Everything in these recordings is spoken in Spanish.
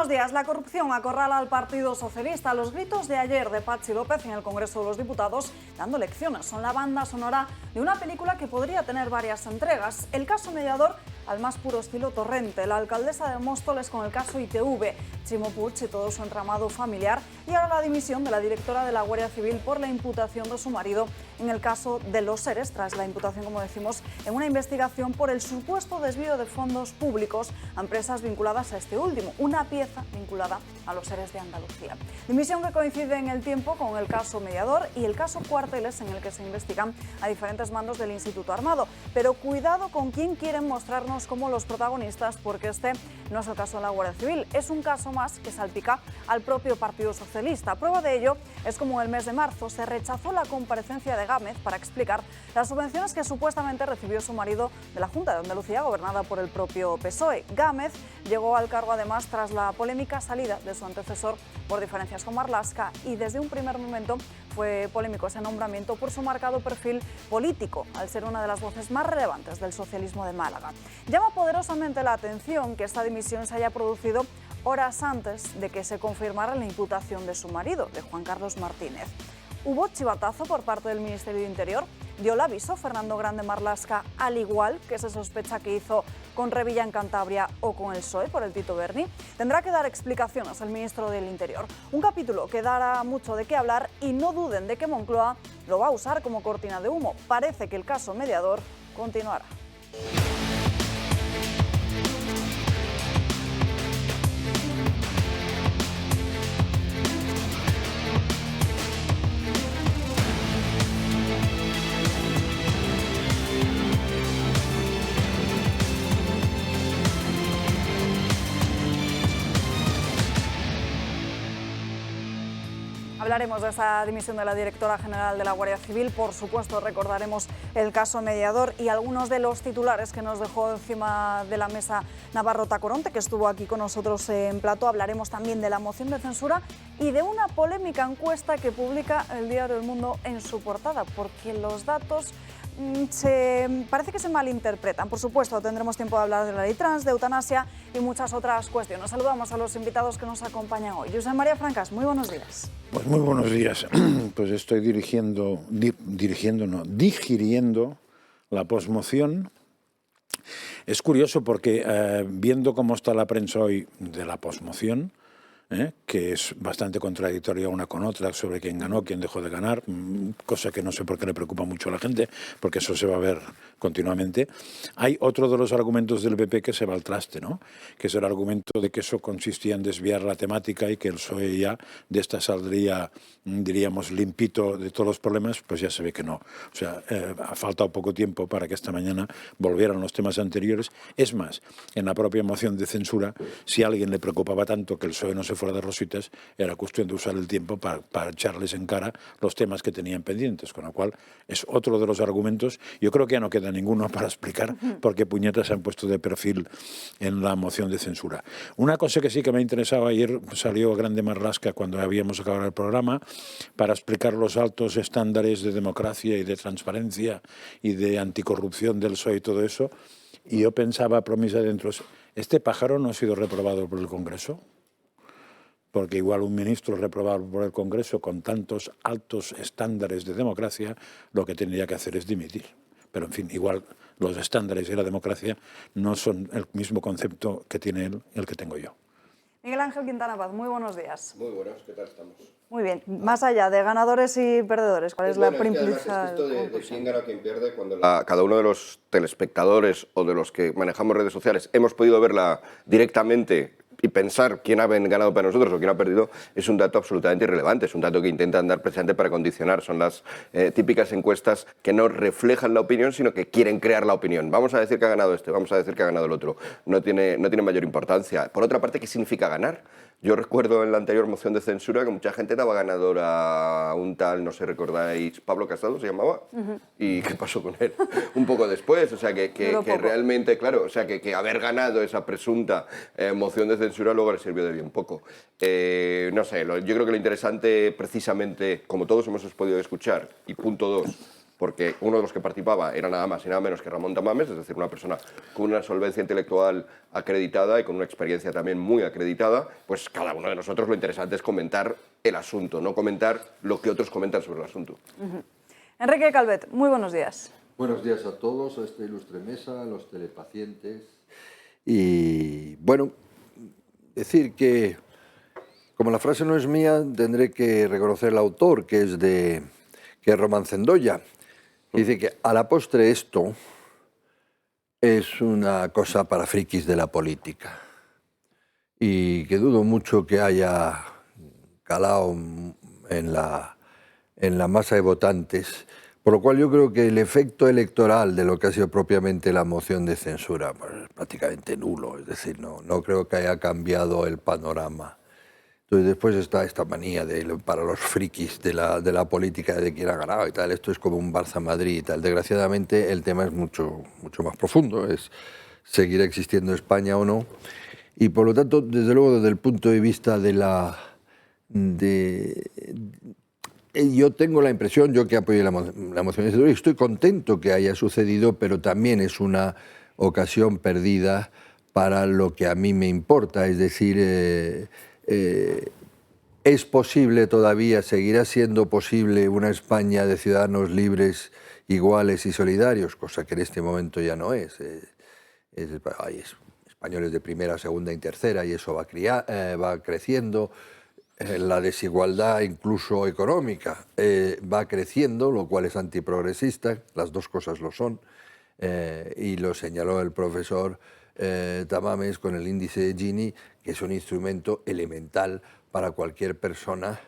buenos días. La corrupción acorrala al Partido Socialista. Los gritos de ayer de Patxi López en el Congreso de los Diputados dando lecciones son la banda sonora de una película que podría tener varias entregas. El caso Mediador al más puro estilo Torrente, la alcaldesa de Móstoles con el caso ITV, Chimo Puig y todo su entramado familiar, y ahora la dimisión de la directora de la Guardia Civil por la imputación de su marido en el caso de los ERES, tras la imputación, como decimos, en una investigación por el supuesto desvío de fondos públicos a empresas vinculadas a este último, una pieza vinculada a los ERES de Andalucía. Dimisión que coincide en el tiempo con el caso Mediador y el caso Cuarteles, en el que se investigan a diferentes mandos del Instituto Armado. Pero cuidado con quién quieren mostrarnos como los protagonistas, porque este no es el caso de la Guardia Civil, es un caso más que salpica al propio Partido Socialista. Prueba de ello es como en el mes de marzo se rechazó la comparecencia de Gámez para explicar las subvenciones que supuestamente recibió su marido de la Junta de Andalucía, gobernada por el propio PSOE. Gámez llegó al cargo además tras la polémica salida de su antecesor por diferencias con Marlaska, y desde un primer momento fue polémico ese nombramiento por su marcado perfil político, al ser una de las voces más relevantes del socialismo de Málaga. Llama poderosamente la atención que esta dimisión se haya producido horas antes de que se confirmara la imputación de su marido, de Juan Carlos Martínez. Hubo chivatazo por parte del Ministerio de Interior. Dio el aviso Fernando Grande Marlaska, al igual que se sospecha que hizo con Revilla en Cantabria o con el PSOE por el Tito Berni. Tendrá que dar explicaciones el ministro del Interior. Un capítulo que dará mucho de qué hablar, y no duden de que Moncloa lo va a usar como cortina de humo. Parece que el caso Mediador continuará. Hablaremos de esa dimisión de la directora general de la Guardia Civil. Por supuesto, recordaremos el caso Mediador y algunos de los titulares que nos dejó encima de la mesa Navarro Tacoronte, que estuvo aquí con nosotros en plató. Hablaremos también de la moción de censura y de una polémica encuesta que publica el diario El Mundo en su portada, porque los datos parece que se malinterpretan. Por supuesto, tendremos tiempo de hablar de la ley trans, de eutanasia y muchas otras cuestiones. Saludamos a los invitados que nos acompañan hoy. Josep María Francas, muy buenos días. Pues muy buenos días. Pues estoy digiriendo la posmoción. Es curioso porque viendo cómo está la prensa hoy de la posmoción, que es bastante contradictoria una con otra sobre quién ganó, quién dejó de ganar, cosa que no sé por qué le preocupa mucho a la gente, porque eso se va a ver continuamente. Hay otro de los argumentos del PP que se va al traste, ¿no? Que es el argumento de que eso consistía en desviar la temática y que el PSOE ya de esta saldría, diríamos, limpito de todos los problemas. Pues ya se ve que no. O sea, ha faltado poco tiempo para que esta mañana volvieran los temas anteriores. Es más, en la propia moción de censura, si a alguien le preocupaba tanto que el PSOE no se fuera de rositas, era cuestión de usar el tiempo para echarles en cara los temas que tenían pendientes, con lo cual es otro de los argumentos. Yo creo que ya no queda ninguno para explicar por qué puñetas se han puesto de perfil en la moción de censura. Una cosa que sí que me interesaba, ayer salió Grande Marlaska cuando habíamos acabado el programa para explicar los altos estándares de democracia y de transparencia y de anticorrupción del PSOE y todo eso, y yo pensaba, promesa dentro, ¿este pájaro no ha sido reprobado por el Congreso? Porque igual un ministro reprobado por el Congreso con tantos altos estándares de democracia, lo que tendría que hacer es dimitir. Pero, en fin, igual los estándares de la democracia no son el mismo concepto que tiene él y el que tengo yo. Miguel Ángel Quintana Paz, muy buenos días. Muy buenos, ¿qué tal estamos? Muy bien, más allá de ganadores y perdedores, ¿cuál es la principal? es esto de quién gana o quién pierde, cuando cada uno de los telespectadores o de los que manejamos redes sociales hemos podido verla directamente y pensar quién ha ganado para nosotros o quién ha perdido, es un dato absolutamente irrelevante, es un dato que intentan dar precisamente para condicionar. Son las típicas encuestas que no reflejan la opinión, sino que quieren crear la opinión. Vamos a decir que ha ganado este, vamos a decir que ha ganado el otro. No tiene mayor importancia. Por otra parte, ¿qué significa ganar? Yo recuerdo en la anterior moción de censura que mucha gente daba ganador a un tal, no sé, ¿recordáis? Pablo Casado se llamaba. ¿Y qué pasó con él? Un poco después, o sea, que realmente, claro, o sea, que haber ganado esa presunta moción de censura luego le sirvió de bien poco. No sé, yo creo que lo interesante, precisamente, como todos hemos podido escuchar, y punto 2, porque uno de los que participaba era nada más y nada menos que Ramón Tamames, es decir, una persona con una solvencia intelectual acreditada y con una experiencia también muy acreditada, pues cada uno de nosotros lo interesante es comentar el asunto, no comentar lo que otros comentan sobre el asunto. Enrique Calvet, muy buenos días. Buenos días a todos, a esta ilustre mesa, a los telepacientes. Y bueno, decir que, como la frase no es mía, tendré que reconocer el autor, que es Román Cendolla. Dice que a la postre esto es una cosa para frikis de la política. Y que dudo mucho que haya calado en la masa de votantes. Por lo cual yo creo que el efecto electoral de lo que ha sido propiamente la moción de censura pues, es prácticamente nulo. Es decir, no creo que haya cambiado el panorama. Entonces después está esta manía para los frikis de la política de quién ha ganado y tal. Esto es como un Barça-Madrid y tal. Desgraciadamente el tema es mucho más profundo. Es seguir existiendo España o no. Y por lo tanto, desde luego, desde el punto de vista yo tengo la impresión, yo que apoyé la moción de censura, y estoy contento que haya sucedido, pero también es una ocasión perdida para lo que a mí me importa. Es decir, es posible todavía, seguirá siendo posible una España de ciudadanos libres, iguales y solidarios, cosa que en este momento ya no es. Hay españoles de primera, segunda y tercera, y eso va creciendo. La desigualdad, incluso económica, va creciendo, lo cual es antiprogresista, las dos cosas lo son, y lo señaló el profesor Tamames con el índice de Gini, que es un instrumento elemental para cualquier persona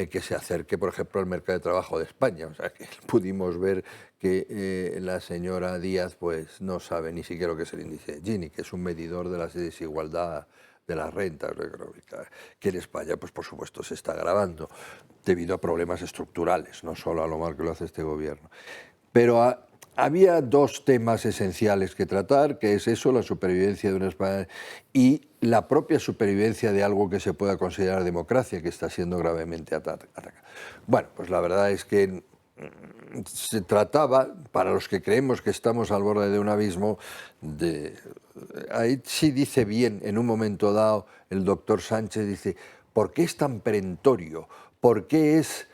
que se acerque, por ejemplo, al mercado de trabajo de España. O sea, que pudimos ver que la señora Díaz pues, no sabe ni siquiera lo que es el índice de Gini, que es un medidor de la desigualdad de las rentas económicas, que en España, pues por supuesto, se está agravando debido a problemas estructurales, no solo a lo mal que lo hace este gobierno. Pero había dos temas esenciales que tratar, que es eso, la supervivencia de una España y la propia supervivencia de algo que se pueda considerar democracia, que está siendo gravemente atacada. Bueno, pues la verdad es que se trataba, para los que creemos que estamos al borde de un abismo, ahí sí dice bien, en un momento dado, el doctor Sánchez dice, ¿por qué es tan perentorio? ¿Por qué es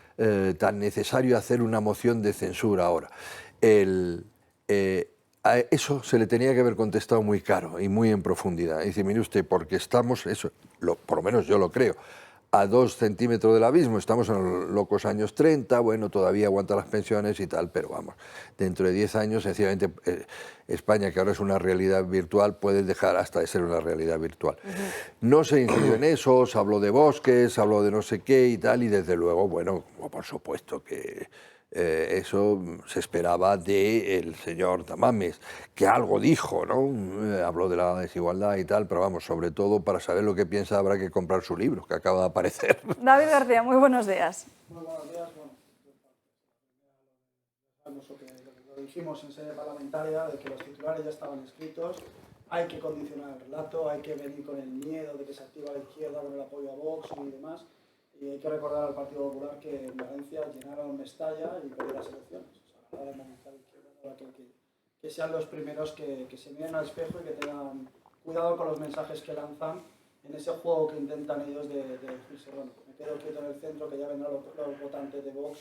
tan necesario hacer una moción de censura ahora? A eso se le tenía que haber contestado muy claro y muy en profundidad. Dice, mire usted, porque estamos, por lo menos yo lo creo, a 2 centímetros del abismo, estamos en los locos años 30, bueno, todavía aguanta las pensiones y tal, pero vamos, dentro de 10 años, sencillamente, España, que ahora es una realidad virtual, puede dejar hasta de ser una realidad virtual. No se incidió en eso, se habló de bosques, se habló de no sé qué y tal, y desde luego, bueno, por supuesto que eso se esperaba del señor Tamames, que algo dijo, ¿no? Habló de la desigualdad y tal, pero vamos, sobre todo para saber lo que piensa habrá que comprar su libro, que acaba de aparecer. David García, muy buenos días. Muy buenos días. Bueno, lo dijimos en sede parlamentaria, de que los titulares ya estaban escritos, hay que condicionar el relato, hay que venir con el miedo de que se activa la izquierda con el apoyo a Vox y demás. Y hay que recordar al Partido Popular que en Valencia llenaron Mestalla y perdió las elecciones. O sea, ahora de momento la izquierda, para que sean los primeros que se miren al espejo y que tengan cuidado con los mensajes que lanzan en ese juego que intentan ellos de decirse, bueno, me quedo quieto en el centro, que ya vendrán los votantes de Vox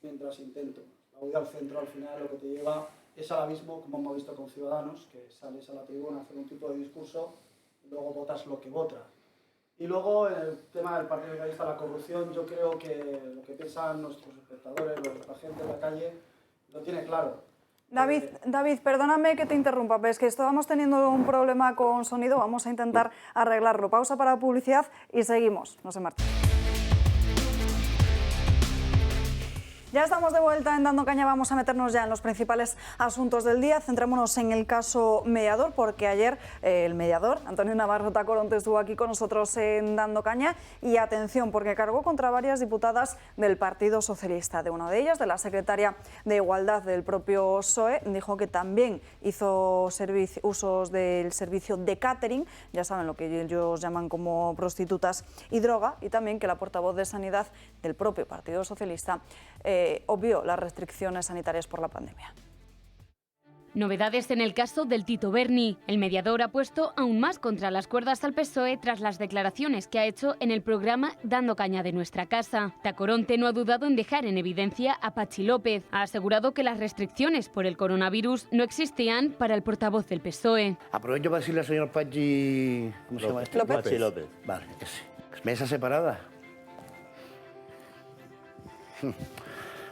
mientras intento. La huida al centro al final lo que te lleva es al abismo, como hemos visto con Ciudadanos, que sales a la tribuna a hacer un tipo de discurso y luego votas lo que votas. Y luego, en el tema del Partido Socialista, la corrupción, yo creo que lo que piensan nuestros espectadores, la gente en la calle, lo tiene claro. David, perdóname que te interrumpa, pero es que estábamos teniendo un problema con sonido, vamos a intentar arreglarlo. Pausa para publicidad y seguimos, no se marchen. Ya estamos de vuelta en Dando Caña, vamos a meternos ya en los principales asuntos del día. Centrémonos en el caso mediador, porque ayer el mediador, Antonio Navarro Tacoronte, estuvo aquí con nosotros en Dando Caña. Y atención, porque cargó contra varias diputadas del Partido Socialista. De una de ellas, de la secretaria de Igualdad del propio PSOE, dijo que también hizo usos del servicio de catering, ya saben lo que ellos llaman como prostitutas y droga, y también que la portavoz de Sanidad del propio Partido Socialista que obvió las restricciones sanitarias por la pandemia. Novedades en el caso del Tito Berni. El mediador ha puesto aún más contra las cuerdas al PSOE tras las declaraciones que ha hecho en el programa Dando Caña de Nuestra Casa. Tacoronte no ha dudado en dejar en evidencia a Patxi López. Ha asegurado que las restricciones por el coronavirus no existían para el portavoz del PSOE. Aprovecho para decirle al señor Patxi... ¿Cómo se llama este? López. Patxi López. Vale, ese. Mesa separada.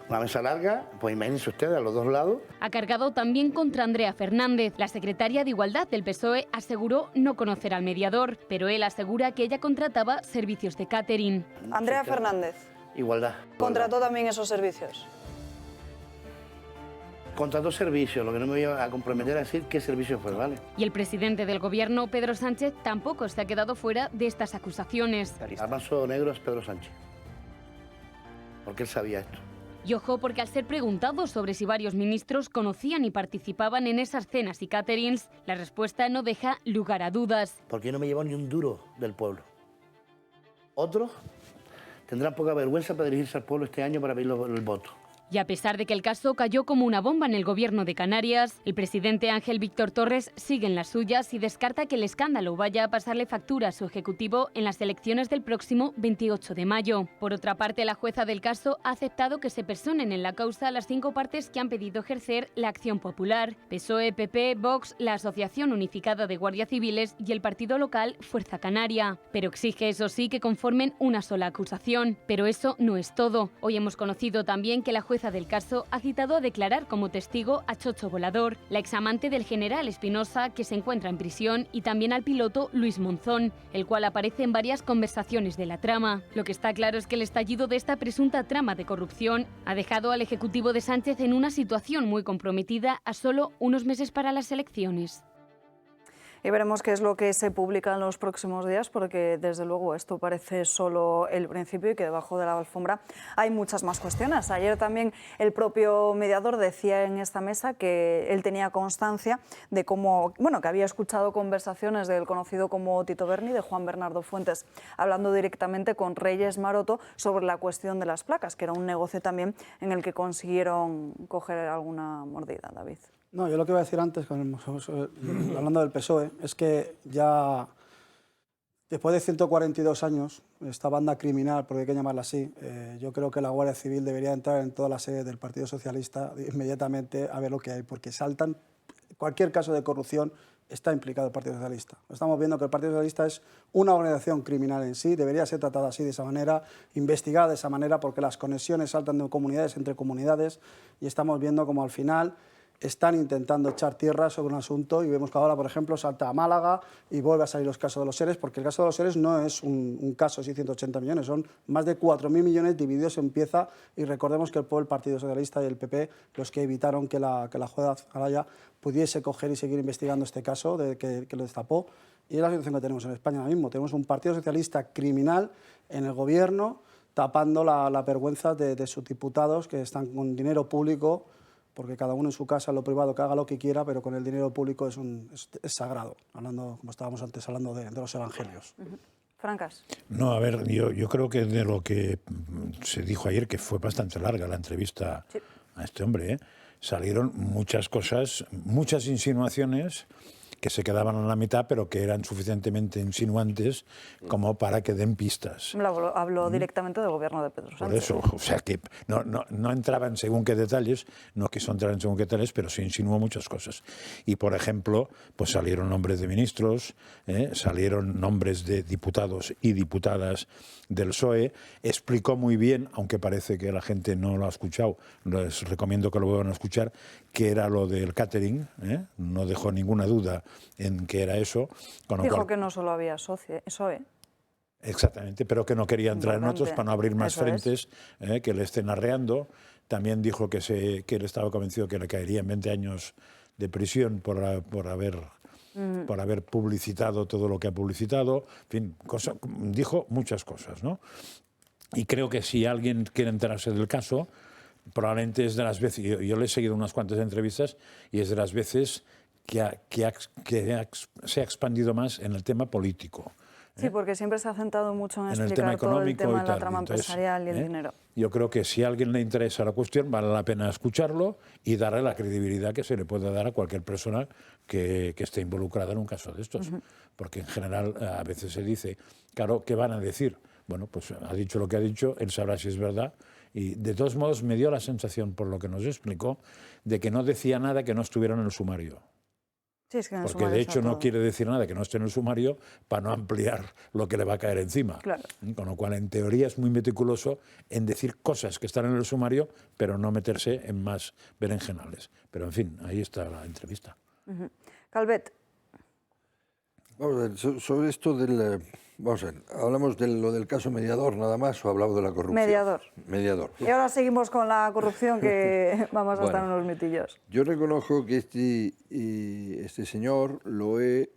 Una mesa larga, pues imagínense ustedes a los dos lados. Ha cargado también contra Andrea Fernández. La secretaria de Igualdad del PSOE aseguró no conocer al mediador, pero él asegura que ella contrataba servicios de catering. Andrea Fernández Igualdad. contrató también esos servicios. Contrató servicios, lo que no me voy a comprometer a decir qué servicio fue, ¿vale? Y el presidente del gobierno, Pedro Sánchez, tampoco se ha quedado fuera de estas acusaciones. Armazo negro es Pedro Sánchez. Porque él sabía esto. Y ojo, porque al ser preguntado sobre si varios ministros conocían y participaban en esas cenas y caterings, la respuesta no deja lugar a dudas. Porque yo no me llevo ni un duro del pueblo. Otros tendrán poca vergüenza para dirigirse al pueblo este año para pedir el voto. Y a pesar de que el caso cayó como una bomba en el gobierno de Canarias, el presidente Ángel Víctor Torres sigue en las suyas y descarta que el escándalo vaya a pasarle factura a su ejecutivo en las elecciones del próximo 28 de mayo. Por otra parte, la jueza del caso ha aceptado que se personen en la causa las 5 partes que han pedido ejercer la acción popular: PSOE, PP, Vox, la Asociación Unificada de Guardias Civiles y el partido local Fuerza Canaria. Pero exige, eso sí, que conformen una sola acusación. Pero eso no es todo. Hoy hemos conocido también que la jueza del caso ha citado a declarar como testigo a Chocho Volador, la examante del general Espinosa, que se encuentra en prisión, y también al piloto Luis Monzón, el cual aparece en varias conversaciones de la trama. Lo que está claro es que el estallido de esta presunta trama de corrupción ha dejado al ejecutivo de Sánchez en una situación muy comprometida a solo unos meses para las elecciones. Y veremos qué es lo que se publica en los próximos días, porque desde luego esto parece solo el principio y que debajo de la alfombra hay muchas más cuestiones. Ayer también el propio mediador decía en esta mesa que él tenía constancia de cómo, que había escuchado conversaciones del conocido como Tito Berni, de Juan Bernardo Fuentes, hablando directamente con Reyes Maroto sobre la cuestión de las placas, que era un negocio también en el que consiguieron coger alguna mordida, David. No, yo lo que iba a decir antes, hablando del PSOE, es que ya después de 142 años, esta banda criminal, porque hay que llamarla así, yo creo que la Guardia Civil debería entrar en todas las sedes del Partido Socialista inmediatamente a ver lo que hay, porque saltan, cualquier caso de corrupción está implicado el Partido Socialista. Estamos viendo que el Partido Socialista es una organización criminal en sí, debería ser tratada así, de esa manera, investigada de esa manera, porque las conexiones saltan de comunidades entre comunidades y estamos viendo como al final están intentando echar tierra sobre un asunto y vemos que ahora, por ejemplo, salta a Málaga y vuelve a salir los casos de los seres, porque el caso de los seres no es un caso de 180 millones, son más de 4.000 millones divididos en pieza, y recordemos que fue el Partido Socialista y el PP los que evitaron que la jueza Araya pudiese coger y seguir investigando este caso que lo destapó. Y es la situación que tenemos en España ahora mismo. Tenemos un Partido Socialista criminal en el gobierno tapando la vergüenza de sus diputados que están con dinero público, porque cada uno en su casa, en lo privado, que haga lo que quiera, pero con el dinero público es sagrado, hablando, como estábamos antes hablando de los evangelios. Francas. No, a ver, yo creo que de lo que se dijo ayer, que fue bastante larga la entrevista a este hombre, salieron muchas cosas, muchas insinuaciones que se quedaban a la mitad, pero que eran suficientemente insinuantes como para que den pistas. Habló directamente del gobierno de Pedro Sánchez. Por eso, o sea que no entraba en según qué detalles, no quiso entrar en según qué detalles, pero se insinuó muchas cosas. Y, por ejemplo, pues salieron nombres de ministros, salieron nombres de diputados y diputadas del PSOE. Explicó muy bien, aunque parece que la gente no lo ha escuchado, les recomiendo que lo vuelvan a escuchar, que era lo del catering, no dejó ninguna duda en qué era eso. Dijo que no solo había PSOE. Exactamente, pero que no quería entrar en otros para no abrir más frentes que le estén arreando. También dijo que él estaba convencido que le caerían 20 años de prisión por haber publicitado todo lo que ha publicitado. En fin, dijo muchas cosas, ¿no? Y creo que si alguien quiere enterarse del caso, probablemente es de las veces, yo le he seguido unas cuantas entrevistas, y es de las veces que se ha expandido más en el tema político. Sí, porque siempre se ha centrado mucho en el explicar tema todo el económico tema y de la tal. trama Entonces, empresarial y el dinero. Yo creo que si a alguien le interesa la cuestión, vale la pena escucharlo y darle la credibilidad que se le puede dar a cualquier persona que esté involucrada en un caso de estos. Porque en general a veces se dice, claro, ¿qué van a decir? Bueno, pues ha dicho lo que ha dicho, él sabrá si es verdad. Y de todos modos me dio la sensación, por lo que nos explicó, de que no decía nada que no estuviera en el sumario. Sí, es que en el Porque sumario de está hecho no todo. quiere decir nada que no esté en el sumario para no ampliar lo que le va a caer encima. Claro. Con lo cual, en teoría, es muy meticuloso en decir cosas que están en el sumario, pero no meterse en más berenjenales. Pero, en fin, ahí está la entrevista. Calvet, Vamos a ver, sobre esto del... Vamos a ver, ¿hablamos de lo del caso mediador nada más o hablamos de la corrupción? Mediador. Mediador. y ahora seguimos con la corrupción, que vamos a estar en Bueno. unos mitillos. Yo reconozco que este señor lo he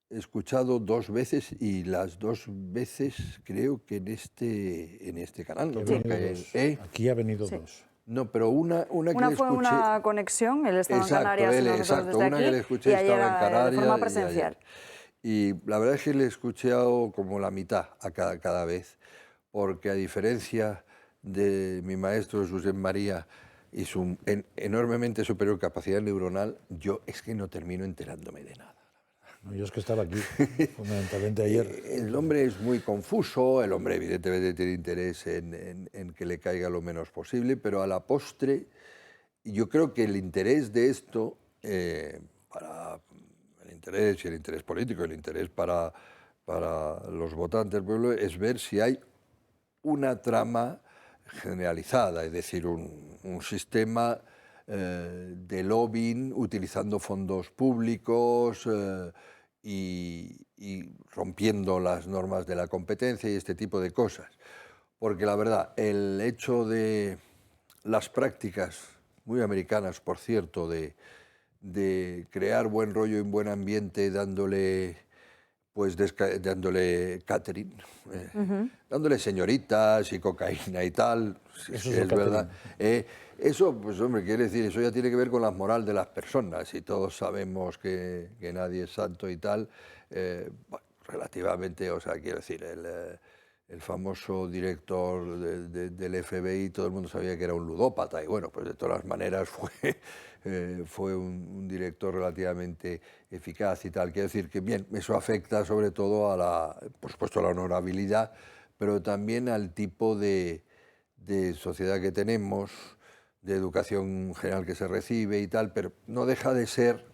escuchado 2 veces y las 2 veces creo que en este canal. No creo que Aquí ha venido Sí. dos. No, pero una que Una le fue escuché... una conexión, él estaba en Canarias y nosotros exacto, desde una aquí, que le escuché y ayer estaba en Canarias. de forma y presencial. Y la verdad es que le he escuchado como la mitad a cada vez, porque a diferencia de mi maestro Josep María y su enormemente superior capacidad neuronal, yo es que no termino enterándome de nada. No, yo es que estaba aquí, fundamentalmente ayer. El hombre es muy confuso, el hombre evidentemente tiene interés en que le caiga lo menos posible, pero a la postre yo creo que el interés de esto, para el interés político, el interés para los votantes del pueblo, es ver si hay una trama generalizada, es decir, un sistema de lobbying utilizando fondos públicos y rompiendo las normas de la competencia y este tipo de cosas. Porque la verdad, el hecho de las prácticas muy americanas, por cierto, de crear buen rollo y un buen ambiente dándole catering, dándole señoritas y cocaína y tal, Eso es es el verdad. Eso, pues hombre, quiere decir, eso ya tiene que ver con la moral de las personas y todos sabemos que nadie es santo y tal. Bueno, relativamente, o sea, quiero decir, el famoso director del FBI, todo el mundo sabía que era un ludópata y bueno, pues de todas las maneras fue un director relativamente eficaz y tal. Quiero decir que bien, eso afecta sobre todo por supuesto, a la honorabilidad, pero también al tipo de sociedad que tenemos, de educación general que se recibe y tal, pero no deja de ser,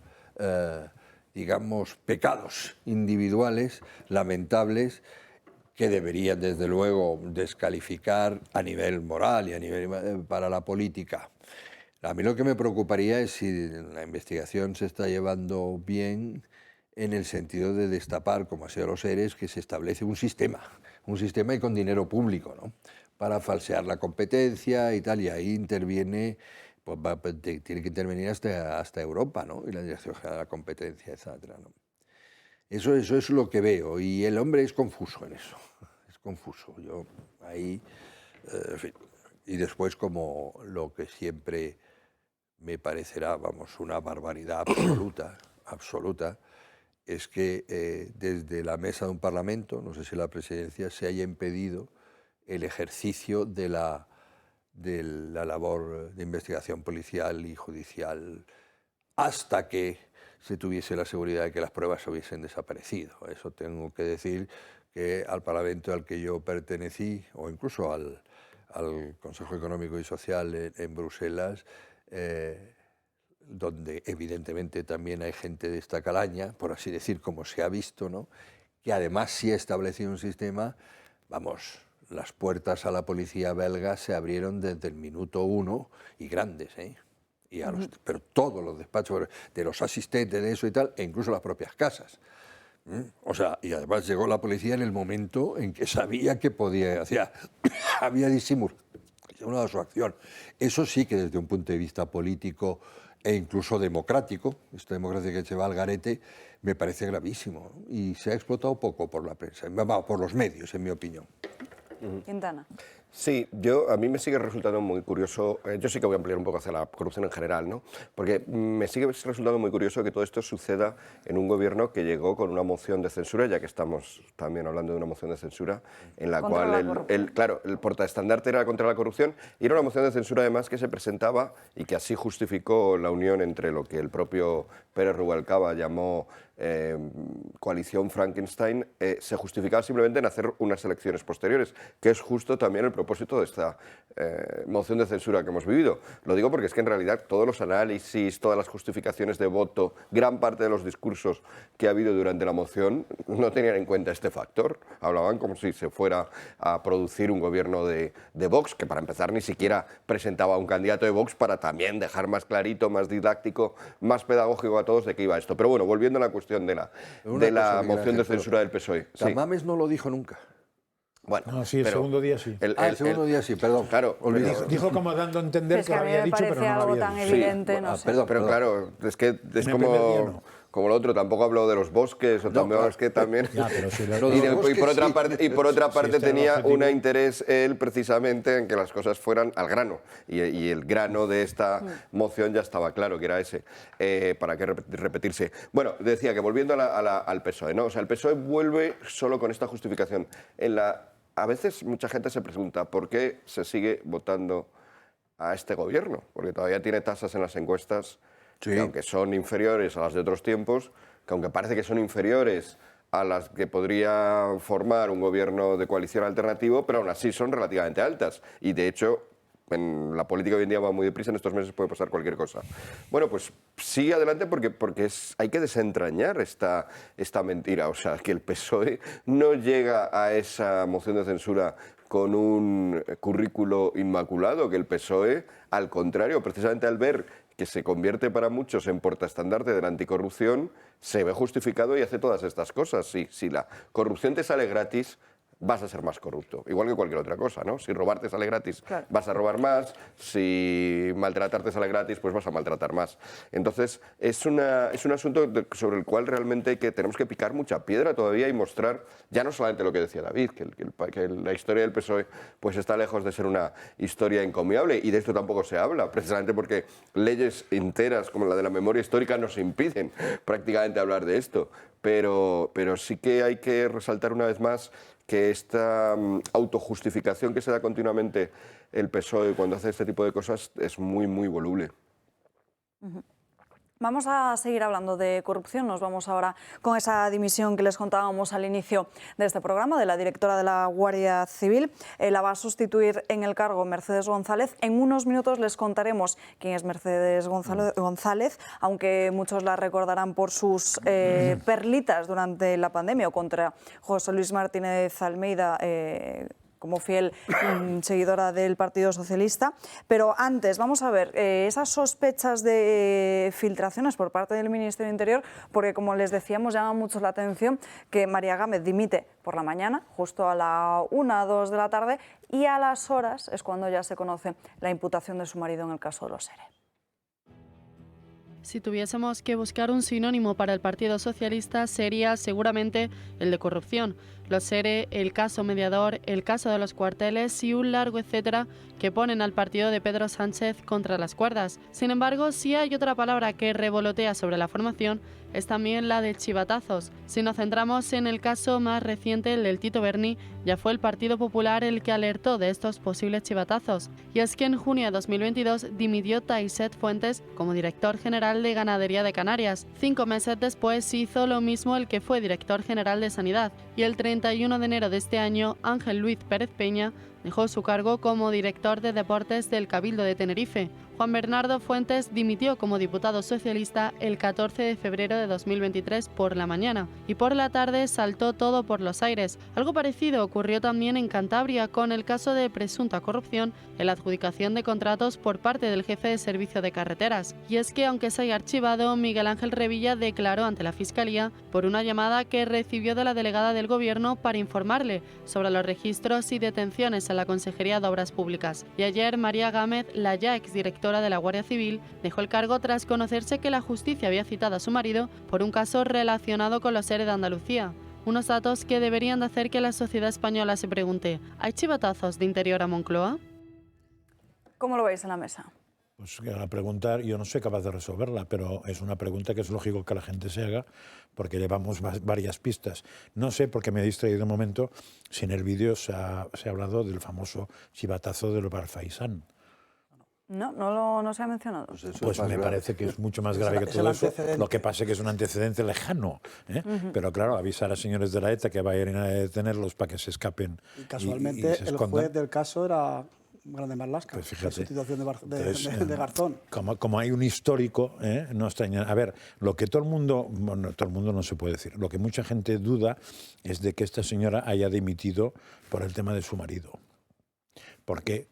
digamos, pecados individuales lamentables que deberían, desde luego, descalificar a nivel moral y a nivel para la política. A mí lo que me preocuparía es si la investigación se está llevando bien en el sentido de destapar, como ha sido los ERES, que se establece un sistema y con dinero público, ¿no?, para falsear la competencia y tal, y ahí interviene, pues tiene que intervenir hasta Europa, ¿no?, y la Dirección General de la Competencia, etcétera, ¿no? Eso es lo que veo, y el hombre es confuso en eso, es confuso. Yo ahí, en fin, y después como lo que siempre me parecerá, vamos, una barbaridad absoluta, es que desde la mesa de un parlamento, no sé si la presidencia, se haya impedido el ejercicio de la labor de investigación policial y judicial hasta que se tuviese la seguridad de que las pruebas hubiesen desaparecido. Eso tengo que decir que al Parlamento al que yo pertenecí, o incluso al Consejo Económico y Social en Bruselas, donde evidentemente también hay gente de esta calaña, por así decir, como se ha visto, ¿no?, que además sí ha establecido un sistema, vamos, las puertas a la policía belga se abrieron desde el minuto 1 y grandes, ¿eh? Pero todos los despachos de los asistentes de eso y tal, e incluso las propias casas. O sea, y además llegó la policía en el momento en que sabía que podía, o sea, había disimulado su acción. Eso sí que desde un punto de vista político e incluso democrático, esta democracia que se va al garete, me parece gravísimo, ¿no? Y se ha explotado poco por la prensa, por los medios, en mi opinión. Quintana. Sí, a mí me sigue resultando muy curioso, yo sí que voy a ampliar un poco hacia la corrupción en general, ¿no? Porque me sigue resultando muy curioso que todo esto suceda en un gobierno que llegó con una moción de censura, ya que estamos también hablando de una moción de censura, en la cual el portaestandarte era contra la corrupción, y era una moción de censura además que se presentaba y que así justificó la unión entre lo que el propio Pérez Rubalcaba llamó coalición Frankenstein, se justificaba simplemente en hacer unas elecciones posteriores, que es justo también el propósito de esta moción de censura que hemos vivido. Lo digo porque es que en realidad todos los análisis, todas las justificaciones de voto, gran parte de los discursos que ha habido durante la moción no tenían en cuenta este factor. Hablaban como si se fuera a producir un gobierno de Vox, que para empezar ni siquiera presentaba un candidato de Vox, para también dejar más clarito, más didáctico, más pedagógico a todos de qué iba esto. Pero bueno, volviendo a la cuestión de la moción de censura del PSOE. Tamames no lo dijo nunca. Bueno, no, sí, el segundo día sí. El segundo día sí, perdón. Claro, dijo como dando a entender es que lo a mí había me dicho, pero no parece lo algo había tan dicho. evidente, no sé. Perdón, pero claro, es que es En el primer día no. como lo otro, tampoco habló de los bosques, o también, es que también... Ya, pero sí, y por otra parte este tenía objetivo. un interés él precisamente en que las cosas fueran al grano, y el grano de esta moción ya estaba claro, que era ese, para qué repetirse. Bueno, decía que volviendo al PSOE, ¿no? O sea, el PSOE vuelve solo con esta justificación. A veces mucha gente se pregunta por qué se sigue votando a este gobierno, porque todavía tiene tasas en las encuestas que, aunque son inferiores a las de otros tiempos, que aunque parece que son inferiores a las que podría formar un gobierno de coalición alternativo, pero aún así son relativamente altas. Y de hecho, en la política hoy en día va muy deprisa, en estos meses puede pasar cualquier cosa. Bueno, pues sigue adelante porque hay que desentrañar esta mentira. O sea, que el PSOE no llega a esa moción de censura con un currículo inmaculado, que el PSOE, al contrario, precisamente al ver que se convierte para muchos en portaestandarte de la anticorrupción, se ve justificado y hace todas estas cosas. Si la corrupción te sale gratis, vas a ser más corrupto, igual que cualquier otra cosa, ¿no? Si robarte sale gratis, claro, vas a robar más, si maltratarte sale gratis, pues vas a maltratar más. Entonces, es un asunto sobre el cual realmente tenemos que picar mucha piedra todavía y mostrar, ya no solamente lo que decía David, que la historia del PSOE pues está lejos de ser una historia encomiable, y de esto tampoco se habla, precisamente porque leyes enteras como la de la memoria histórica nos impiden prácticamente hablar de esto. Pero sí que hay que resaltar una vez más que esta autojustificación que se da continuamente el PSOE cuando hace este tipo de cosas es muy, muy voluble. Vamos a seguir hablando de corrupción. Nos vamos ahora con esa dimisión que les contábamos al inicio de este programa de la directora de la Guardia Civil. La va a sustituir en el cargo Mercedes González. En unos minutos les contaremos quién es Mercedes González, aunque muchos la recordarán por sus perlitas durante la pandemia o contra José Luis Martínez Almeida, como fiel seguidora del Partido Socialista. Pero antes, vamos a ver esas sospechas de filtraciones por parte del Ministerio del Interior, porque como les decíamos, llama mucho la atención que María Gámez dimite por la mañana, justo a la 1 o 2 de la tarde, y a las horas es cuando ya se conoce la imputación de su marido en el caso de los ERE. Si tuviésemos que buscar un sinónimo para el Partido Socialista, sería seguramente el de corrupción. Los ERE, el caso mediador, el caso de los cuarteles y un largo etcétera que ponen al partido de Pedro Sánchez contra las cuerdas. Sin embargo, si hay otra palabra que revolotea sobre la formación, es también la de chivatazos. Si nos centramos en el caso más reciente, el del Tito Berni, ya fue el Partido Popular el que alertó de estos posibles chivatazos. Y es que en junio de 2022 dimitió Taiset Fuentes como director general de Ganadería de Canarias. 5 meses después hizo lo mismo el que fue director general de Sanidad. Y el 31 de enero de este año, Ángel Luis Pérez Peña dejó su cargo como director de Deportes del Cabildo de Tenerife. Juan Bernardo Fuentes dimitió como diputado socialista el 14 de febrero de 2023 por la mañana y por la tarde saltó todo por los aires. Algo parecido ocurrió también en Cantabria con el caso de presunta corrupción en la adjudicación de contratos por parte del jefe de servicio de carreteras. Y es que aunque se haya archivado, Miguel Ángel Revilla declaró ante la Fiscalía por una llamada que recibió de la delegada del Gobierno para informarle sobre los registros y detenciones en la Consejería de Obras Públicas. Y ayer María Gámez, la ya exdirectora de la Guardia Civil, dejó el cargo tras conocerse que la justicia había citado a su marido por un caso relacionado con los ERE de Andalucía. Unos datos que deberían de hacer que la sociedad española se pregunte, ¿hay chivatazos de Interior a Moncloa? ¿Cómo lo veis en la mesa? Pues a preguntar, yo no soy capaz de resolverla, pero es una pregunta que es lógico que la gente se haga porque llevamos varias pistas. No sé, porque me he distraído un momento, si en el vídeo se ha hablado del famoso chivatazo del Bar Faisán. No se ha mencionado. Pues me parece que es mucho más grave que todo eso. Lo que pasa es que es un antecedente lejano. Pero claro, avisar a señores de la ETA que vayan a detenerlos para que se escapen. Y casualmente y se el juez del caso era Grande Marlaska, pues fíjate, sustitución de Garzón. Como hay un histórico, no extraña. A ver, lo que todo el mundo no se puede decir, lo que mucha gente duda es de que esta señora haya dimitido por el tema de su marido. Porque,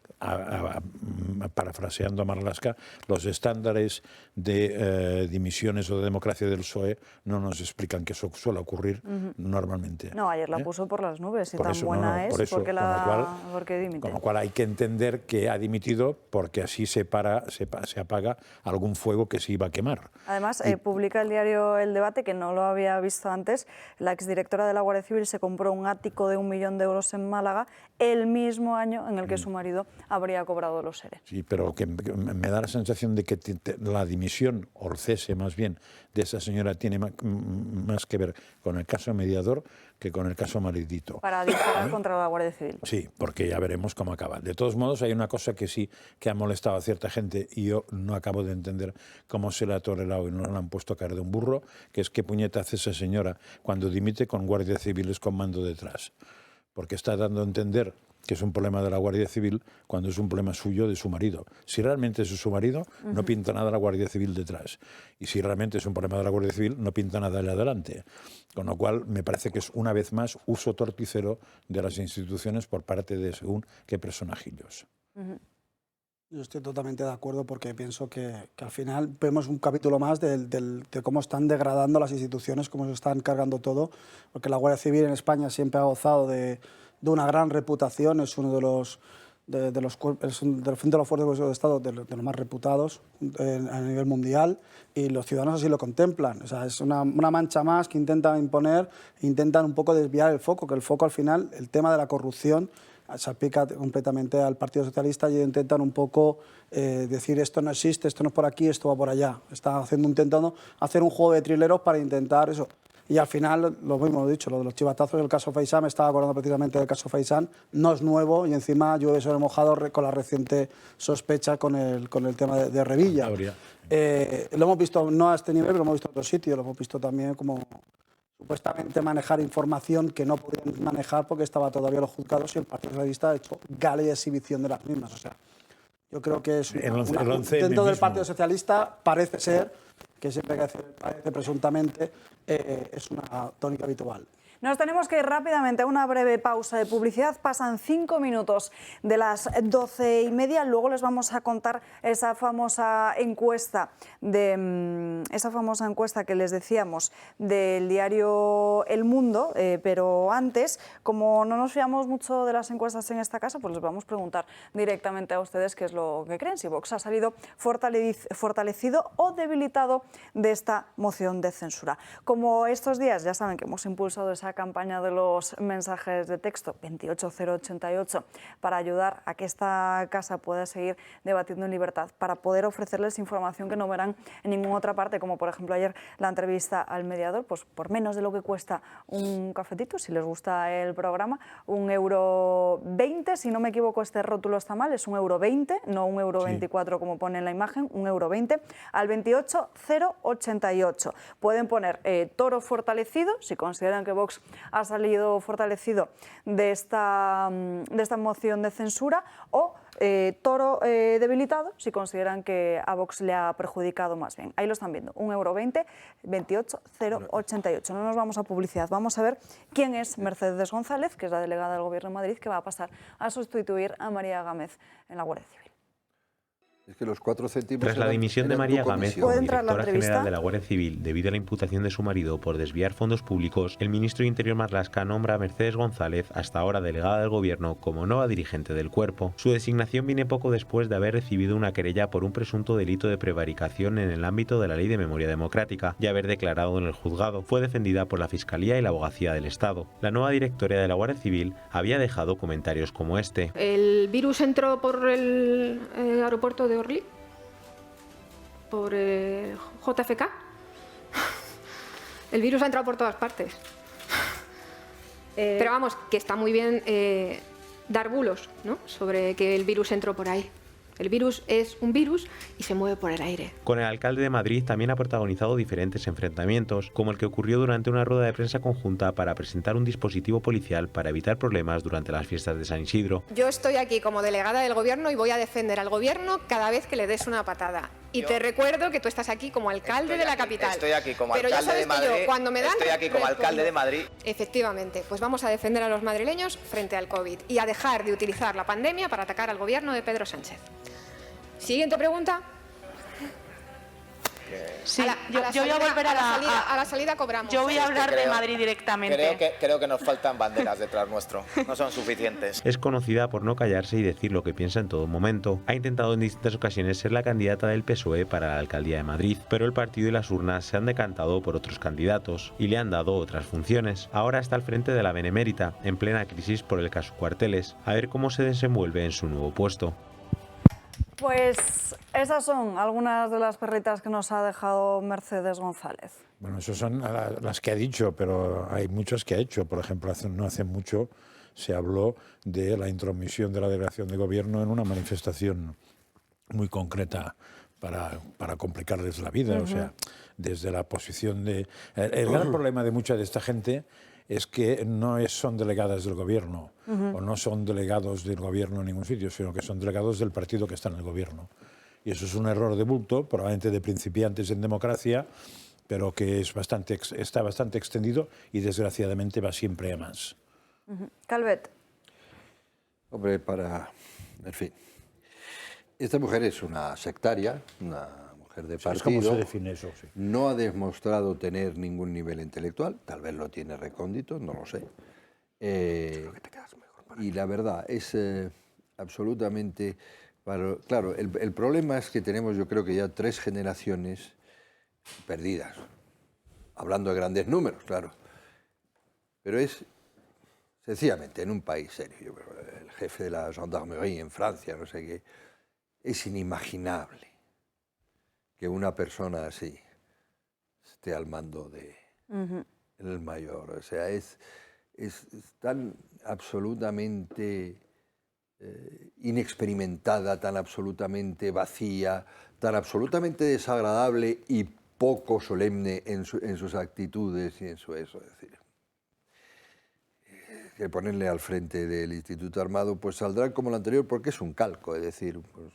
parafraseando a Marlaska, los estándares de dimisiones o de democracia del PSOE no nos explican que eso suele ocurrir normalmente. No, ayer la puso por las nubes y por tan eso, buena por es eso, porque dimite. Con lo cual hay que entender que ha dimitido porque así se apaga algún fuego que se iba a quemar. Además, publica el diario El Debate, que no lo había visto antes, la exdirectora de la Guardia Civil se compró un ático de 1 millón de euros en Málaga el mismo año en el que su marido habría cobrado los ERE. Sí, pero que me da la sensación de que la dimisión, o el cese más bien, de esa señora tiene más que ver con el caso mediador que con el caso maridito. Para disparar contra la Guardia Civil. Sí, porque ya veremos cómo acaba. De todos modos, hay una cosa que sí que ha molestado a cierta gente y yo no acabo de entender cómo se la ha tolerado y no la han puesto a caer de un burro, que es qué puñeta hace esa señora cuando dimite con guardias civiles con mando detrás. Porque está dando a entender que es un problema de la Guardia Civil cuando es un problema suyo, de su marido. Si realmente es su marido, no pinta nada la Guardia Civil detrás. Y si realmente es un problema de la Guardia Civil, no pinta nada de adelante. Con lo cual, me parece que es una vez más uso torticero de las instituciones por parte de según qué personajillos. Yo estoy totalmente de acuerdo porque pienso que al final vemos un capítulo más de cómo están degradando las instituciones, cómo se están cargando todo, porque la Guardia Civil en España siempre ha gozado de una gran reputación, es uno de los frente de los fuerzas de Estado de los más reputados a nivel mundial, y los ciudadanos así lo contemplan. O sea, es una mancha más que intentan imponer, intentan un poco desviar el foco, que el foco al final, el tema de la corrupción, se aplica completamente al Partido Socialista y intentan un poco decir esto no existe, esto no es por aquí, esto va por allá. Están intentando hacer un juego de trileros para intentar eso. Y al final, lo mismo he dicho, lo de los chivatazos del caso Faisán, me estaba acordando precisamente del caso Faisán, no es nuevo y encima llueve sobre mojado con la reciente sospecha con el tema de Revilla. Lo hemos visto no a este nivel, pero lo hemos visto en otros sitios, lo hemos visto también como supuestamente manejar información que no podían manejar porque estaba todavía los juzgados y el Partido Socialista ha hecho gala y exhibición de las mismas. O sea, yo creo que es dentro del Partido Socialista parece ser que siempre que parece presuntamente es una tónica habitual. Nos tenemos que ir rápidamente a una breve pausa de publicidad. Pasan 5 minutos de las 12:30. Luego les vamos a contar esa famosa encuesta que les decíamos del diario El Mundo. Pero antes, como no nos fiamos mucho de las encuestas en esta casa, pues les vamos a preguntar directamente a ustedes qué es lo que creen. Si Vox ha salido fortalecido o debilitado de esta moción de censura. Como estos días ya saben que hemos impulsado esa campaña de los mensajes de texto 28088 para ayudar a que esta casa pueda seguir debatiendo en libertad, para poder ofrecerles información que no verán en ninguna otra parte, como por ejemplo ayer la entrevista al mediador, pues por menos de lo que cuesta un cafetito, si les gusta el programa, €1,20, si no me equivoco este rótulo está mal, es €1,20, no €1,24 como pone en la imagen, €1,20 al 28088. Pueden poner toro fortalecido, si consideran que Vox ha salido fortalecido de esta moción de censura, o toro debilitado, si consideran que a Vox le ha perjudicado más bien. Ahí lo están viendo, €1,20, 28088. No nos vamos a publicidad, vamos a ver quién es Mercedes González, que es la delegada del Gobierno de Madrid, que va a pasar a sustituir a María Gámez en la Guardia Civil. Es que los 4 céntimos... Tras la dimisión de María Gámez como directora general de la Guardia Civil debido a la imputación de su marido por desviar fondos públicos, el ministro de Interior Marlaska nombra a Mercedes González, hasta ahora delegada del Gobierno, como nueva dirigente del cuerpo. Su designación viene poco después de haber recibido una querella por un presunto delito de prevaricación en el ámbito de la Ley de Memoria Democrática y haber declarado en el juzgado. Fue defendida por la Fiscalía y la Abogacía del Estado. La nueva directora de la Guardia Civil había dejado comentarios como este. El virus entró por el aeropuerto de Orly, por JFK. El virus ha entrado por todas partes. Pero vamos, que está muy bien dar bulos, ¿no?, sobre que el virus entró por ahí. El virus es un virus y se mueve por el aire. Con el alcalde de Madrid también ha protagonizado diferentes enfrentamientos, como el que ocurrió durante una rueda de prensa conjunta para presentar un dispositivo policial para evitar problemas durante las fiestas de San Isidro. Yo estoy aquí como delegada del Gobierno y voy a defender al Gobierno cada vez que le des una patada. Y te recuerdo que tú estás aquí como alcalde de la capital. Estoy aquí como Pero alcalde de Madrid. Cuando me dan, estoy aquí como alcalde de Madrid. Efectivamente, pues vamos a defender a los madrileños frente al COVID y a dejar de utilizar la pandemia para atacar al Gobierno de Pedro Sánchez. Siguiente pregunta. Sí, yo voy a volver a la salida cobramos. Yo voy a hablar de Madrid directamente. Creo que nos faltan banderas detrás nuestro. No son suficientes. Es conocida por no callarse y decir lo que piensa en todo momento. Ha intentado en distintas ocasiones ser la candidata del PSOE para la alcaldía de Madrid, pero el partido y las urnas se han decantado por otros candidatos y le han dado otras funciones. Ahora está al frente de la Benemérita, en plena crisis por el caso Cuarteles. A ver cómo se desenvuelve en su nuevo puesto. Pues esas son algunas de las perlitas que nos ha dejado Mercedes González. Bueno, esas son las que ha dicho, pero hay muchas que ha hecho. Por ejemplo, no hace mucho se habló de la intromisión de la delegación de gobierno en una manifestación muy concreta para complicarles la vida. O sea, desde la posición de... El gran problema de mucha de esta gente es que no son delegadas del gobierno o no son delegados del gobierno en ningún sitio, sino que son delegados del partido que está en el gobierno. Y eso es un error de bulto, probablemente de principiantes en democracia, pero que está bastante extendido y desgraciadamente va siempre a más. Calvet. Hombre, en fin. Esta mujer es una sectaria, una mujer de partido. ¿Cómo se define eso? Sí. No ha demostrado tener ningún nivel intelectual, tal vez lo tiene recóndito, no lo sé. Y la verdad es absolutamente... Claro, el problema es que tenemos, yo creo que ya 3 generaciones perdidas, hablando de grandes números, claro. Pero es sencillamente en un país serio, el jefe de la gendarmerie en Francia, no sé qué, es inimaginable que una persona así esté al mando de el mayor. O sea, es tan absolutamente inexperimentada, tan absolutamente vacía, tan absolutamente desagradable y poco solemne en sus actitudes y en su eso. Es decir, que ponerle al frente del Instituto Armado, pues saldrá como el anterior porque es un calco, es decir, pues,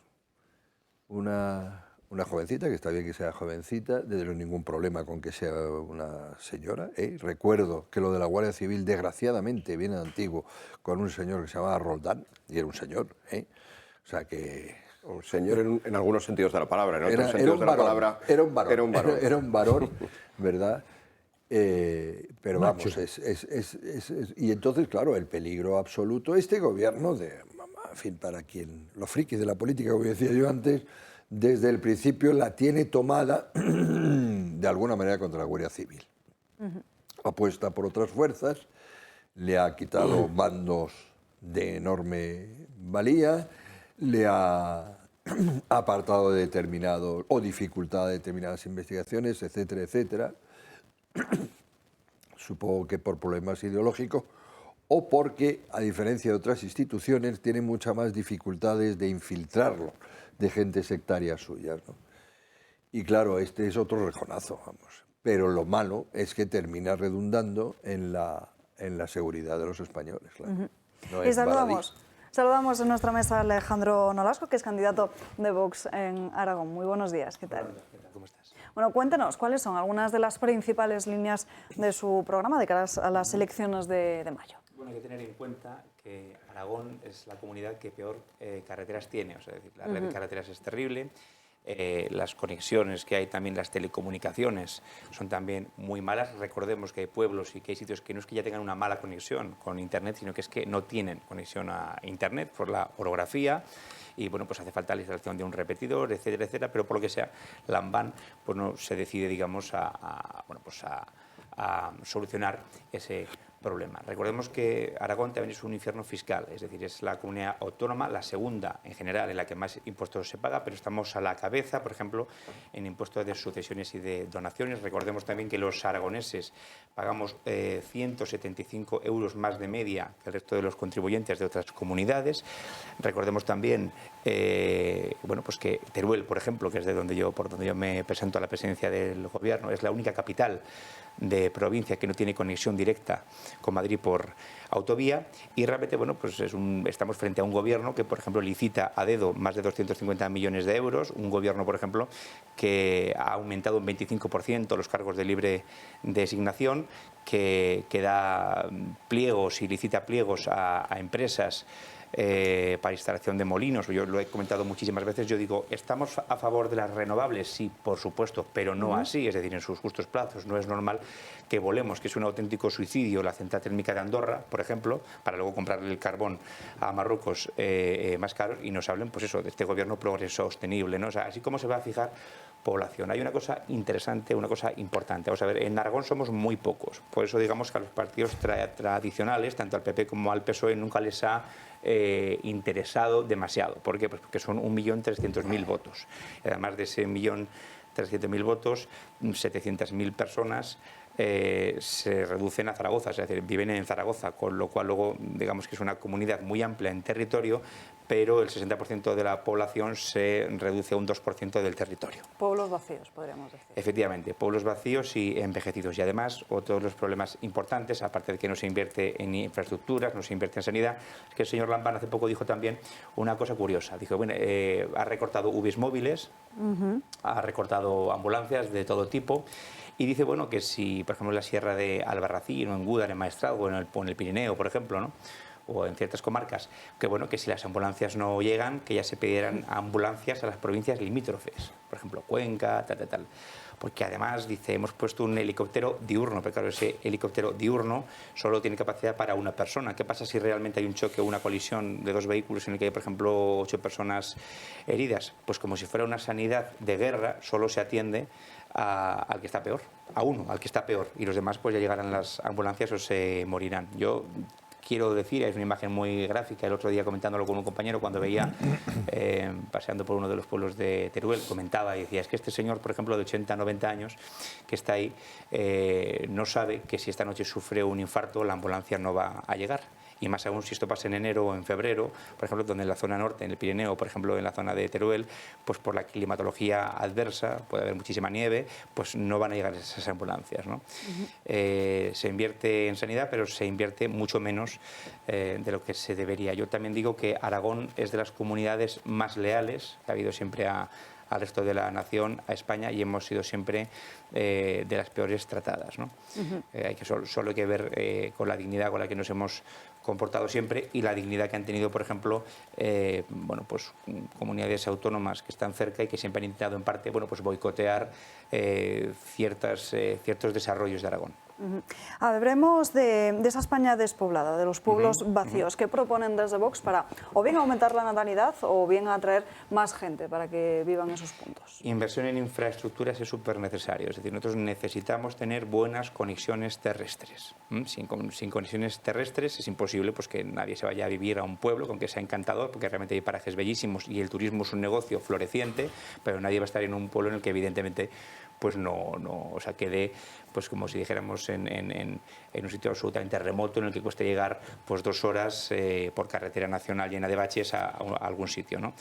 una jovencita, que está bien que sea jovencita, desde luego ningún problema con que sea una señora. Recuerdo que lo de la Guardia Civil, desgraciadamente, viene de antiguo, con un señor que se llamaba Roldán, y era un señor. O sea que... Un señor en algunos sentidos de la palabra, en otros sentidos de la palabra... Era un varón. Era un varón, ¿verdad? Pero vamos, y entonces, claro, el peligro absoluto, este gobierno, en fin, para quien, los frikis de la política, como decía yo antes, desde el principio la tiene tomada de alguna manera contra la Guardia Civil. Apuesta por otras fuerzas, le ha quitado bandos de enorme valía, le ha apartado de determinados o dificultad de determinadas investigaciones, etcétera, etcétera. Supongo que por problemas ideológicos o porque, a diferencia de otras instituciones, tiene muchas más dificultades de infiltrarlo de gente sectaria suya, ¿no? Y claro, este es otro rejonazo, vamos. Pero lo malo es que termina redundando en la seguridad de los españoles, claro. No y saludamos en nuestra mesa a Alejandro Nolasco, que es candidato de Vox en Aragón. Muy buenos días, ¿qué tal? ¿Cómo estás? Bueno, cuéntenos, ¿cuáles son algunas de las principales líneas de su programa de cara a las elecciones de mayo? Bueno, hay que tener en cuenta que Aragón es la comunidad que peor carreteras tiene, o sea, es decir, la red de carreteras es terrible. Las conexiones que hay, también las telecomunicaciones son también muy malas. Recordemos que hay pueblos y que hay sitios que no es que ya tengan una mala conexión con Internet, sino que es que no tienen conexión a Internet por la orografía y bueno, pues hace falta la instalación de un repetidor, etcétera, etcétera, pero por lo que sea, la AMBAN pues no se decide, digamos, a solucionar ese problema. Recordemos que Aragón también es un infierno fiscal, es decir, es la comunidad autónoma, la segunda en general en la que más impuestos se paga, pero estamos a la cabeza, por ejemplo, en impuestos de sucesiones y de donaciones. Recordemos también que los aragoneses pagamos 175 euros más de media que el resto de los contribuyentes de otras comunidades. Recordemos también bueno, pues que Teruel, por ejemplo, que es por donde yo me presento a la presidencia del Gobierno, es la única capital de provincia que no tiene conexión directa con Madrid por autovía y realmente, bueno, pues estamos frente a un gobierno que, por ejemplo, licita a dedo más de 250 millones de euros, un gobierno, por ejemplo, que ha aumentado un 25% los cargos de libre designación, que da pliegos y licita pliegos a empresas para instalación de molinos. Yo lo he comentado muchísimas veces, yo digo, ¿estamos a favor de las renovables? Sí, por supuesto, pero no así, es decir, en sus justos plazos. No es normal que volemos, que es un auténtico suicidio, la central térmica de Andorra, por ejemplo, para luego comprarle el carbón a Marruecos más caro y nos hablen, pues eso, de este gobierno progreso sostenible, ¿no? O sea, así como se va a fijar población. Hay una cosa interesante, una cosa importante. Vamos a ver, en Aragón somos muy pocos. Por eso digamos que a los partidos tradicionales, tanto al PP como al PSOE, nunca les ha interesado demasiado. ¿Por qué? Pues porque son 1.300.000 votos. Y además de ese 1.300.000 votos, 700.000 personas se reducen a Zaragoza, es decir, viven en Zaragoza, con lo cual luego digamos que es una comunidad muy amplia en territorio, pero el 60% de la población se reduce a un 2% del territorio. Pueblos vacíos, podríamos decir. Efectivamente, pueblos vacíos y envejecidos. Y además, otros de los problemas importantes, aparte de que no se invierte en infraestructuras, no se invierte en sanidad, es que el señor Lambán hace poco dijo también una cosa curiosa. Dijo, bueno, ha recortado UBIs móviles, ha recortado ambulancias de todo tipo, y dice, bueno, que si, por ejemplo, en la Sierra de Albarracín o en Gúdar, en Maestrazgo, o en el Pirineo, por ejemplo, ¿no?, o en ciertas comarcas, que bueno, que si las ambulancias no llegan, que ya se pidieran ambulancias a las provincias limítrofes, por ejemplo, Cuenca, tal. Porque además, dice, hemos puesto un helicóptero diurno, pero claro, ese helicóptero diurno solo tiene capacidad para una persona. ¿Qué pasa si realmente hay un choque o una colisión de dos vehículos en el que hay, por ejemplo, 8 personas heridas? Pues como si fuera una sanidad de guerra, solo se atiende al que está peor, a uno, al que está peor, y los demás pues ya llegarán las ambulancias o se morirán. Yo quiero decir, es una imagen muy gráfica, el otro día comentándolo con un compañero cuando veía, paseando por uno de los pueblos de Teruel, comentaba y decía, es que este señor, por ejemplo, de 80, 90 años, que está ahí, no sabe que si esta noche sufre un infarto, la ambulancia no va a llegar. Y más aún si esto pasa en enero o en febrero, por ejemplo, donde en la zona norte, en el Pirineo, por ejemplo, en la zona de Teruel, pues por la climatología adversa, puede haber muchísima nieve, pues no van a llegar esas ambulancias, ¿no? Se invierte en sanidad, pero se invierte mucho menos de lo que se debería. Yo también digo que Aragón es de las comunidades más leales que ha habido siempre al resto de la nación, a España, y hemos sido siempre de las peores tratadas, ¿no? Solo hay que ver con la dignidad con la que nos hemos comportado siempre y la dignidad que han tenido, por ejemplo, bueno, pues comunidades autónomas que están cerca y que siempre han intentado en parte, bueno, pues boicotear ciertos desarrollos de Aragón. Hablemos de esa España despoblada, de los pueblos vacíos. ¿Qué proponen desde Vox para o bien aumentar la natalidad o bien atraer más gente para que vivan esos puntos? Inversión en infraestructuras es súper necesario. Es decir, nosotros necesitamos tener buenas conexiones terrestres. Sin conexiones terrestres es imposible pues, que nadie se vaya a vivir a un pueblo, aunque sea encantador, porque realmente hay parajes bellísimos y el turismo es un negocio floreciente, pero nadie va a estar en un pueblo en el que evidentemente pues o sea, quede pues como si dijéramos en un sitio absolutamente remoto en el que cueste llegar pues 2 horas por carretera nacional llena de baches a algún sitio, ¿no?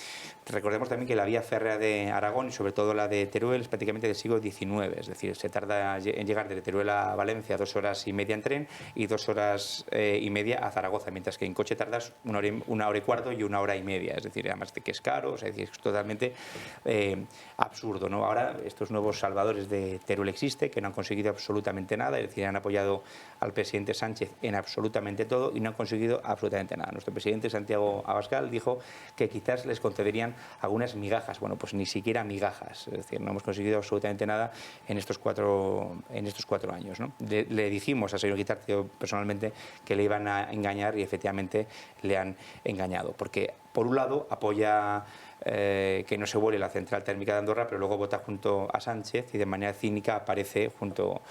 Recordemos también que la vía férrea de Aragón y sobre todo la de Teruel es prácticamente del siglo XIX, es decir, se tarda en llegar de Teruel a Valencia 2 horas y media en tren y 2 horas y media a Zaragoza, mientras que en coche tardas 1 hora y cuarto y 1 hora y media, es decir, además de que es caro, o sea, es totalmente absurdo, ¿no? Ahora estos nuevos salvadores de Teruel existe, que no han conseguido absolutamente nada, es decir, han apoyado al presidente Sánchez en absolutamente todo y no han conseguido absolutamente nada. Nuestro presidente Santiago Abascal dijo que quizás les concederían algunas migajas. Bueno, pues ni siquiera migajas. Es decir, no hemos conseguido absolutamente nada en estos 4 años, ¿no? Le dijimos al señor Guitarte personalmente que le iban a engañar y efectivamente le han engañado. Porque, por un lado, apoya que no se vuele la central térmica de Andorra, pero luego vota junto a Sánchez y de manera cínica aparece junto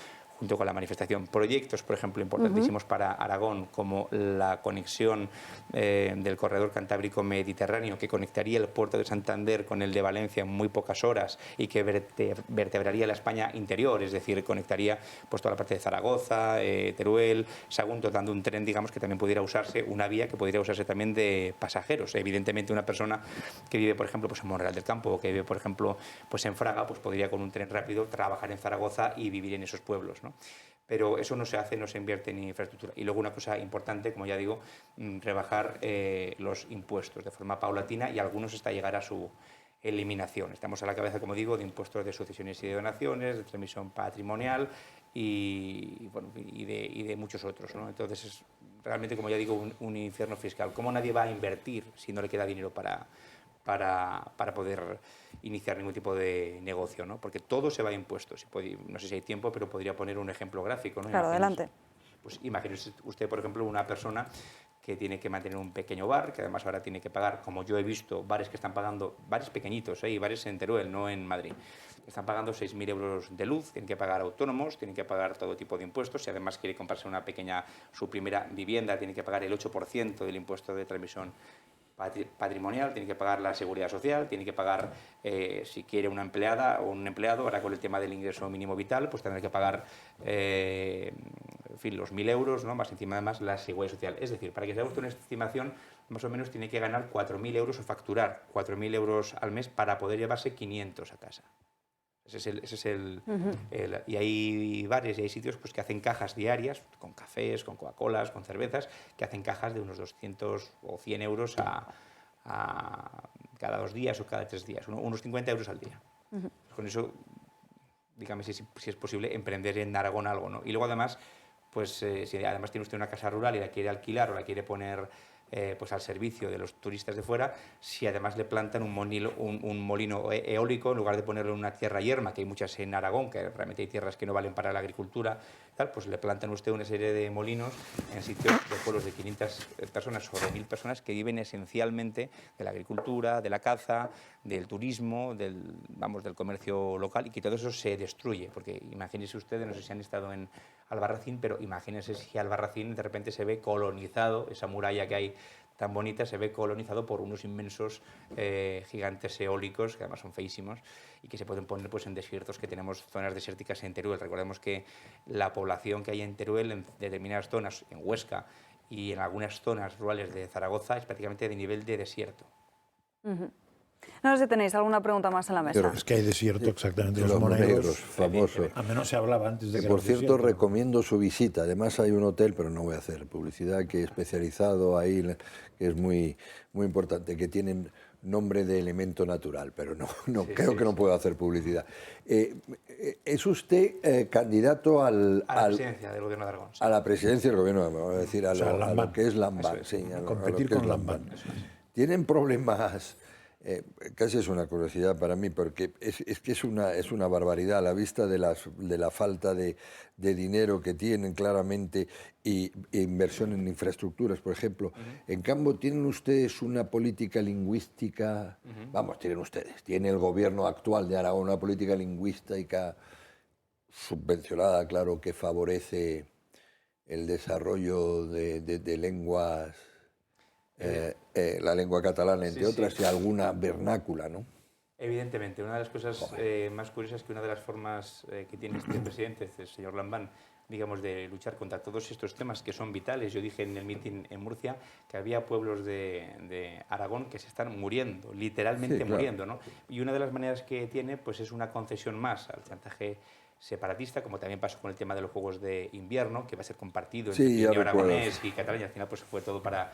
con la manifestación. Proyectos, por ejemplo, importantísimos para Aragón, como la conexión del corredor cantábrico mediterráneo, que conectaría el puerto de Santander con el de Valencia en muy pocas horas y que vertebraría la España interior, es decir, conectaría pues, toda la parte de Zaragoza, Teruel, Sagunto, dando un tren, digamos, que también pudiera usarse, una vía que podría usarse también de pasajeros. Evidentemente, una persona que vive, por ejemplo, pues en Monreal del Campo o que vive, por ejemplo, pues en Fraga, pues podría con un tren rápido trabajar en Zaragoza y vivir en esos pueblos, ¿no? Pero eso no se hace, no se invierte en infraestructura. Y luego una cosa importante, como ya digo, rebajar los impuestos de forma paulatina y algunos hasta llegar a su eliminación. Estamos a la cabeza, como digo, de impuestos de sucesiones y de donaciones, de transmisión patrimonial y de muchos otros, ¿no? Entonces es realmente, como ya digo, un infierno fiscal. ¿Cómo nadie va a invertir si no le queda dinero para poder iniciar ningún tipo de negocio, ¿no? Porque todo se va a impuestos. No sé si hay tiempo, pero podría poner un ejemplo gráfico, ¿no? Claro, adelante. Pues imagínese usted, por ejemplo, una persona que tiene que mantener un pequeño bar, que además ahora tiene que pagar, como yo he visto, bares que están pagando, bares pequeñitos, y bares en Teruel, no en Madrid, están pagando 6.000 euros de luz, tienen que pagar autónomos, tienen que pagar todo tipo de impuestos, si además quiere comprarse su primera vivienda, tiene que pagar el 8% del impuesto de transmisión patrimonial, tiene que pagar la seguridad social, tiene que pagar, si quiere una empleada o un empleado, ahora con el tema del ingreso mínimo vital, pues tendrá que pagar los 1.000 euros, ¿no? Más encima además la seguridad social. Es decir, para que se haga usted una estimación, más o menos tiene que ganar 4.000 euros o facturar 4.000 euros al mes para poder llevarse 500 a casa. Y hay bares y hay sitios pues, que hacen cajas diarias, con cafés, con Coca-Colas, con cervezas, que hacen cajas de unos 200 o 100 euros cada 2 días o cada 3 días, unos 50 euros al día. Con eso, dígame si es posible emprender en Aragón algo, ¿no? Y luego además, pues si además tiene usted una casa rural y la quiere alquilar o la quiere poner pues al servicio de los turistas de fuera, si además le plantan un molino eólico, en lugar de ponerlo en una tierra yerma, que hay muchas en Aragón, que realmente hay tierras que no valen para la agricultura, tal, pues le plantan usted una serie de molinos en sitios de pueblos de 500 personas o de 1.000 personas que viven esencialmente de la agricultura, de la caza, del turismo, del comercio local, y que todo eso se destruye, porque imagínense ustedes, no sé si han estado en Albarracín, pero imagínense si Albarracín de repente se ve colonizado, esa muralla que hay tan bonita, se ve colonizado por unos inmensos gigantes eólicos, que además son feísimos, y que se pueden poner pues, en desiertos, que tenemos zonas desérticas en Teruel. Recordemos que la población que hay en Teruel, en determinadas zonas, en Huesca y en algunas zonas rurales de Zaragoza, es prácticamente de nivel de desierto. No sé si tenéis alguna pregunta más en la mesa. Pero es que hay desierto exactamente, los monegros, famoso. A menos se hablaba antes de que por cierto, recomiendo su visita. Además hay un hotel, pero no voy a hacer publicidad, que es especializado ahí, que es muy, muy importante, que tienen nombre de elemento natural, pero creo que no puedo hacer publicidad. ¿Es usted candidato a la presidencia del Gobierno de Aragón? Sí. A la presidencia del Gobierno de Aragón, es decir, a lo que es Lambán. Competir con Lambán. ¿Tienen problemas? Casi es una curiosidad para mí, porque es que es una barbaridad a la vista de la falta de dinero que tienen claramente e inversión en infraestructuras, por ejemplo. En cambio, ¿tienen ustedes una política lingüística? Tiene el gobierno actual de Aragón una política lingüística subvencionada, claro, que favorece el desarrollo de lenguas... la lengua catalana, entre otras, y alguna vernácula, ¿no? Evidentemente, una de las cosas más curiosas es que una de las formas que tiene este presidente, el señor Lambán, digamos, de luchar contra todos estos temas que son vitales. Yo dije en el mitin en Murcia que había pueblos de Aragón que se están muriendo, literalmente muriendo, ¿no? Y una de las maneras que tiene pues es una concesión más al chantaje separatista, como también pasó con el tema de los Juegos de Invierno, que va a ser compartido entre Pirineo Aragonés y Cataluña. Al final pues fue todo para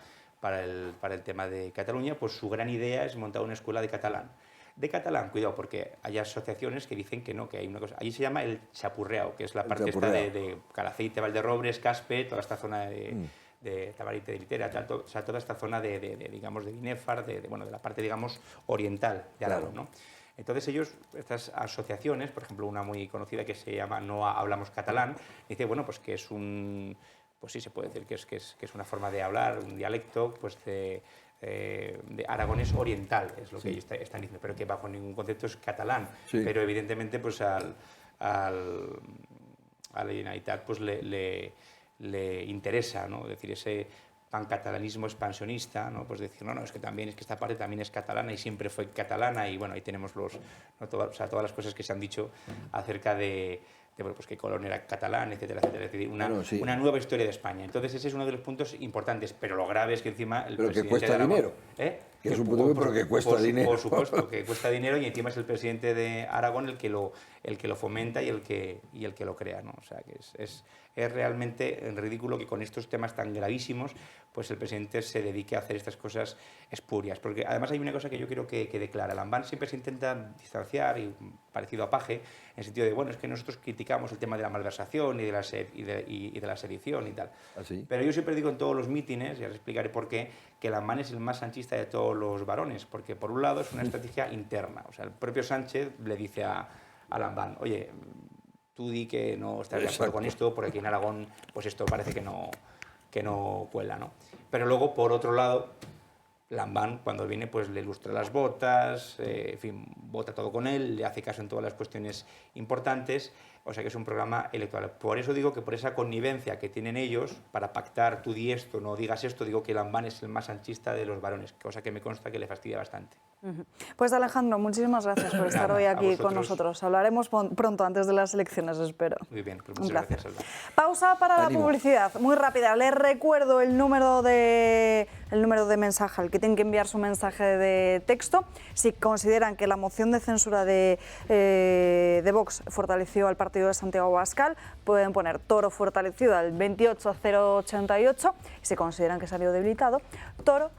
el tema de Cataluña. Pues su gran idea es montar una escuela de catalán. De catalán, cuidado, porque hay asociaciones que dicen que no, que hay una cosa. Allí se llama el chapurreao, que es la parte esta de Calafate, Valderrobres, Caspe, toda esta zona de Tabarite de Litera, o sea, toda esta zona digamos, de Binèfar, de la parte, digamos, oriental de Aragón, ¿no? Entonces ellos, estas asociaciones, por ejemplo, una muy conocida que se llama No Hablamos Catalán, dice, bueno, pues que es pues sí, se puede decir que es una forma de hablar, un dialecto, pues de aragonés oriental, es lo que ellos están diciendo, pero que bajo ningún concepto es catalán. Sí. Pero evidentemente pues a la Generalitat pues le interesa, ¿no? Es decir, ese pancatalanismo expansionista, ¿no? Pues decir, no, es que esta parte también es catalana y siempre fue catalana, y bueno, ahí tenemos todas las cosas que se han dicho acerca de pues que Colón era catalán, etcétera, etcétera. Es decir, una nueva historia de España. Entonces ese es uno de los puntos importantes, pero lo grave es que encima el presidente... Pero que cuesta dinero. Que es un punto, pero que cuesta dinero. Por supuesto, que cuesta dinero, y encima es el presidente de Aragón el que lo fomenta y el que lo crea, ¿no? O sea, que es realmente ridículo que con estos temas tan gravísimos pues el presidente se dedique a hacer estas cosas espurias. Porque además hay una cosa que yo quiero que quede clara. Lambán siempre se intenta distanciar, y parecido a Paje, en el sentido de, bueno, es que nosotros criticamos el tema de la malversación y de la sedición y tal. ¿Así? Pero yo siempre digo en todos los mítines, y ahora explicaré por qué, que Lambán es el más sanchista de todos los varones, porque por un lado es una estrategia interna. O sea, el propio Sánchez le dice a Lambán, oye, tú di que no estás de acuerdo con esto, porque aquí en Aragón pues esto parece que no cuela, ¿no? Pero luego, por otro lado, Lambán, cuando viene, pues le lustra las botas, en fin, vota todo con él, le hace caso en todas las cuestiones importantes, o sea que es un programa electoral. Por eso digo que por esa connivencia que tienen ellos, para pactar, tú di esto, no digas esto, digo que Lambán es el más sanchista de los varones, cosa que me consta que le fastidia bastante. Pues Alejandro, muchísimas gracias por estar hoy aquí con nosotros. Hablaremos pronto, antes de las elecciones, espero. Muy bien, pues muchas gracias, Alba. Pausa para la publicidad, muy rápida. Les recuerdo el número de mensaje al que tienen que enviar su mensaje de texto. Si consideran que la moción de censura de Vox fortaleció al partido de Santiago Abascal, pueden poner Toro fortalecido al 28088. Y si consideran que salió debilitado, Toro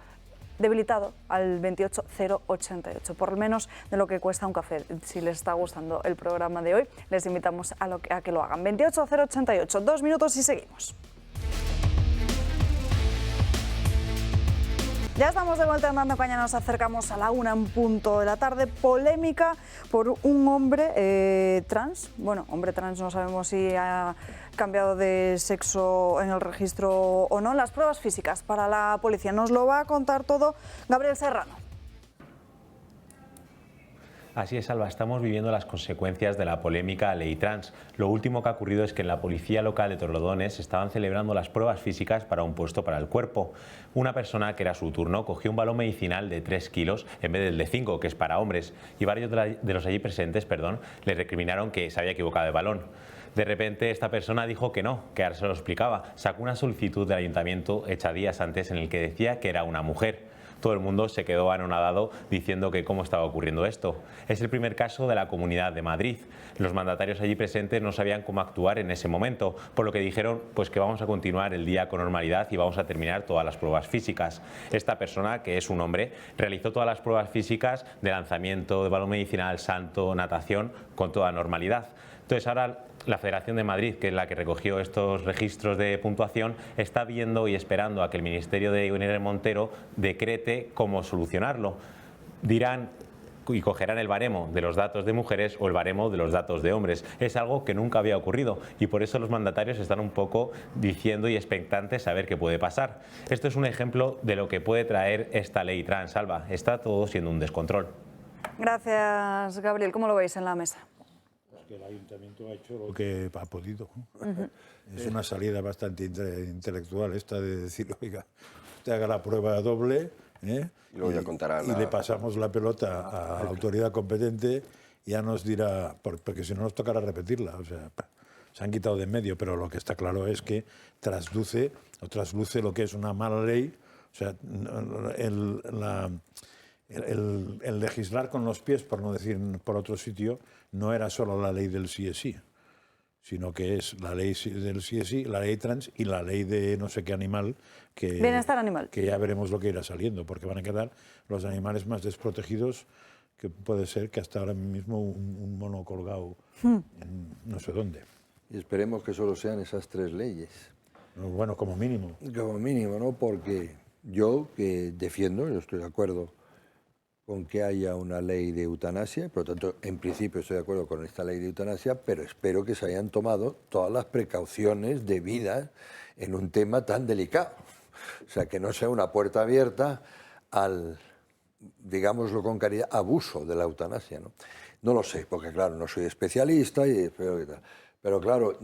debilitado al 28088, por lo menos de lo que cuesta un café. Si les está gustando el programa de hoy, les invitamos a que lo hagan. 28088, 2 minutos y seguimos. Ya estamos de vuelta en Dando Caña, nos acercamos a la 1 en punto de la tarde. Polémica por un hombre trans. Bueno, hombre trans, no sabemos si ha cambiado de sexo en el registro o no. Las pruebas físicas para la policía. Nos lo va a contar todo Gabriel Serrano. Así es, Alba, estamos viviendo las consecuencias de la polémica ley trans. Lo último que ha ocurrido es que en la policía local de Torrelodones estaban celebrando las pruebas físicas para un puesto para el cuerpo. Una persona, que era su turno, cogió un balón medicinal de 3 kilos en vez del de 5, que es para hombres, y varios de los allí presentes, le recriminaron que se había equivocado de balón. De repente esta persona dijo que no, que ahora se lo explicaba. Sacó una solicitud del ayuntamiento hecha días antes en el que decía que era una mujer. Todo el mundo se quedó anonadado diciendo que cómo estaba ocurriendo esto. Es el primer caso de la Comunidad de Madrid. Los mandatarios allí presentes no sabían cómo actuar en ese momento, por lo que dijeron pues que vamos a continuar el día con normalidad y vamos a terminar todas las pruebas físicas. Esta persona, que es un hombre, realizó todas las pruebas físicas de lanzamiento, de balón medicinal, salto, natación, con toda normalidad. Entonces ahora la Federación de Madrid, que es la que recogió estos registros de puntuación, está viendo y esperando a que el Ministerio de Irene Montero decrete cómo solucionarlo. Dirán y cogerán el baremo de los datos de mujeres o el baremo de los datos de hombres. Es algo que nunca había ocurrido y por eso los mandatarios están un poco diciendo y expectantes a ver qué puede pasar. Esto es un ejemplo de lo que puede traer esta ley trans, Alba. Está todo siendo un descontrol. Gracias, Gabriel. ¿Cómo lo veis en la mesa? Que el ayuntamiento ha hecho lo que ha podido. Es una salida bastante intelectual esta de decir, oiga, usted haga la prueba doble y luego ya contará y le pasamos la pelota a la autoridad competente y ya nos dirá, porque si no nos tocará repetirla. O sea, se han quitado de en medio, pero lo que está claro es que trasluce lo que es una mala ley. O sea, el legislar con los pies, por no decir por otro sitio, no era solo la ley del sí es sí, sino que es la ley del sí es sí, la ley trans y la ley de no sé qué animal, bienestar animal, que ya veremos lo que irá saliendo, porque van a quedar los animales más desprotegidos que puede ser que hasta ahora mismo un mono colgado en no sé dónde. Y esperemos que solo sean esas 3 leyes. Bueno, como mínimo. Como mínimo, ¿no? Porque yo que defiendo, yo estoy de acuerdo con que haya una ley de eutanasia, por lo tanto, en principio estoy de acuerdo con esta ley de eutanasia, pero espero que se hayan tomado todas las precauciones debidas en un tema tan delicado. O sea, que no sea una puerta abierta al, digámoslo con caridad, abuso de la eutanasia, ¿no? No lo sé, porque claro, no soy especialista y espero que tal. Pero claro,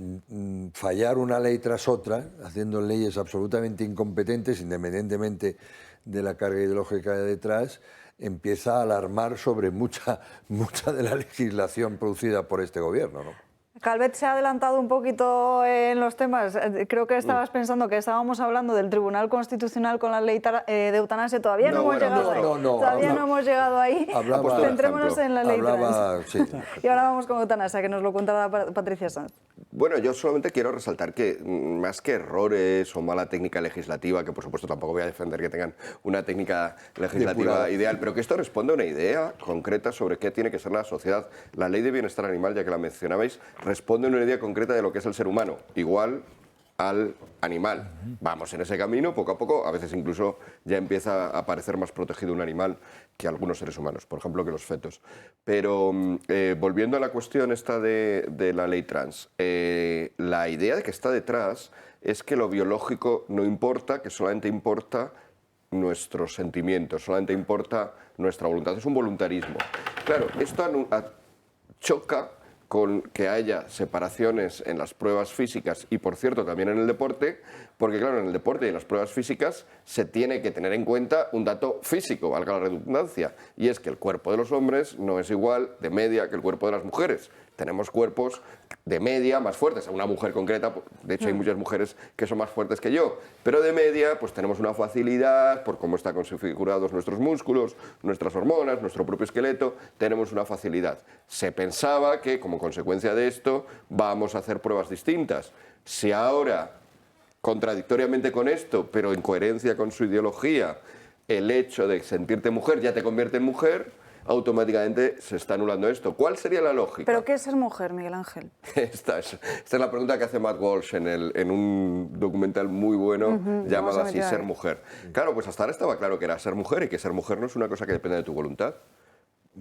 fallar una ley tras otra, haciendo leyes absolutamente incompetentes, independientemente de la carga ideológica de detrás, empieza a alarmar sobre mucha de la legislación producida por este gobierno, ¿no? Calvet se ha adelantado un poquito en los temas. Creo que estabas pensando que estábamos hablando del Tribunal Constitucional con la ley de eutanasia. Todavía no hemos llegado ahí. Todavía no hemos llegado ahí. Centrémonos en la ley trans. Sí. Y ahora vamos con eutanasia, que nos lo contará Patricia Sanz. Bueno, yo solamente quiero resaltar que más que errores o mala técnica legislativa, que por supuesto tampoco voy a defender que tengan una técnica legislativa ideal, pero que esto responde a una idea concreta sobre qué tiene que ser la sociedad. La ley de bienestar animal, ya que la mencionabais, responde a una idea concreta de lo que es el ser humano, igual al animal. Vamos en ese camino, poco a poco, a veces incluso ya empieza a parecer más protegido un animal que algunos seres humanos, por ejemplo, que los fetos. Pero volviendo a la cuestión esta de la ley trans, la idea de que está detrás es que lo biológico no importa, que solamente importa nuestros sentimientos, solamente importa nuestra voluntad. Es un voluntarismo. Claro, esto choca con que haya separaciones en las pruebas físicas y, por cierto, también en el deporte, porque, claro, en el deporte y en las pruebas físicas se tiene que tener en cuenta un dato físico, valga la redundancia, y es que el cuerpo de los hombres no es igual de media que el cuerpo de las mujeres. Tenemos cuerpos de media más fuertes. A una mujer concreta, de hecho hay muchas mujeres que son más fuertes que yo, pero de media pues tenemos una facilidad por cómo están configurados nuestros músculos, nuestras hormonas, nuestro propio esqueleto, tenemos una facilidad. Se pensaba que como consecuencia de esto vamos a hacer pruebas distintas. Si ahora, contradictoriamente con esto, pero en coherencia con su ideología, el hecho de sentirte mujer ya te convierte en mujer, automáticamente se está anulando esto. ¿Cuál sería la lógica? ¿Pero qué es ser mujer, Miguel Ángel? Esta es la pregunta que hace Matt Walsh en un documental muy bueno llamado así, Ser mujer. Claro, pues hasta ahora estaba claro que era ser mujer y que ser mujer no es una cosa que depende de tu voluntad.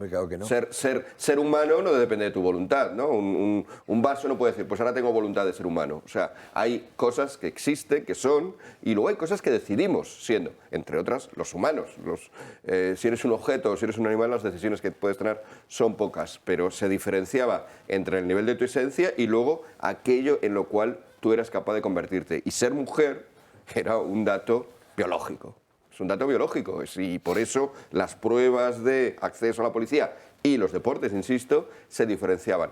Claro que no. Ser humano no depende de tu voluntad, ¿no? Un vaso no puede decir, pues ahora tengo voluntad de ser humano. O sea, hay cosas que existen, que son, y luego hay cosas que decidimos siendo, entre otras, los humanos. Si eres un objeto o si eres un animal, las decisiones que puedes tener son pocas, pero se diferenciaba entre el nivel de tu esencia y luego aquello en lo cual tú eras capaz de convertirte. Y ser mujer era un dato biológico. Es un dato biológico y por eso las pruebas de acceso a la policía y los deportes, insisto, se diferenciaban.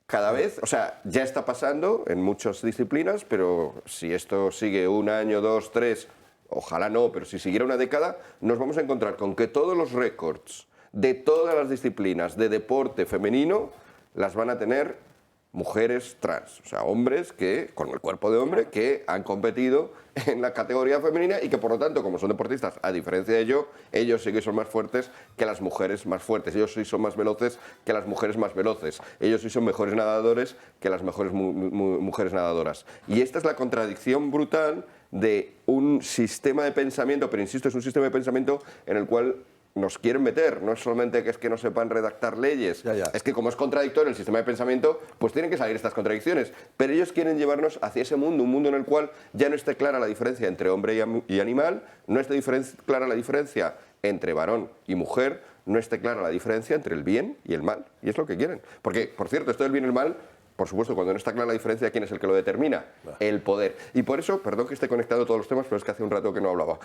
Cada vez, o sea, ya está pasando en muchas disciplinas, pero si esto sigue 1 año, 2, 3, ojalá no, pero si siguiera una década, nos vamos a encontrar con que todos los récords de todas las disciplinas de deporte femenino las van a tener mujeres trans, o sea, hombres que, con el cuerpo de hombre, que han competido en la categoría femenina y que, por lo tanto, como son deportistas, a diferencia de ellos sí que son más fuertes que las mujeres más fuertes, ellos sí son más veloces que las mujeres más veloces, ellos sí son mejores nadadores que las mejores mujeres nadadoras. Y esta es la contradicción brutal de un sistema de pensamiento, pero insisto, es un sistema de pensamiento en el cual nos quieren meter, no es solamente que es que no sepan redactar leyes, es que como es contradictorio el sistema de pensamiento, pues tienen que salir estas contradicciones, pero ellos quieren llevarnos hacia ese mundo, un mundo en el cual ya no esté clara la diferencia entre hombre y animal, no esté clara la diferencia entre varón y mujer, no esté clara la diferencia entre el bien y el mal, y es lo que quieren, porque, por cierto, esto del bien y el mal, por supuesto, cuando no está clara la diferencia, ¿quién es el que lo determina? El poder. Y por eso, perdón que esté conectado todos los temas, pero es que hace un rato que no hablaba.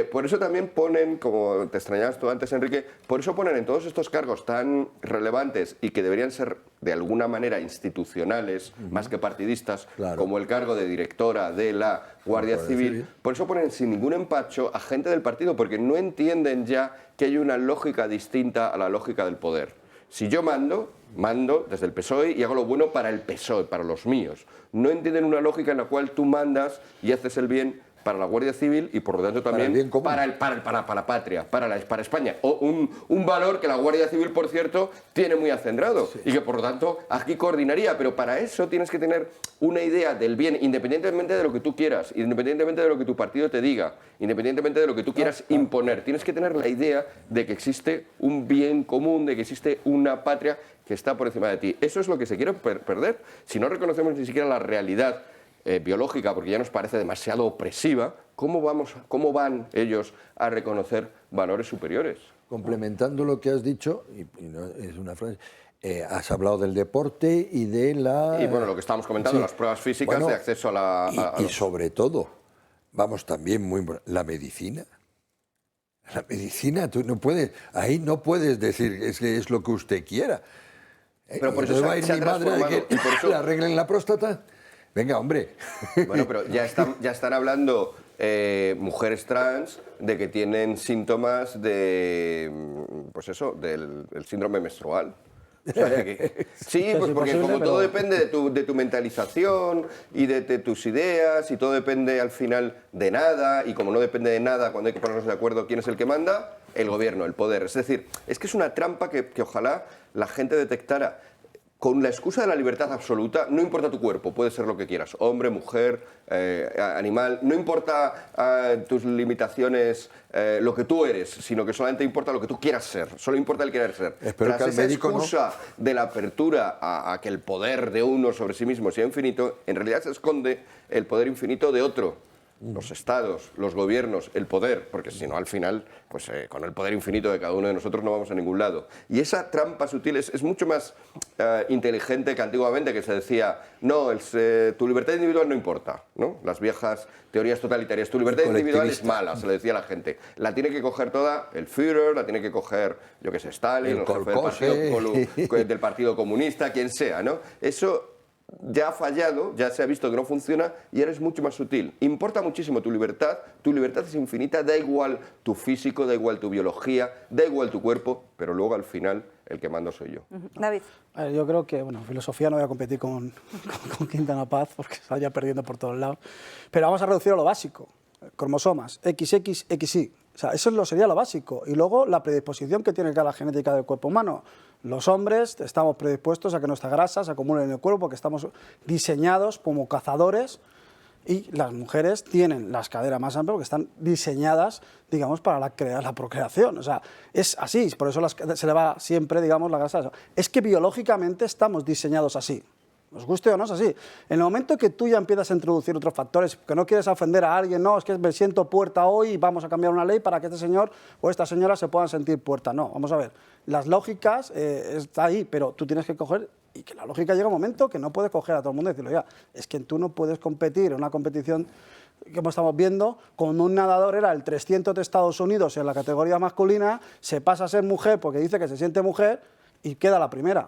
Por eso también ponen, como te extrañabas tú antes, Enrique, por eso ponen en todos estos cargos tan relevantes y que deberían ser de alguna manera institucionales, más que partidistas, como el cargo de directora de la Guardia Civil, por eso ponen sin ningún empacho a gente del partido, porque no entienden ya que hay una lógica distinta a la lógica del poder. Si yo mando desde el PSOE y hago lo bueno para el PSOE, para los míos. No entienden una lógica en la cual tú mandas y haces el bien para la Guardia Civil y por lo tanto también para la patria, para España. O un valor que la Guardia Civil, por cierto, tiene muy acendrado y que por lo tanto aquí coordinaría. Pero para eso tienes que tener una idea del bien, independientemente de lo que tú quieras, independientemente de lo que tu partido te diga, independientemente de lo que tú quieras imponer. Tienes que tener la idea de que existe un bien común, de que existe una patria que está por encima de ti. Eso es lo que se quiere perder. Si no reconocemos ni siquiera la realidad biológica, porque ya nos parece demasiado opresiva, ¿cómo van ellos a reconocer valores superiores? Complementando lo que has dicho, y no es una frase, has hablado del deporte y de la... Y bueno, lo que estábamos comentando, las pruebas físicas de acceso a la... Y sobre todo, vamos, también muy importante, la medicina. La medicina, tú no puedes, ahí no puedes decir es que es lo que usted quiera. Pero por eso va a ir mi madre a que le arreglen la próstata. Venga, hombre. Bueno, pero ya están hablando mujeres trans de que tienen síntomas de, pues eso, del síndrome menstrual. O sea, sí, pues porque como todo depende de tu mentalización y de tus ideas y todo depende al final de nada y como no depende de nada cuando hay que ponernos de acuerdo quién es el que manda, el gobierno, el poder. Es decir, es que es una trampa que ojalá la gente detectara. Con la excusa de la libertad absoluta, no importa tu cuerpo, puede ser lo que quieras, hombre, mujer, animal, no importa tus limitaciones, lo que tú eres, sino que solamente importa lo que tú quieras ser, solo importa el querer ser. Espero que al médico excusa de la apertura a que el poder de uno sobre sí mismo sea infinito, en realidad se esconde el poder infinito de otro. Los estados, los gobiernos, el poder, porque si no al final, pues con el poder infinito de cada uno de nosotros no vamos a ningún lado. Y esa trampa sutil es mucho más inteligente que antiguamente, que se decía, no, tu libertad individual no importa, ¿no? Las viejas teorías totalitarias, tu libertad individual es mala, se le decía a la gente. La tiene que coger toda el Führer, la tiene que coger, yo qué sé, Stalin, el jefe del partido Comunista, quien sea, ¿no? Eso ya ha fallado, ya se ha visto que no funciona y eres mucho más sutil. Importa muchísimo tu libertad es infinita, da igual tu físico, da igual tu biología, da igual tu cuerpo, pero luego al final el que mando soy yo. David. Yo creo que, bueno, filosofía no voy a competir con Quintana Paz porque se vaya perdiendo por todos lados, pero vamos a reducir a lo básico, cromosomas, XX, XY. O sea, eso sería lo básico. Y luego la predisposición que tiene cada genética del cuerpo humano. Los hombres estamos predispuestos a que nuestra grasa se acumule en el cuerpo porque estamos diseñados como cazadores y las mujeres tienen las caderas más amplias porque están diseñadas, digamos, para la procreación. O sea, es así, por eso se le va siempre, digamos, la grasa. Es que biológicamente estamos diseñados así. Nos guste o no, es así. En el momento que tú ya empiezas a introducir otros factores, que no quieres ofender a alguien, no, es que me siento puerta hoy y vamos a cambiar una ley para que este señor o esta señora se puedan sentir puerta. No, vamos a ver. Las lógicas está ahí, pero tú tienes que coger, y que la lógica llega un momento que no puedes coger a todo el mundo y decirlo ya, es que tú no puedes competir en una competición como estamos viendo, con un nadador era el 300 de Estados Unidos en la categoría masculina, se pasa a ser mujer porque dice que se siente mujer y queda la primera.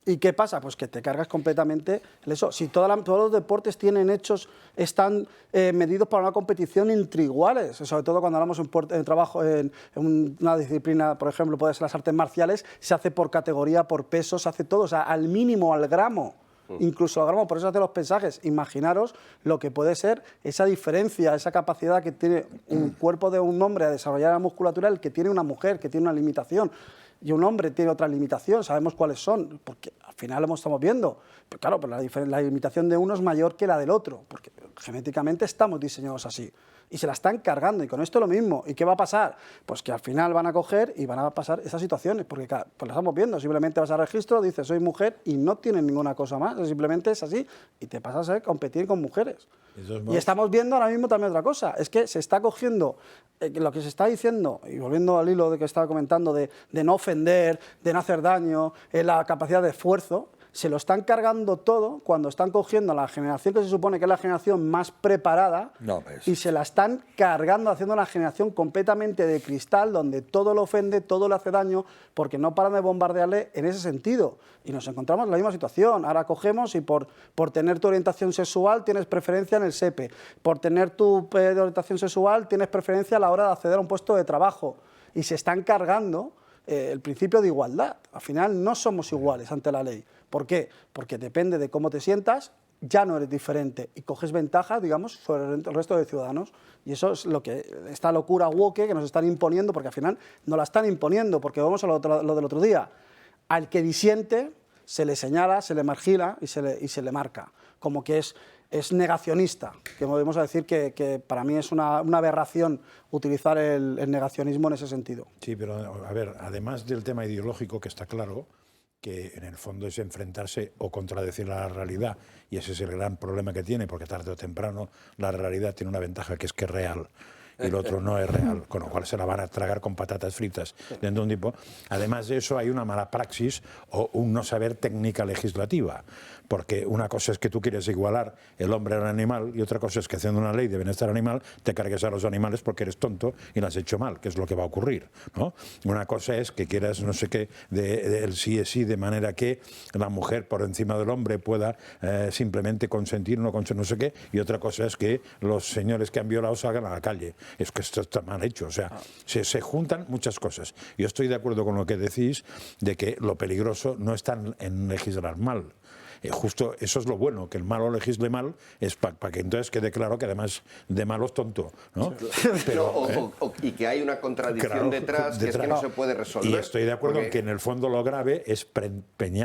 ¿Y qué pasa? Pues que te cargas completamente eso. Si todos los deportes tienen hechos, están medidos para una competición entre iguales, sobre todo cuando hablamos en trabajo en una disciplina, por ejemplo, puede ser las artes marciales, se hace por categoría, por peso, se hace todo, o sea, al mínimo, al gramo. Incluso al gramo, por eso hace los pesajes. Imaginaros lo que puede ser esa diferencia, esa capacidad que tiene un cuerpo de un hombre a desarrollar la musculatura, el que tiene una mujer, que tiene una limitación. Y un hombre tiene otra limitación, sabemos cuáles son, porque al final lo estamos viendo. Pero claro, pero la limitación de uno es mayor que la del otro, porque genéticamente estamos diseñados así. Y se la están cargando, y con esto lo mismo. ¿Y qué va a pasar? Pues que al final van a coger y van a pasar esas situaciones, porque pues lo estamos viendo. Simplemente vas al registro, dices soy mujer y no tienes ninguna cosa más, simplemente es así y te pasas a competir con mujeres. Y estamos viendo ahora mismo también otra cosa, es que se está cogiendo lo que se está diciendo, y volviendo al hilo de que estaba comentando, de no ofender, de no hacer daño, la capacidad de esfuerzo, se lo están cargando todo cuando están cogiendo a la generación que se supone que es la generación más preparada y se la están cargando haciendo una generación completamente de cristal donde todo lo ofende, todo le hace daño porque no paran de bombardearle en ese sentido. Y nos encontramos en la misma situación. Ahora cogemos y por tener tu orientación sexual tienes preferencia en el SEPE, por tener tu orientación sexual tienes preferencia a la hora de acceder a un puesto de trabajo y se están cargando el principio de igualdad. Al final no somos iguales ante la ley. ¿Por qué? Porque depende de cómo te sientas, ya no eres diferente y coges ventaja, digamos, sobre el resto de ciudadanos. Y eso es lo que, esta locura woke que nos están imponiendo, porque al final nos la están imponiendo, porque vamos a lo del otro día. Al que disiente se le señala, se le margina y se le marca, como que es negacionista, que podemos decir que para mí es una aberración utilizar el negacionismo en ese sentido. Sí, pero a ver, además del tema ideológico, que está claro, que en el fondo es enfrentarse o contradecir a la realidad, y ese es el gran problema que tiene, porque tarde o temprano la realidad tiene una ventaja, que es que es real, y el otro no es real, con lo cual se la van a tragar con patatas fritas dentro de un tipo. Además de eso, hay una mala praxis o un no saber técnica legislativa, porque una cosa es que tú quieres igualar el hombre al animal y otra cosa es que haciendo una ley de bienestar animal te cargues a los animales porque eres tonto y lo has hecho mal, que es lo que va a ocurrir, ¿no? Una cosa es que quieras no sé qué, el sí es sí, de manera que la mujer por encima del hombre pueda simplemente consentir, no sé qué, y otra cosa es que los señores que han violado salgan a la calle. Es que esto está mal hecho, o sea, se juntan muchas cosas. Yo estoy de acuerdo con lo que decís de que lo peligroso no está en legislar mal. Justo eso es lo bueno, que el malo legisle mal, es para que entonces quede claro que además de malo es tonto, ¿no? Pero, y que hay una contradicción detrás, que es que no se puede resolver. Y estoy de acuerdo en que en el fondo lo grave es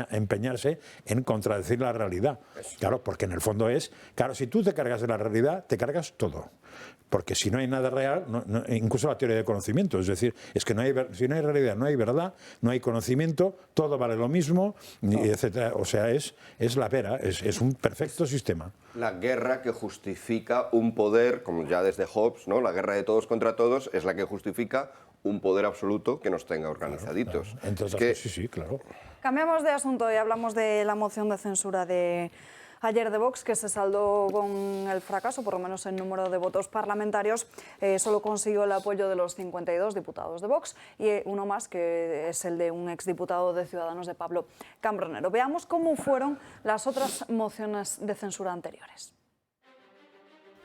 empeñarse en contradecir la realidad. Claro, porque en el fondo claro, si tú te cargas de la realidad, te cargas todo. Porque si no hay nada real, incluso la teoría del conocimiento, es decir, es que si no hay realidad, no hay verdad, no hay conocimiento, todo vale lo mismo, etcétera. O sea, es la pera, es un perfecto sistema. La guerra que justifica un poder, como ya desde Hobbes, ¿no? La guerra de todos contra todos es la que justifica un poder absoluto que nos tenga organizaditos. Claro. Entonces, sí, claro. Cambiamos de asunto y hablamos de la moción de censura de ayer de Vox, que se saldó con el fracaso, por lo menos en número de votos parlamentarios. Solo consiguió el apoyo de los 52 diputados de Vox y uno más, que es el de un exdiputado de Ciudadanos, de Pablo Cambronero. Veamos cómo fueron las otras mociones de censura anteriores.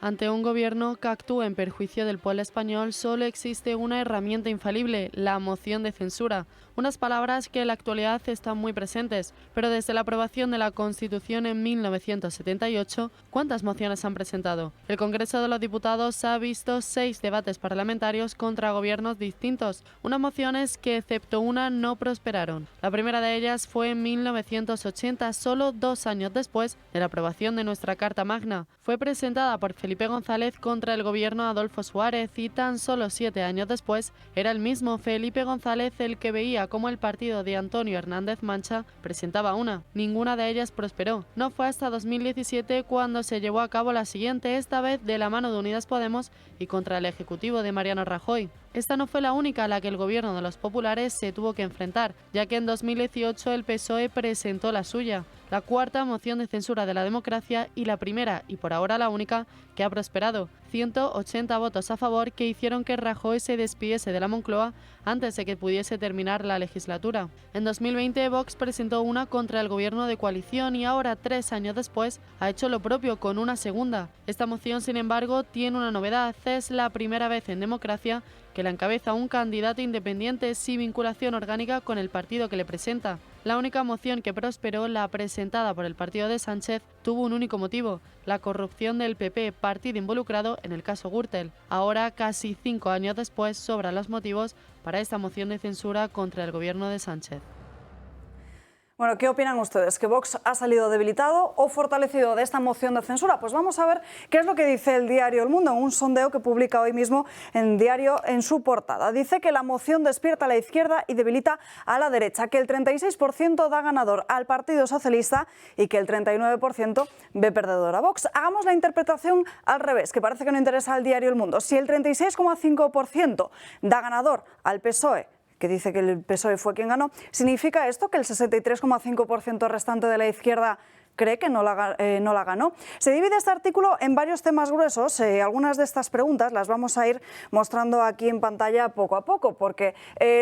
Ante un gobierno que actúa en perjuicio del pueblo español, solo existe una herramienta infalible, la moción de censura. Unas palabras que en la actualidad están muy presentes, pero desde la aprobación de la Constitución en 1978, ¿cuántas mociones han presentado? El Congreso de los Diputados ha visto 6 debates parlamentarios contra gobiernos distintos, unas mociones que, excepto una, no prosperaron. La primera de ellas fue en 1980, solo 2 años después de la aprobación de nuestra Carta Magna. Fue presentada por Felipe González contra el gobierno de Adolfo Suárez y tan solo 7 años después era el mismo Felipe González el que veía cómo el partido de Antonio Hernández Mancha presentaba una. Ninguna de ellas prosperó. No fue hasta 2017 cuando se llevó a cabo la siguiente, esta vez de la mano de Unidas Podemos y contra el Ejecutivo de Mariano Rajoy. Esta no fue la única a la que el gobierno de los populares se tuvo que enfrentar, ya que en 2018 el PSOE presentó la suya, la cuarta moción de censura de la democracia y la primera, y por ahora la única, que ha prosperado. 180 votos a favor que hicieron que Rajoy se despidiese de la Moncloa antes de que pudiese terminar la legislatura. En 2020 Vox presentó una contra el gobierno de coalición y ahora, 3 años después, ha hecho lo propio con una segunda. Esta moción, sin embargo, tiene una novedad. Es la primera vez en democracia que la encabeza un candidato independiente sin vinculación orgánica con el partido que le presenta. La única moción que prosperó, la presentada por el partido de Sánchez, tuvo un único motivo: la corrupción del PP, partido involucrado en el caso Gürtel. Ahora, casi 5 años después, sobran los motivos para esta moción de censura contra el gobierno de Sánchez. Bueno, ¿qué opinan ustedes? ¿Que Vox ha salido debilitado o fortalecido de esta moción de censura? Pues vamos a ver qué es lo que dice el diario El Mundo en un sondeo que publica hoy mismo en Diario en su portada. Dice que la moción despierta a la izquierda y debilita a la derecha, que el 36% da ganador al Partido Socialista y que el 39% ve perdedor a Vox. Hagamos la interpretación al revés, que parece que no interesa al diario El Mundo. Si el 36,5% da ganador al PSOE, que dice que el PSOE fue quien ganó, ¿significa esto que el 63,5% restante de la izquierda cree que no la ganó? Se divide este artículo en varios temas gruesos. Algunas de estas preguntas las vamos a ir mostrando aquí en pantalla poco a poco, porque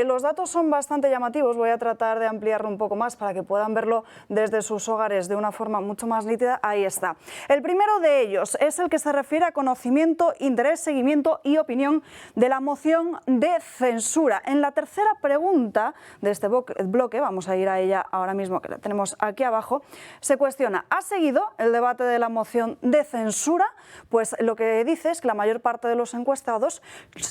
los datos son bastante llamativos. Voy a tratar de ampliarlo un poco más para que puedan verlo desde sus hogares de una forma mucho más nítida. Ahí está. El primero de ellos es el que se refiere a conocimiento, interés, seguimiento y opinión de la moción de censura. En la tercera pregunta de este bloque, vamos a ir a ella ahora mismo, que la tenemos aquí abajo, se cuestiona: cuestiona, ¿ha seguido el debate de la moción de censura? Pues lo que dice es que la mayor parte de los encuestados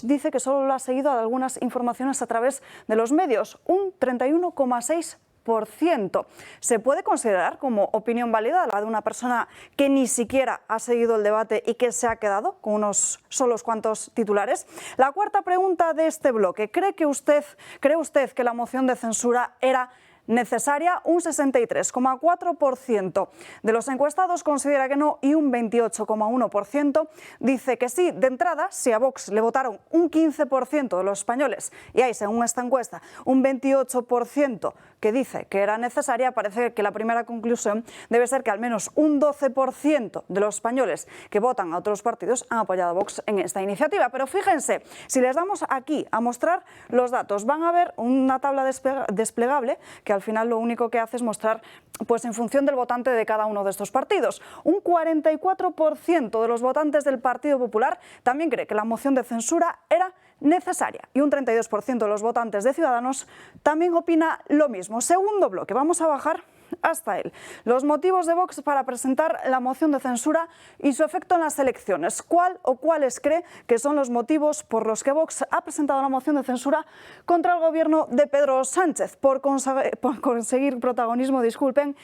dice que solo lo ha seguido a algunas informaciones a través de los medios, un 31,6%. ¿Se puede considerar como opinión válida la de una persona que ni siquiera ha seguido el debate y que se ha quedado con unos solos cuantos titulares? La cuarta pregunta de este bloque, ¿cree usted que la moción de censura era necesaria? Un 63,4% de los encuestados considera que no y un 28,1% dice que sí. De entrada, si a Vox le votaron un 15% de los españoles y hay, según esta encuesta, un 28% que dice que era necesaria, parece que la primera conclusión debe ser que al menos un 12% de los españoles que votan a otros partidos han apoyado a Vox en esta iniciativa. Pero fíjense, si les damos aquí a mostrar los datos, van a ver una tabla desplegable que al final lo único que hace es mostrar pues en función del votante de cada uno de estos partidos. Un 44% de los votantes del Partido Popular también cree que la moción de censura era necesaria y un 32% de los votantes de Ciudadanos también opina lo mismo. Segundo bloque, vamos a bajar hasta él. Los motivos de Vox para presentar la moción de censura y su efecto en las elecciones. ¿Cuál o cuáles cree que son los motivos por los que Vox ha presentado la moción de censura contra el gobierno de Pedro Sánchez? Por conseguir protagonismo, disculpen,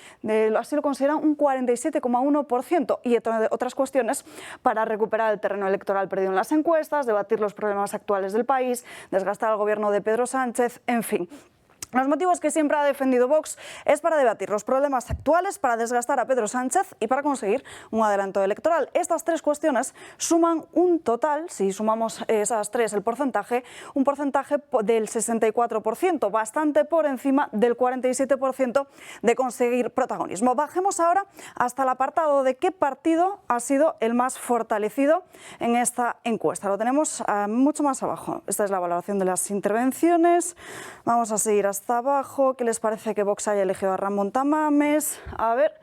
así lo consideran un 47,1% y otras cuestiones para recuperar el terreno electoral perdido en las encuestas, debatir los problemas actuales del país, desgastar al gobierno de Pedro Sánchez, en fin. Los motivos que siempre ha defendido Vox es para debatir los problemas actuales, para desgastar a Pedro Sánchez y para conseguir un adelanto electoral. Estas tres cuestiones suman un total, si sumamos esas tres, un porcentaje del 64%, bastante por encima del 47% de conseguir protagonismo. Bajemos ahora hasta el apartado de qué partido ha sido el más fortalecido en esta encuesta. Lo tenemos mucho más abajo. Esta es la valoración de las intervenciones. Vamos a seguir hasta abajo. ¿Qué les parece que Vox haya elegido a Ramón Tamames? A ver,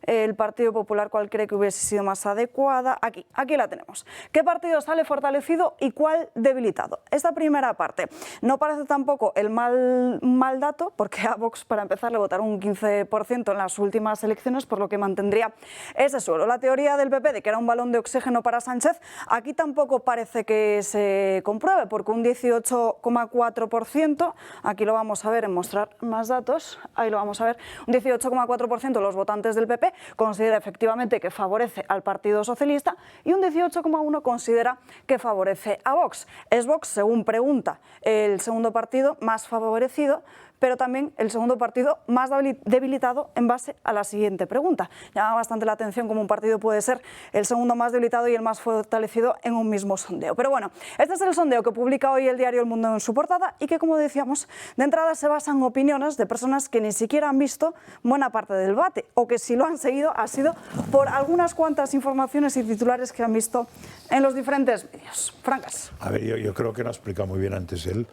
el Partido Popular, ¿cuál cree que hubiese sido más adecuada? Aquí la tenemos. ¿Qué partido sale fortalecido y cuál debilitado? Esta primera parte no parece tampoco el mal dato, porque a Vox, para empezar, le votaron un 15% en las últimas elecciones, por lo que mantendría ese suelo. La teoría del PP de que era un balón de oxígeno para Sánchez, aquí tampoco parece que se compruebe, porque un 18,4%, aquí lo vamos a ver en mostrar más datos, ahí lo vamos a ver, un 18,4% de los votantes del PP considera efectivamente que favorece al Partido Socialista y un 18,1% considera que favorece a Vox. Es Vox, según pregunta, el segundo partido más favorecido, pero también el segundo partido más debilitado en base a la siguiente pregunta. Llama bastante la atención cómo un partido puede ser el segundo más debilitado y el más fortalecido en un mismo sondeo. Pero bueno, este es el sondeo que publica hoy el diario El Mundo en su portada y que, como decíamos, de entrada se basa en opiniones de personas que ni siquiera han visto buena parte del debate o que si lo han seguido ha sido por algunas cuantas informaciones y titulares que han visto en los diferentes medios. Francas. A ver, yo creo que lo ha explicado muy bien antes él.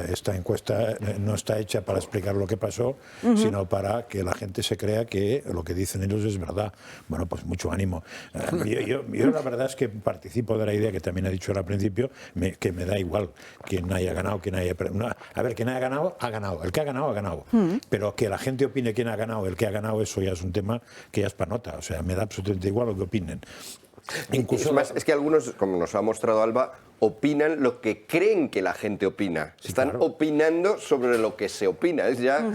Esta encuesta no está hecha para explicar lo que pasó, sino para que la gente se crea que lo que dicen ellos es verdad. Bueno, pues mucho ánimo. Yo la verdad es que participo de la idea que también he dicho al principio, que me da igual quién haya ganado, quién haya perdido. A ver, quien haya ganado, ha ganado. El que ha ganado, ha ganado. Pero que la gente opine quién ha ganado, el que ha ganado, eso ya es un tema que ya es para nota. O sea, me da absolutamente igual lo que opinen. Incluso más, es que algunos, como nos ha mostrado Alba, opinan lo que creen que la gente opina. Sí, están opinando sobre lo que se opina. Es ya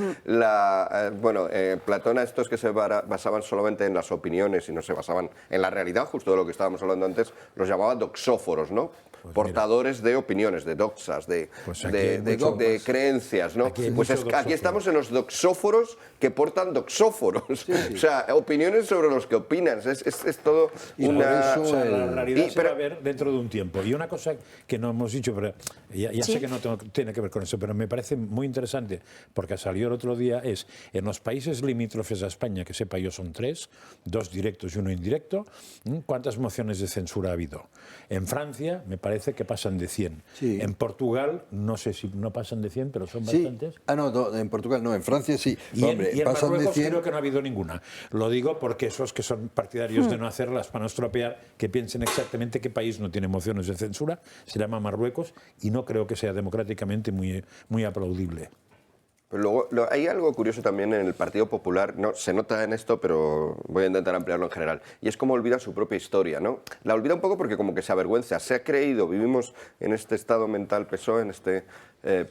Platón, a estos que se basaban solamente en las opiniones y no se basaban en la realidad, justo de lo que estábamos hablando antes, los llamaba doxóforos, ¿no? Pues portadores de opiniones, de doxas, de creencias, ¿no? Aquí estamos en los doxóforos que portan doxóforos. Sí. O sea, opiniones sobre los que opinan. Es todo una... la realidad se va a ver dentro de un tiempo. Y una cosa que no hemos dicho, pero ya sé que no tiene que ver con eso, pero me parece muy interesante, porque salió el otro día, es en los países limítrofes a España, que sepa yo son 3, 2 directos y 1 indirecto, ¿cuántas mociones de censura ha habido? En Francia, me parece que pasan de 100. Sí. En Portugal, no sé si no pasan de 100, pero son bastantes. No, en Portugal no, en Francia sí. Y en Marruecos creo que no ha habido ninguna. Lo digo porque esos que son partidarios de no hacerlas para no estropear, que piensen exactamente qué país no tiene mociones de censura, se llama Marruecos y no creo que sea democráticamente muy aplaudible. Pero luego hay algo curioso también en el Partido Popular, no se nota en esto, pero voy a intentar ampliarlo en general, y es como olvida su propia historia, ¿no? La olvida un poco porque como que se avergüenza, se ha creído, vivimos en este estado mental PSOE, en este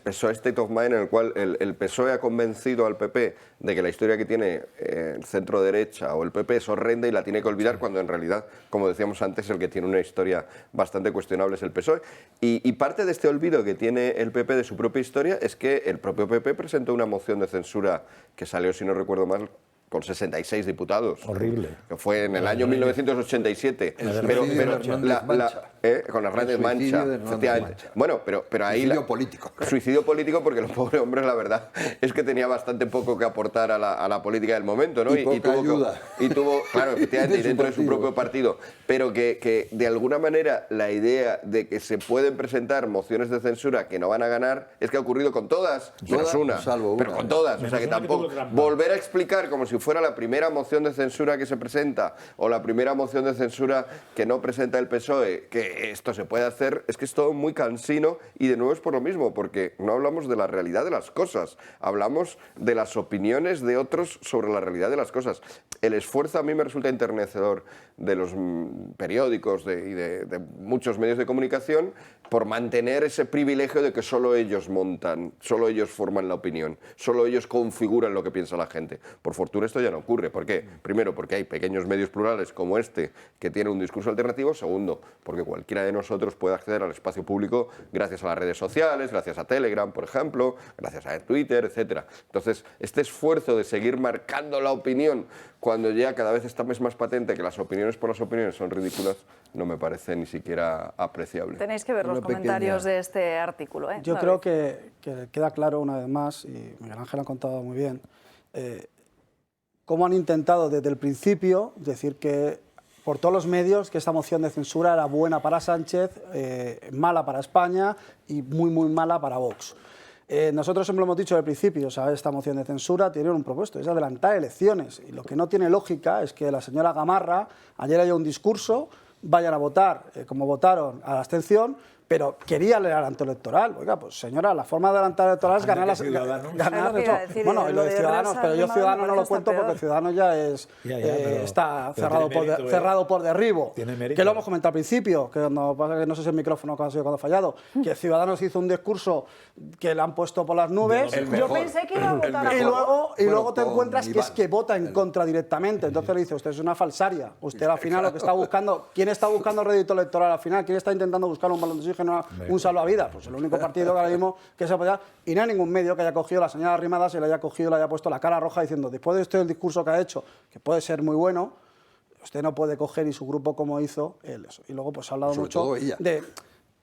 PSOE State of Mind, en el cual el PSOE ha convencido al PP de que la historia que tiene el centro derecha o el PP es horrenda y la tiene que olvidar, cuando en realidad, como decíamos antes, el que tiene una historia bastante cuestionable es el PSOE. Y parte de este olvido que tiene el PP de su propia historia es que el propio PP presentó una moción de censura que salió, si no recuerdo mal, con 66 diputados. Horrible. Que fue en el año 1987. Con Hernández Mancha, efectivamente. Bueno, pero ahí... Suicidio político. Suicidio político porque el pobre hombre, la verdad, es que tenía bastante poco que aportar a la política del momento, ¿no? Y poca ayuda. Y tuvo, claro, efectivamente, y dentro de su propio partido. Pero que de alguna manera la idea de que se pueden presentar mociones de censura que no van a ganar es que ha ocurrido con todas, menos una. Salvo una. Pero con todas. O sea que tampoco... Volver a explicar como si fuera la primera moción de censura que se presenta o la primera moción de censura que no presenta el PSOE, que esto se puede hacer, es que es todo muy cansino, y de nuevo es por lo mismo, porque no hablamos de la realidad de las cosas, hablamos de las opiniones de otros sobre la realidad de las cosas. El esfuerzo a mí me resulta enternecedor de los periódicos y de muchos medios de comunicación por mantener ese privilegio de que solo ellos montan, solo ellos forman la opinión, solo ellos configuran lo que piensa la gente. Por fortuna esto ya no ocurre. ¿Por qué? Primero, porque hay pequeños medios plurales como este que tienen un discurso alternativo. Segundo, porque cualquiera de nosotros puede acceder al espacio público gracias a las redes sociales, gracias a Telegram, por ejemplo, gracias a Twitter, etc. Entonces, este esfuerzo de seguir marcando la opinión cuando ya cada vez está más patente que las opiniones por las opiniones son ridículas, no me parece ni siquiera apreciable. Tenéis que ver los comentarios de este artículo. Yo creo que queda claro una vez más, y Miguel Ángel ha contado muy bien, cómo han intentado desde el principio decir que por todos los medios que esta moción de censura era buena para Sánchez, mala para España y muy, muy mala para Vox. Nosotros siempre lo hemos dicho desde el principio, ¿sabes? Esta moción de censura tiene un propósito, es adelantar elecciones. Y lo que no tiene lógica es que la señora Gamarra ayer haya un discurso, vayan a votar como votaron a la abstención, pero quería el adelanto electoral. Oiga, pues señora, la forma de adelantar electoral es ganar las... Bueno, lo de Ciudadanos, pero yo Ciudadanos no lo cuento porque Ciudadanos ya es está cerrado por derribo. Que lo hemos comentado al principio, que no sé si el micrófono ha sido cuando ha fallado, que Ciudadanos hizo un discurso que le han puesto por las nubes. Yo pensé que iba a votar a favor. Y luego te encuentras que es que vota en contra directamente. Entonces le dice, usted es una falsaria. Usted al final lo que está buscando... ¿Quién está buscando rédito electoral al final? ¿Quién está intentando buscar un balón de oxígeno, un salvavidas? Pues el único partido que ahora mismo que se apoya, y no hay ningún medio que haya cogido a la señora Arrimadas y le haya cogido, le haya puesto la cara roja diciendo, después de este el discurso que ha hecho, que puede ser muy bueno, usted no puede coger, y su grupo como hizo él eso. Y luego pues ha hablado mucho de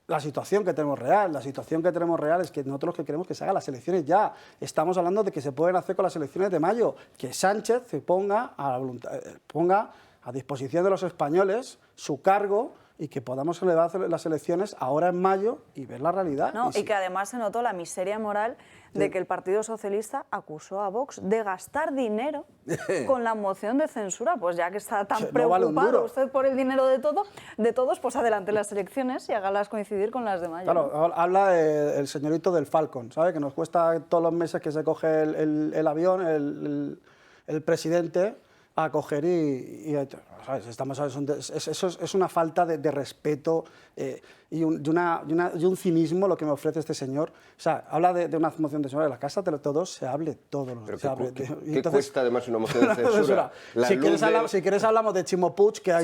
la situación que tenemos real. La situación que tenemos real es que nosotros lo que queremos que se hagan las elecciones ya. Estamos hablando de que se pueden hacer con las elecciones de mayo, que Sánchez se ponga a disposición de los españoles su cargo y que podamos elevar las elecciones ahora en mayo y ver la realidad. No, y que además se notó la miseria moral de que el Partido Socialista acusó a Vox de gastar dinero con la moción de censura. Pues ya que está tan preocupado usted por el dinero de todos, pues adelante las elecciones y hágalas coincidir con las de mayo. Claro, ¿no? Habla el señorito del Falcon, ¿sabe? Que nos cuesta todos los meses que se coge el avión, el presidente a coger ¿sabes? Eso es una falta de respeto y un cinismo lo que me ofrece este señor. O sea, habla de una moción de censura. En la casa de todos se hable todos los días. ¿Qué cuesta además una moción de censura? Si quieres hablamos de Chimo Puig, que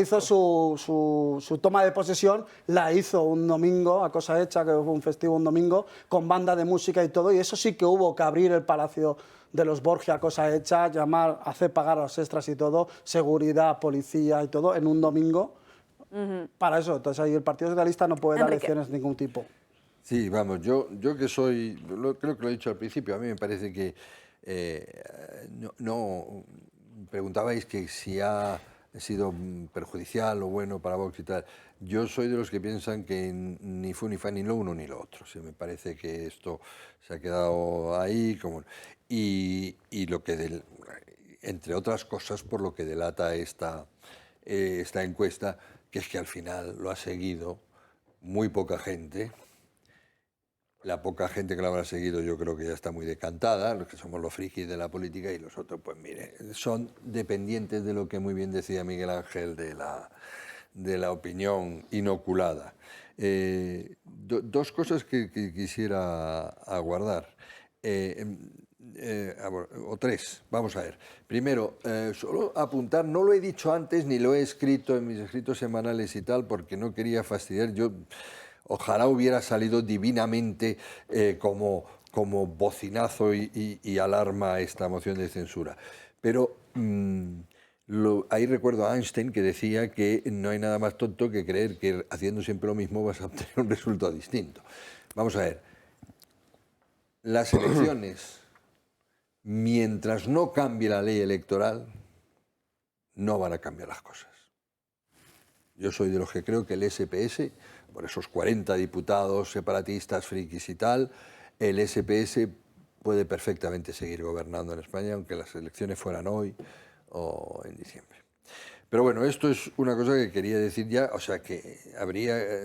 hizo su toma de posesión, la hizo un domingo, a cosa hecha, que fue un festivo un domingo, con banda de música y todo, y eso sí que hubo que abrir el Palacio de los Borgia, cosa hecha, llamar, hacer pagar a los extras y todo, seguridad, policía y todo, en un domingo, para eso. Entonces ahí el Partido Socialista no puede dar lecciones de ningún tipo. Sí, vamos, yo que soy, creo que lo he dicho al principio, a mí me parece que preguntabais que si ha sido perjudicial o bueno para Vox y tal. Yo soy de los que piensan que ni fu ni fa ni lo uno ni lo otro. Me parece que esto se ha quedado ahí como... Y lo que, entre otras cosas, por lo que delata esta encuesta, que es que al final lo ha seguido muy poca gente, La poca gente que lo habrá seguido yo creo que ya está muy decantada, los que somos los frikis de la política, y los otros, pues mire, son dependientes de lo que muy bien decía Miguel Ángel, de la opinión inoculada. Dos cosas que quisiera aguardar. O tres, vamos a ver. Primero, solo apuntar, no lo he dicho antes ni lo he escrito en mis escritos semanales y tal, porque no quería fastidiar. Ojalá hubiera salido divinamente como bocinazo y alarma esta moción de censura. Pero ahí recuerdo a Einstein que decía que no hay nada más tonto que creer que haciendo siempre lo mismo vas a obtener un resultado distinto. Vamos a ver. Las elecciones, mientras no cambie la ley electoral, no van a cambiar las cosas. Yo soy de los que creo que el SPS, por esos 40 diputados separatistas, frikis y tal, el SPS puede perfectamente seguir gobernando en España, aunque las elecciones fueran hoy o en diciembre. Pero bueno, esto es una cosa que quería decir ya, o sea que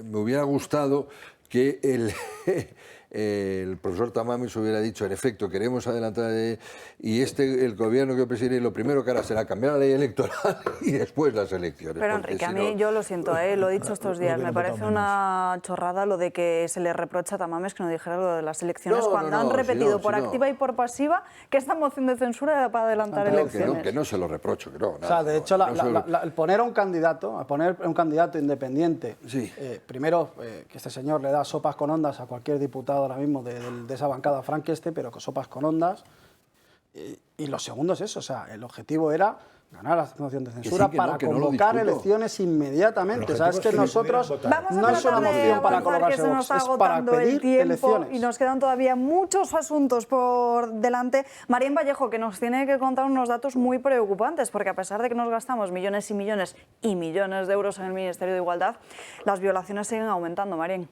me hubiera gustado que el profesor Tamames hubiera dicho, en efecto, queremos adelantar y el gobierno que preside lo primero que hará será cambiar la ley electoral y después las elecciones. Pero Enrique, a mí yo lo siento, lo he dicho estos días, me parece una chorrada lo de que se le reprocha a Tamames que no dijera lo de las elecciones cuando han repetido por activa y por pasiva que esta moción de censura era para adelantar elecciones. Que no se lo reprocho, que no. O sea, de hecho, el poner a un candidato independiente, sí. Primero que este señor le da sopas con ondas a cualquier diputado ahora mismo de esa bancada franqueste, pero con sopas con ondas. Y lo segundo es eso, o sea, el objetivo era ganar la moción de censura para convocar elecciones inmediatamente. Sabes que nosotros no es una moción para colocarse Vox, es para pedir elecciones. Y nos quedan todavía muchos asuntos por delante. Marín Vallejo, que nos tiene que contar unos datos muy preocupantes, porque a pesar de que nos gastamos millones y millones y millones de euros en el Ministerio de Igualdad, las violaciones siguen aumentando, Marín.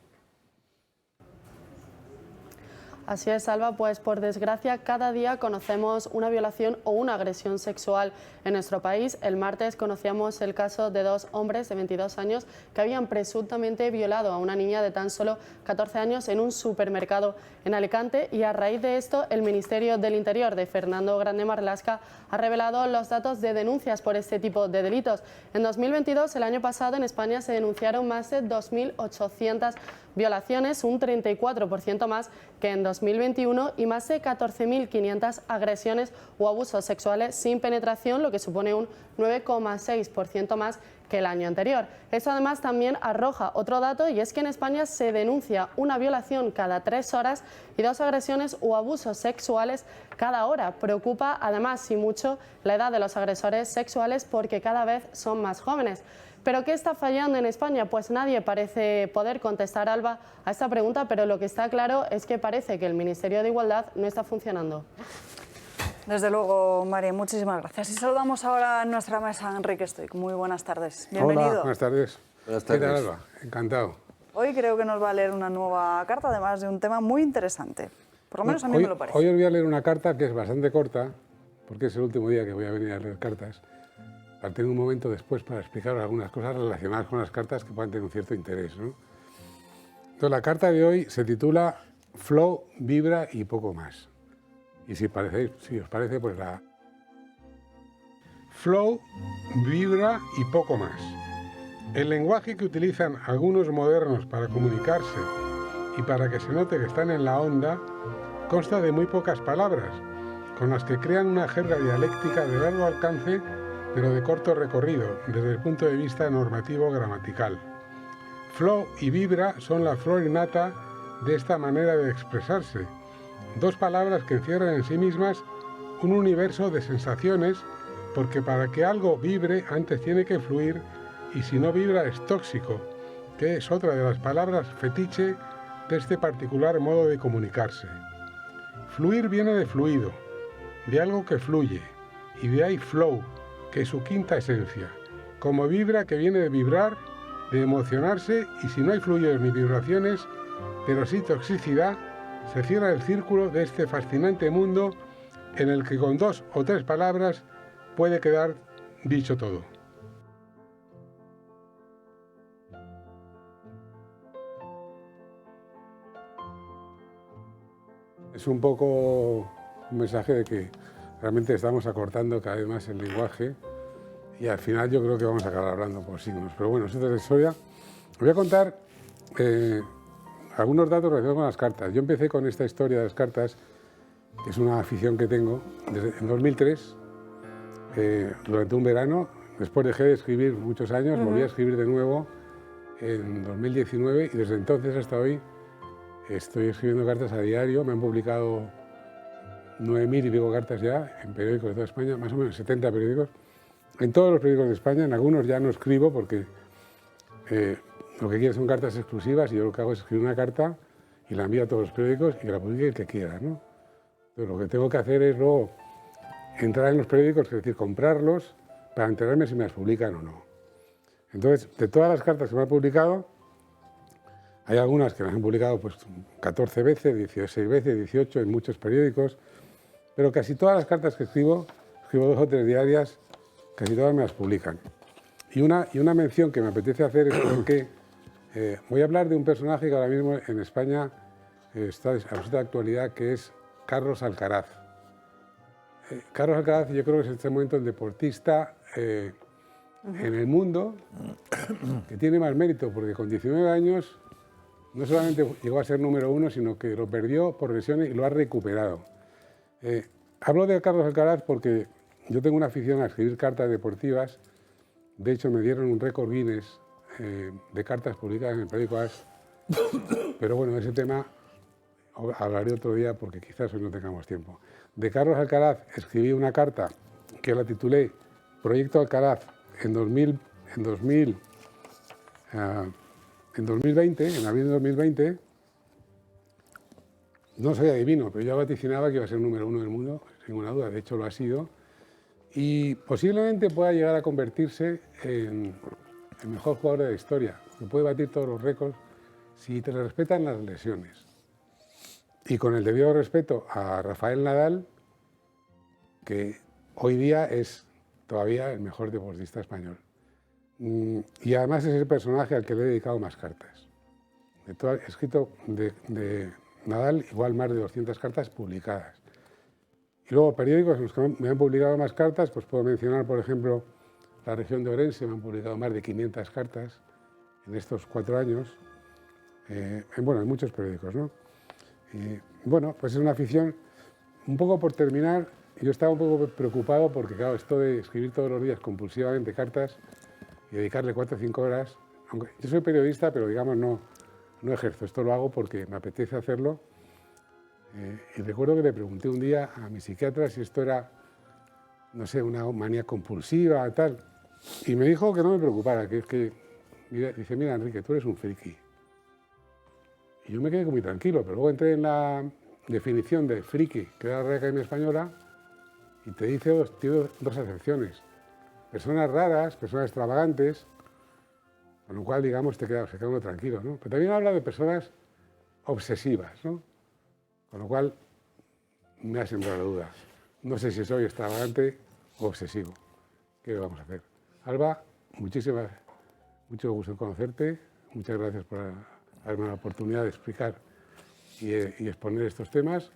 Así es, Alba, pues por desgracia cada día conocemos una violación o una agresión sexual en nuestro país. El martes conocíamos el caso de 2 hombres de 22 años que habían presuntamente violado a una niña de tan solo 14 años en un supermercado en Alicante, y a raíz de esto el Ministerio del Interior de Fernando Grande Marlaska ha revelado los datos de denuncias por este tipo de delitos. En 2022, el año pasado, en España se denunciaron más de 2.800 violaciones, un 34% más que en 2021, y más de 14.500 agresiones o abusos sexuales sin penetración, lo que supone un 9,6% más que el año anterior. Eso además también arroja otro dato, y es que en España se denuncia una violación cada 3 horas y 2 agresiones o abusos sexuales cada hora. Preocupa además y mucho la edad de los agresores sexuales porque cada vez son más jóvenes. ¿Pero qué está fallando en España? Pues nadie parece poder contestar, Alba, a esta pregunta, pero lo que está claro es que parece que el Ministerio de Igualdad no está funcionando. Desde luego, María, muchísimas gracias. Y saludamos ahora a nuestra mesa a Enrique Stoic. Muy buenas tardes. Bienvenido. Hola, buenas tardes. Buenas tardes. ¿Qué tal, Alba? Encantado. Hoy creo que nos va a leer una nueva carta, además de un tema muy interesante. Por lo menos a mí me lo parece. Hoy os voy a leer una carta que es bastante corta, porque es el último día que voy a venir a leer cartas. Tengo un momento después para explicaros algunas cosas relacionadas con las cartas que puedan tener un cierto interés, ¿no? Entonces, la carta de hoy se titula Flow, Vibra y poco más. Y si os parece, pues la... Flow, vibra y poco más. El lenguaje que utilizan algunos modernos para comunicarse y para que se note que están en la onda consta de muy pocas palabras, con las que crean una jerga dialéctica de largo alcance pero de corto recorrido desde el punto de vista normativo gramatical. Flow y vibra son la flor y nata de esta manera de expresarse, 2 palabras que encierran en sí mismas un universo de sensaciones, porque para que algo vibre antes tiene que fluir, y si no vibra es tóxico, que es otra de las palabras fetiche de este particular modo de comunicarse. Fluir viene de fluido, de algo que fluye, y de ahí flow, que es su quinta esencia, como vibra, que viene de vibrar, de emocionarse, y si no hay fluidos ni vibraciones, pero sí toxicidad, se cierra el círculo de este fascinante mundo en el que con 2 o 3 palabras puede quedar dicho todo. Es un poco un mensaje de que realmente estamos acortando cada vez más el lenguaje y al final yo creo que vamos a acabar hablando por signos. Pero bueno, eso es la historia. Os voy a contar algunos datos relacionados con las cartas. Yo empecé con esta historia de las cartas, que es una afición que tengo, en 2003, durante un verano. Después dejé de escribir muchos años, volví a escribir de nuevo en 2019 y desde entonces hasta hoy estoy escribiendo cartas a diario. Me han publicado 9.000 y pico cartas ya en periódicos de toda España, más o menos 70 periódicos. En todos los periódicos de España, en algunos ya no escribo porque lo que quiero son cartas exclusivas y yo lo que hago es escribir una carta y la envío a todos los periódicos y que la publique el que quiera, ¿no? Entonces, lo que tengo que hacer es luego entrar en los periódicos, es decir, comprarlos para enterarme si me las publican o no. Entonces, de todas las cartas que me han publicado, hay algunas que las han publicado pues 14 veces, 16 veces, 18 en muchos periódicos, pero casi todas las cartas que escribo 2 o 3 diarias, casi todas me las publican. Y una mención que me apetece hacer es porque voy a hablar de un personaje que ahora mismo en España está de absoluta actualidad, que es Carlos Alcaraz. Carlos Alcaraz yo creo que es en este momento el deportista en el mundo que tiene más mérito, porque con 19 años no solamente llegó a ser número 1, sino que lo perdió por lesiones y lo ha recuperado. Hablo de Carlos Alcaraz porque yo tengo una afición a escribir cartas deportivas. De hecho, me dieron un récord Guinness de cartas publicadas en el periódico AS. Pero bueno, de ese tema hablaré otro día porque quizás hoy no tengamos tiempo. De Carlos Alcaraz escribí una carta que la titulé Proyecto Alcaraz en 2020, en abril de 2020. No soy adivino, pero yo vaticinaba que iba a ser número 1 del mundo, sin ninguna duda. De hecho, lo ha sido. Y posiblemente pueda llegar a convertirse en el mejor jugador de la historia, que puede batir todos los récords si te le respetan las lesiones. Y con el debido respeto a Rafael Nadal, que hoy día es todavía el mejor deportista español. Y además es el personaje al que le he dedicado más cartas. He escrito de Nadal igual más de 200 cartas publicadas. Y luego periódicos en los que me han publicado más cartas, pues puedo mencionar, por ejemplo, la región de Orense, me han publicado más de 500 cartas en estos 4 años. En muchos periódicos, ¿no? Y bueno, pues es una afición. Un poco por terminar, yo estaba un poco preocupado porque, claro, esto de escribir todos los días compulsivamente cartas y dedicarle 4 o 5 horas, aunque yo soy periodista, pero digamos no ejerzo, esto lo hago porque me apetece hacerlo. Y recuerdo que le pregunté un día a mi psiquiatra si esto era, no sé, una manía compulsiva, tal. Y me dijo que no me preocupara, que es que, dice, mira, Enrique, tú eres un friki. Y yo me quedé muy tranquilo, pero luego entré en la definición de friki, que era la Real Academia Española, y te dice tiene 2 acepciones. Personas raras, personas extravagantes, con lo cual, digamos, se queda uno tranquilo, ¿no? Pero también habla de personas obsesivas, ¿no? Con lo cual, me ha sembrado la duda. No sé si soy extravagante o obsesivo. ¿Qué le vamos a hacer? Alba, mucho gusto en conocerte. Muchas gracias por darme la oportunidad de explicar y exponer estos temas.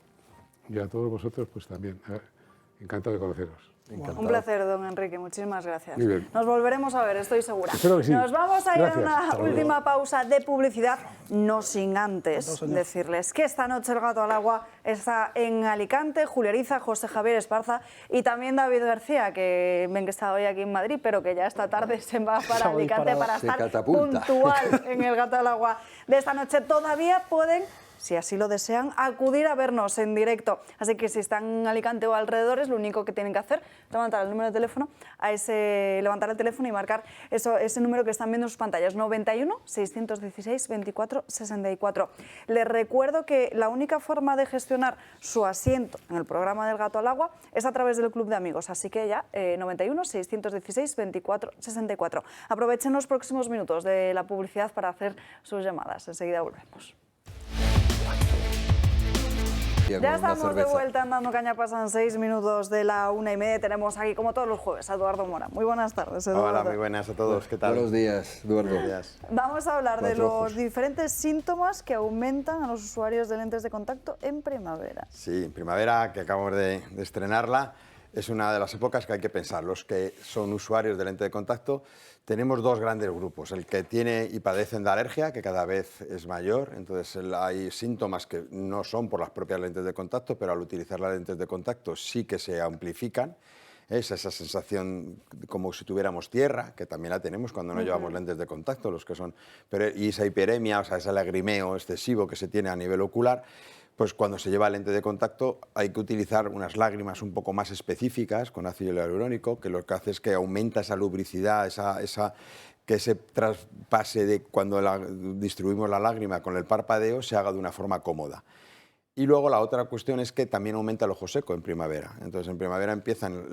Y a todos vosotros, pues también. Encantado de conoceros. Encantado. Un placer, don Enrique. Muchísimas gracias. Muy bien. Nos volveremos a ver, estoy segura. Espero que sí. Nos vamos a ir Gracias. a una última pausa de publicidad, no sin antes decirles que esta noche el Gato al Agua está en Alicante. Julia Ariza, José Javier Esparza y también David García, que ven que está hoy aquí en Madrid, pero que ya esta tarde se va para Alicante para estar puntual en el Gato al Agua de esta noche. Todavía pueden, si así lo desean, acudir a vernos en directo. Así que si están en Alicante o alrededores, lo único que tienen que hacer es levantar el número de teléfono, levantar el teléfono y marcar ese número que están viendo en sus pantallas, 91 616 24 64. Les recuerdo que la única forma de gestionar su asiento en el programa del Gato al Agua es a través del Club de Amigos. Así que ya, 91 616 24 64. Aprovechen los próximos minutos de la publicidad para hacer sus llamadas. Enseguida volvemos. Andalucía Ya con una estamos cerveza. de vuelta en Dando Caña, pasan 6 minutos de la 1:30. Tenemos aquí, como todos los jueves, a Eduardo Mora. Muy buenas tardes, Eduardo. Hola, muy buenas a todos. ¿Qué tal? Buenos días, Eduardo. Buenos días. Vamos a hablar de Cuatro los ojos. diferentes síntomas que aumentan a los usuarios de lentes de contacto en primavera. Sí, en primavera, que acabamos de estrenarla, es una de las épocas que hay que pensar. Los que son usuarios de lente de contacto, tenemos dos grandes grupos. El que tiene y padecen de alergia, que cada vez es mayor. Entonces hay síntomas que no son por las propias lentes de contacto, pero al utilizar las lentes de contacto sí que se amplifican. Es esa sensación como si tuviéramos tierra, que también la tenemos cuando no llevamos lentes de contacto, los que son, y esa hiperemia, o sea, ese lagrimeo excesivo que se tiene a nivel ocular. Pues cuando se lleva lente de contacto hay que utilizar unas lágrimas un poco más específicas con ácido hialurónico, que lo que hace es que aumenta esa lubricidad, que ese traspase de cuando distribuimos la lágrima con el parpadeo se haga de una forma cómoda. Y luego la otra cuestión es que también aumenta el ojo seco en primavera. Entonces en primavera empiezan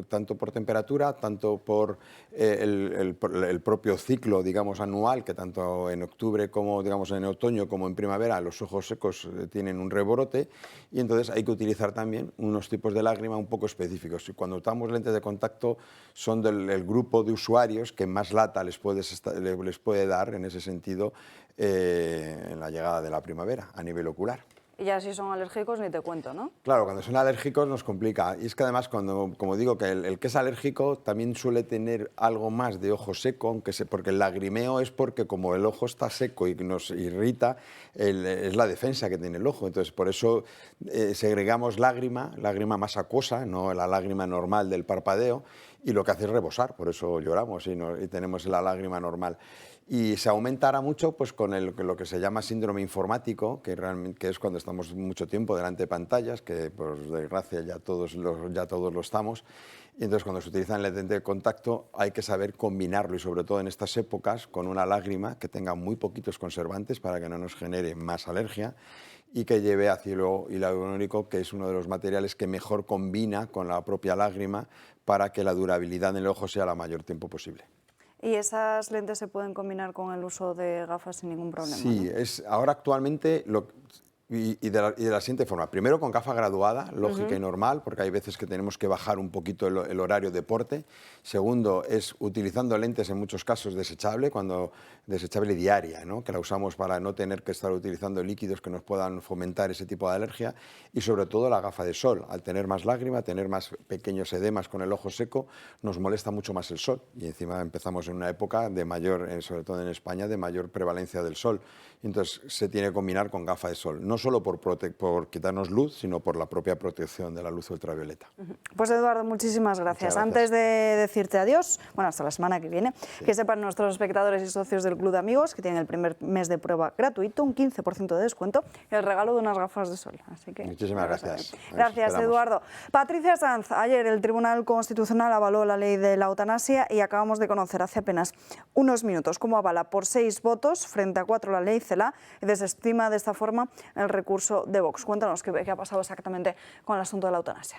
tanto por temperatura, tanto por el propio ciclo, digamos, anual, que tanto en octubre como, digamos, en otoño como en primavera los ojos secos tienen un rebrote, y entonces hay que utilizar también unos tipos de lágrima un poco específicos. Y cuando usamos lentes de contacto son del grupo de usuarios que más lata les puede dar en ese sentido en la llegada de la primavera a nivel ocular. Y ya si son alérgicos ni te cuento, ¿no? Claro, cuando son alérgicos nos complica. Y es que además, como digo, que el que es alérgico también suele tener algo más de ojo seco, porque el lagrimeo es porque como el ojo está seco y nos irrita, es la defensa que tiene el ojo. Entonces, por eso segregamos lágrima más acuosa, no la lágrima normal del parpadeo, y lo que hace es rebosar, por eso lloramos y tenemos la lágrima normal. Y se aumentará mucho pues, con lo que se llama síndrome informático, que es cuando estamos mucho tiempo delante de pantallas, que por desgracia ya todos lo estamos. Y entonces cuando se utiliza el lente de contacto hay que saber combinarlo, y sobre todo en estas épocas, con una lágrima que tenga muy poquitos conservantes para que no nos genere más alergia, y que lleve ácido hialurónico, que es uno de los materiales que mejor combina con la propia lágrima para que la durabilidad en el ojo sea la mayor tiempo posible. ¿Y esas lentes se pueden combinar con el uso de gafas sin ningún problema? Sí, ¿no? ahora actualmente y de la siguiente forma. Primero con gafa graduada, lógica y normal, porque hay veces que tenemos que bajar un poquito el horario deporte. Segundo, es utilizando lentes en muchos casos desechable diaria, ¿no? Que la usamos para no tener que estar utilizando líquidos que nos puedan fomentar ese tipo de alergia. Y sobre todo la gafa de sol. Al tener más lágrima, tener más pequeños edemas con el ojo seco, nos molesta mucho más el sol. Y encima empezamos en una época de mayor, sobre todo en España, de mayor prevalencia del sol. Entonces se tiene que combinar con gafa de sol. No solo por quitarnos luz, sino por la propia protección de la luz ultravioleta. Pues Eduardo, muchísimas gracias. Antes de decirte adiós, bueno, hasta la semana que viene, que sepan nuestros espectadores y socios del Club de Amigos que tienen el primer mes de prueba gratuito, un 15% de descuento y el regalo de unas gafas de sol. Así que, muchísimas gracias. Gracias, Eduardo. Patricia Sanz, ayer el Tribunal Constitucional avaló la ley de la eutanasia y acabamos de conocer hace apenas unos minutos cómo avala por 6 votos frente a 4 la ley CELA y desestima de esta forma el recurso de Vox. Cuéntanos qué ha pasado exactamente con el asunto de la eutanasia.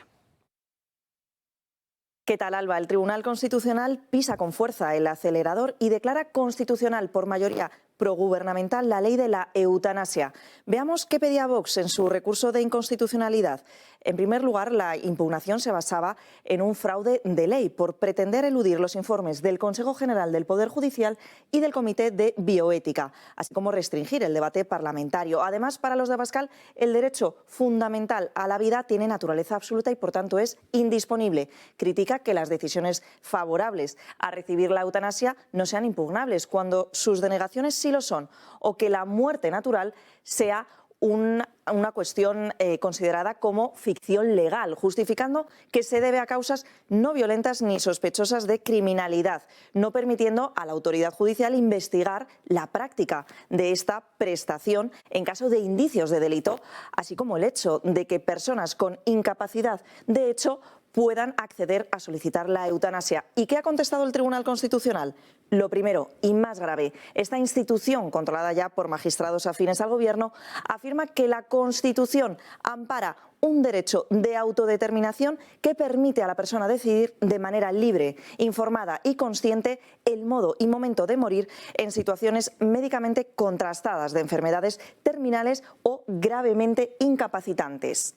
¿Qué tal, Alba? El Tribunal Constitucional pisa con fuerza el acelerador y declara constitucional por mayoría progubernamental la ley de la eutanasia. Veamos qué pedía Vox en su recurso de inconstitucionalidad. En primer lugar, la impugnación se basaba en un fraude de ley por pretender eludir los informes del Consejo General del Poder Judicial y del Comité de Bioética, así como restringir el debate parlamentario. Además, para los de Abascal, el derecho fundamental a la vida tiene naturaleza absoluta y, por tanto, es indisponible. Critica que las decisiones favorables a recibir la eutanasia no sean impugnables, cuando sus denegaciones sí lo son, o que la muerte natural sea una cuestión considerada como ficción legal, justificando que se debe a causas no violentas ni sospechosas de criminalidad, no permitiendo a la autoridad judicial investigar la práctica de esta prestación en caso de indicios de delito, así como el hecho de que personas con incapacidad de hecho puedan acceder a solicitar la eutanasia. ¿Y qué ha contestado el Tribunal Constitucional? Lo primero y más grave, esta institución, controlada ya por magistrados afines al Gobierno, afirma que la Constitución ampara un derecho de autodeterminación que permite a la persona decidir de manera libre, informada y consciente el modo y momento de morir en situaciones médicamente contrastadas de enfermedades terminales o gravemente incapacitantes.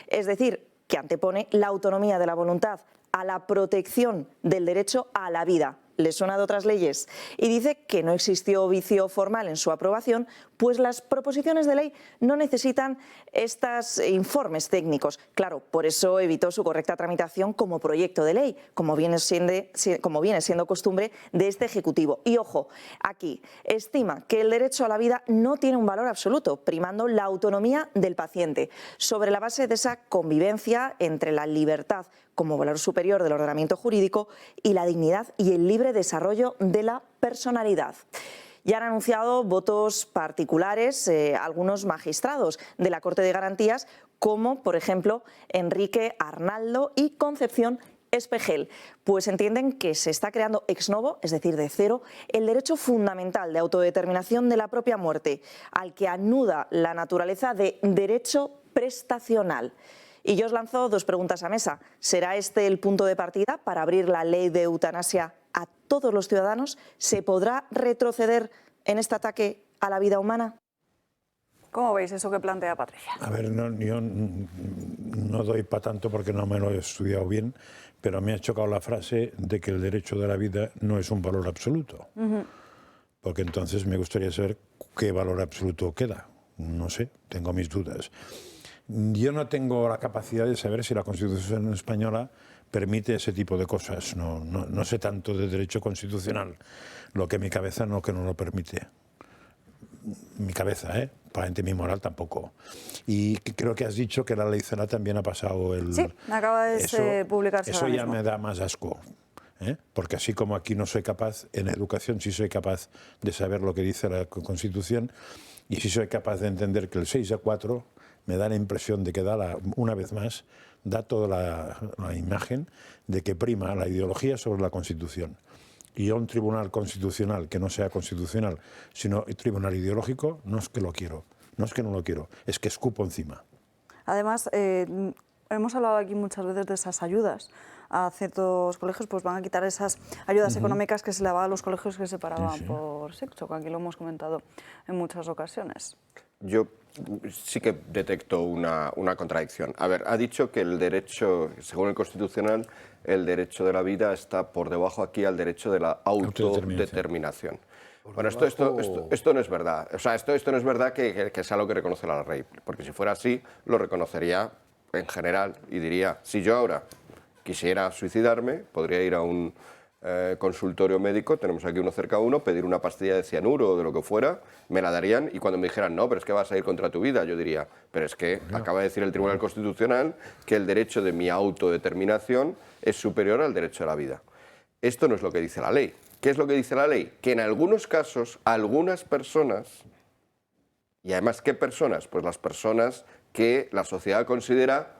Es decir, que antepone la autonomía de la voluntad a la protección del derecho a la vida. ¿Le suena de otras leyes? Y dice que no existió vicio formal en su aprobación, pues las proposiciones de ley no necesitan estos informes técnicos. Claro, por eso evitó su correcta tramitación como proyecto de ley, como viene siendo costumbre de este Ejecutivo. Y ojo, aquí estima que el derecho a la vida no tiene un valor absoluto, primando la autonomía del paciente, sobre la base de esa convivencia entre la libertad como valor superior del ordenamiento jurídico y la dignidad y el libre desarrollo de la personalidad. Ya han anunciado votos particulares algunos magistrados de la Corte de Garantías, como por ejemplo Enrique Arnaldo y Concepción Espejel, pues entienden que se está creando ex novo, es decir, de cero, el derecho fundamental de autodeterminación de la propia muerte, al que anuda la naturaleza de derecho prestacional. Y yo os lanzo dos preguntas a mesa. ¿Será este el punto de partida para abrir la ley de eutanasia a todos los ciudadanos? ¿Se podrá retroceder en este ataque a la vida humana? ¿Cómo veis eso que plantea Patricia? A ver, yo no doy para tanto porque no me lo he estudiado bien, pero me ha chocado la frase de que el derecho de la vida no es un valor absoluto. Porque entonces me gustaría saber qué valor absoluto queda. No sé, tengo mis dudas. Yo no tengo la capacidad de saber si la Constitución española permite ese tipo de cosas. No sé tanto de derecho constitucional, lo que mi cabeza no lo permite. Mi cabeza, probablemente mi moral tampoco. Y creo que has dicho que la ley Cela también ha pasado el... Sí, acaba de publicarse Eso ahora ya mismo. me da más asco. Porque así como aquí no soy capaz, en educación sí soy capaz de saber lo que dice la Constitución y sí soy capaz de entender que el 6-4 me da la impresión de que una vez más, da toda la imagen de que prima la ideología sobre la Constitución. Y yo un tribunal constitucional que no sea constitucional, sino tribunal ideológico, no es que lo quiero, no es que no lo quiero, es que escupo encima. Además, hemos hablado aquí muchas veces de esas ayudas a ciertos colegios, pues van a quitar esas ayudas económicas que se le daban a los colegios que se separaban por sexo, que aquí lo hemos comentado en muchas ocasiones. Yo sí que detecto una contradicción. A ver, ha dicho que el derecho, según el Constitucional, el derecho de la vida está por debajo aquí al derecho de la autodeterminación. Bueno, esto no es verdad. O sea, esto no es verdad que sea lo que reconoce la ley, porque si fuera así, lo reconocería en general y diría, si yo ahora quisiera suicidarme, podría ir a un consultorio médico, tenemos aquí uno cerca a uno, pedir una pastilla de cianuro o de lo que fuera, me la darían y cuando me dijeran, no, pero es que vas a ir contra tu vida, yo diría, pero es que acaba de decir el Tribunal Constitucional que el derecho de mi autodeterminación es superior al derecho a la vida. Esto no es lo que dice la ley. ¿Qué es lo que dice la ley? Que en algunos casos, algunas personas, y además, ¿qué personas? Pues las personas que la sociedad considera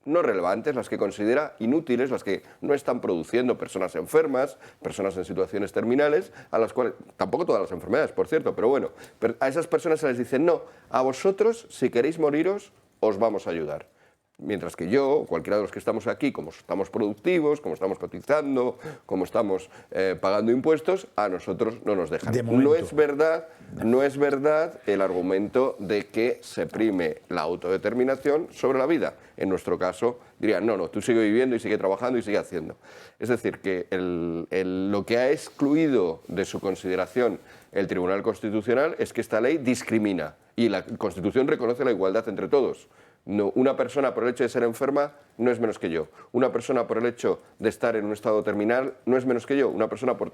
no relevantes, las que considera inútiles, las que no están produciendo, personas enfermas, personas en situaciones terminales, a las cuales, tampoco todas las enfermedades, por cierto, pero bueno, a esas personas se les dice, no, a vosotros, si queréis moriros, os vamos a ayudar. Mientras que yo, o cualquiera de los que estamos aquí, como estamos productivos, como estamos cotizando, como estamos pagando impuestos, a nosotros no nos dejan. No es verdad el argumento de que se prime la autodeterminación sobre la vida. En nuestro caso, dirían, no, tú sigue viviendo y sigue trabajando y sigue haciendo. Es decir, que lo que ha excluido de su consideración el Tribunal Constitucional es que esta ley discrimina y la Constitución reconoce la igualdad entre todos. No, una persona por el hecho de ser enferma no es menos que yo. Una persona por el hecho de estar en un estado terminal no es menos que yo. Una persona por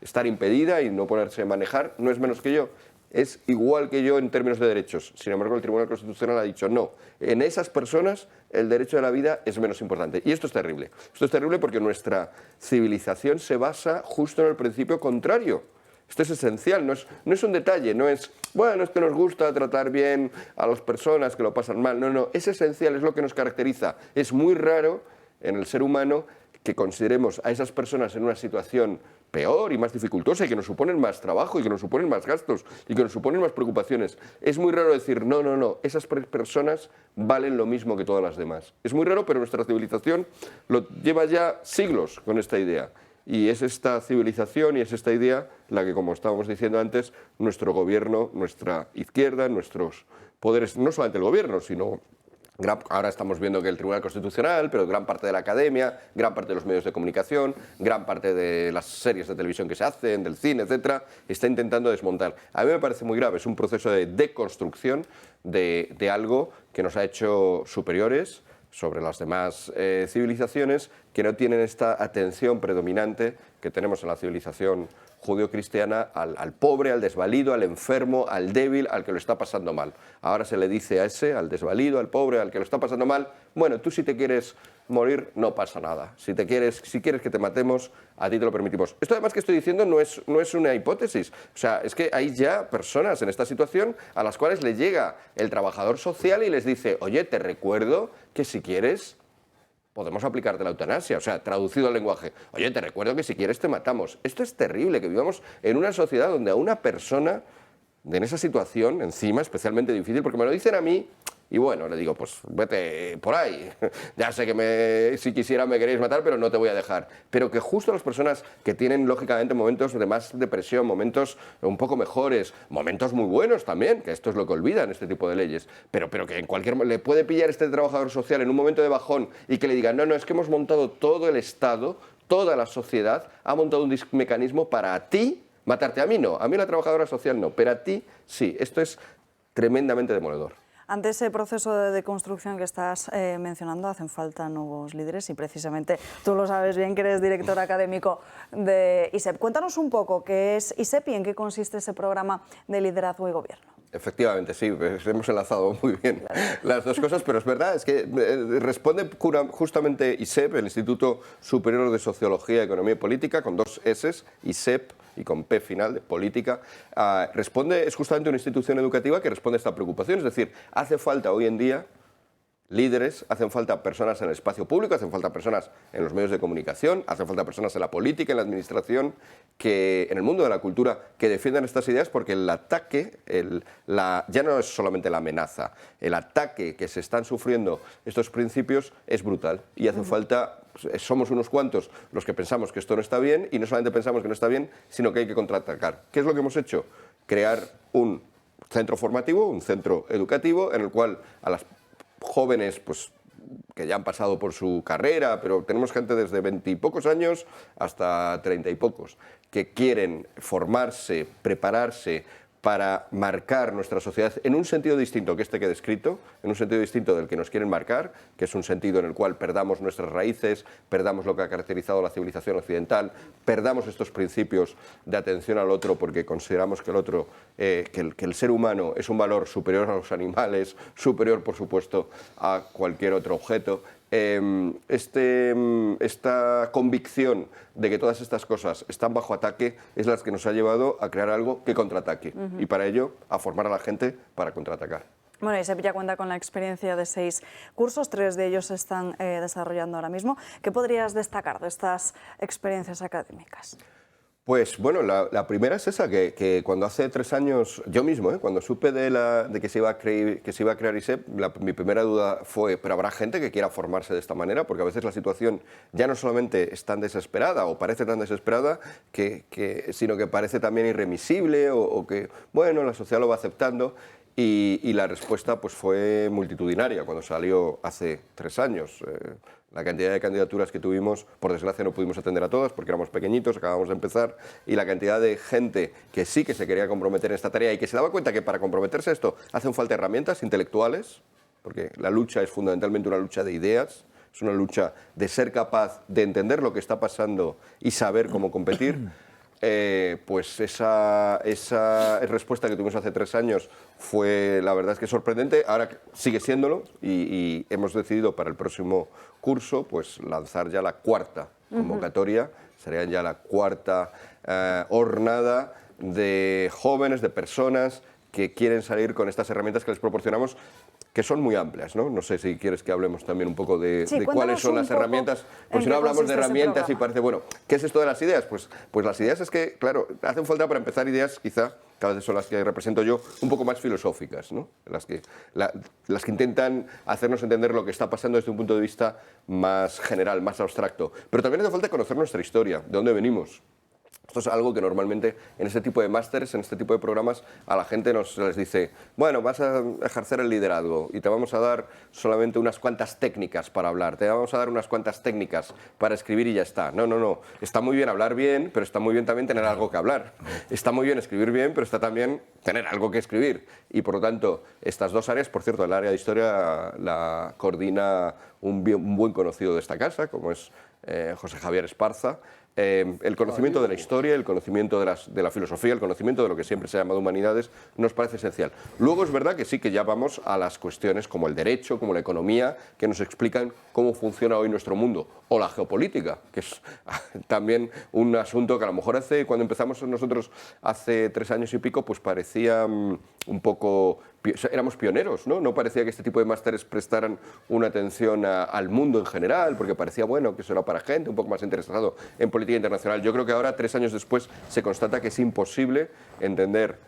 estar impedida y no poderse manejar no es menos que yo. Es igual que yo en términos de derechos. Sin embargo, el Tribunal Constitucional ha dicho no. En esas personas el derecho de la vida es menos importante. Y esto es terrible. Esto es terrible porque nuestra civilización se basa justo en el principio contrario. Esto es esencial, no es un detalle, no es, bueno, es que nos gusta tratar bien a las personas que lo pasan mal. No, es esencial, es lo que nos caracteriza. Es muy raro en el ser humano que consideremos a esas personas en una situación peor y más dificultosa y que nos suponen más trabajo y que nos suponen más gastos y que nos suponen más preocupaciones. Es muy raro decir, no, no, no, esas personas valen lo mismo que todas las demás. Es muy raro, pero nuestra civilización lo lleva ya siglos con esta idea. Y es esta civilización y es esta idea la que, como estábamos diciendo antes, nuestro gobierno, nuestra izquierda, nuestros poderes, no solamente el gobierno, sino ahora estamos viendo que el Tribunal Constitucional, pero gran parte de la academia, gran parte de los medios de comunicación, gran parte de las series de televisión que se hacen, del cine, etcétera, está intentando desmontar. A mí me parece muy grave, es un proceso de deconstrucción de algo que nos ha hecho superiores sobre las demás civilizaciones que no tienen esta atención predominante que tenemos en la civilización judeocristiana al pobre, al desvalido, al enfermo, al débil, al que lo está pasando mal. Ahora se le dice a ese, al desvalido, al pobre, al que lo está pasando mal, bueno, tú si te quieres morir no pasa nada. Si quieres que te matemos, a ti te lo permitimos. Esto además que estoy diciendo no es una hipótesis. O sea, es que hay ya personas en esta situación a las cuales le llega el trabajador social y les dice, oye, te recuerdo que si quieres podemos aplicarte la eutanasia, o sea, traducido al lenguaje. Oye, te recuerdo que si quieres te matamos. Esto es terrible, que vivamos en una sociedad donde a una persona en esa situación, encima, especialmente difícil, porque me lo dicen a mí, y bueno, le digo, pues vete por ahí. Ya sé que si quisiera me queréis matar, pero no te voy a dejar. Pero que justo las personas que tienen, lógicamente, momentos de más depresión, momentos un poco mejores, momentos muy buenos también, que esto es lo que olvidan este tipo de leyes, pero que en cualquier le puede pillar este trabajador social en un momento de bajón y que le digan, no, es que hemos montado todo el Estado, toda la sociedad, ha montado un mecanismo para a ti matarte. A mí no, a mí la trabajadora social no, pero a ti sí. Esto es tremendamente demoledor. Ante ese proceso de deconstrucción que estás mencionando, hacen falta nuevos líderes y precisamente tú lo sabes bien que eres director académico de ISEP. Cuéntanos un poco qué es ISEP y en qué consiste ese programa de liderazgo y gobierno. Efectivamente, sí, hemos enlazado muy bien las dos cosas, pero es verdad, es que responde justamente ISEP, el Instituto Superior de Sociología, Economía y Política, con dos S, ISEP, y con P final, de política, es justamente una institución educativa que responde a esta preocupación. Es decir, hace falta hoy en día líderes, hacen falta personas en el espacio público, hacen falta personas en los medios de comunicación, hacen falta personas en la política, en la administración, en el mundo de la cultura, que defiendan estas ideas, porque el ataque, ya no es solamente la amenaza, el ataque que se están sufriendo estos principios es brutal y hace falta. Somos unos cuantos los que pensamos que esto no está bien y no solamente pensamos que no está bien, sino que hay que contraatacar. ¿Qué es lo que hemos hecho? Crear un centro formativo, un centro educativo en el cual a las jóvenes pues, que ya han pasado por su carrera, pero tenemos gente desde 20 y pocos años hasta 30 y pocos, que quieren formarse, prepararse para marcar nuestra sociedad en un sentido distinto que este que he descrito, en un sentido distinto del que nos quieren marcar, que es un sentido en el cual perdamos nuestras raíces, perdamos lo que ha caracterizado la civilización occidental, perdamos estos principios de atención al otro porque consideramos que el otro, que el ser humano es un valor superior a los animales, superior, por supuesto, a cualquier otro objeto. Esta convicción de que todas estas cosas están bajo ataque es la que nos ha llevado a crear algo que contraataque y para ello a formar a la gente para contraatacar. Bueno, ISEP ya cuenta con la experiencia de 6 cursos, 3 de ellos se están desarrollando ahora mismo. ¿Qué podrías destacar de estas experiencias académicas? Pues bueno, la primera es esa, que cuando hace 3 años, yo mismo, cuando supe de que se iba a crear ISEP, mi primera duda fue, pero habrá gente que quiera formarse de esta manera, porque a veces la situación ya no solamente es tan desesperada o parece tan desesperada, sino que parece también irremisible o que, bueno, la sociedad lo va aceptando. Y la respuesta pues, fue multitudinaria cuando salió hace 3 años. La cantidad de candidaturas que tuvimos, por desgracia no pudimos atender a todas porque éramos pequeñitos, acabamos de empezar, y la cantidad de gente que sí que se quería comprometer en esta tarea y que se daba cuenta que para comprometerse a esto hacen falta herramientas intelectuales, porque la lucha es fundamentalmente una lucha de ideas, es una lucha de ser capaz de entender lo que está pasando y saber cómo competir. Pues esa respuesta que tuvimos hace 3 años fue, la verdad es que sorprendente, ahora sigue siéndolo y hemos decidido para el próximo curso pues lanzar ya la 4ª convocatoria, sería ya la 4ª jornada de jóvenes, de personas que quieren salir con estas herramientas que les proporcionamos, que son muy amplias, ¿no? No sé si quieres que hablemos también un poco de cuáles son las herramientas. Pues si no hablamos de herramientas y parece, bueno, ¿qué es esto de las ideas? Pues las ideas es que, claro, hacen falta para empezar ideas, quizá, cada vez son las que represento yo, un poco más filosóficas, ¿no? Las que intentan hacernos entender lo que está pasando desde un punto de vista más general, más abstracto. Pero también hace falta conocer nuestra historia, de dónde venimos. Esto es algo que normalmente en este tipo de másteres, en este tipo de programas, a la gente les dice, bueno, vas a ejercer el liderazgo y te vamos a dar solamente unas cuantas técnicas para hablar, te vamos a dar unas cuantas técnicas para escribir y ya está. No, no, no. Está muy bien hablar bien, pero está muy bien también tener algo que hablar. Está muy bien escribir bien, pero está también tener algo que escribir. Y por lo tanto, estas dos áreas, por cierto, el área de historia la coordina un buen conocido de esta casa, como es José Javier Esparza. El conocimiento de la historia, el conocimiento de la filosofía, el conocimiento de lo que siempre se ha llamado humanidades, nos parece esencial. Luego es verdad que sí que ya vamos a las cuestiones como el derecho, como la economía, que nos explican cómo funciona hoy nuestro mundo, o la geopolítica, que es también un asunto que a lo mejor cuando empezamos nosotros hace 3 años y pico, pues parecía un poco... Éramos pioneros, ¿no? No parecía que este tipo de másteres prestaran una atención al mundo en general, porque parecía, bueno, que eso era para gente un poco más interesado en política internacional. Yo creo que ahora, 3 años después, se constata que es imposible entender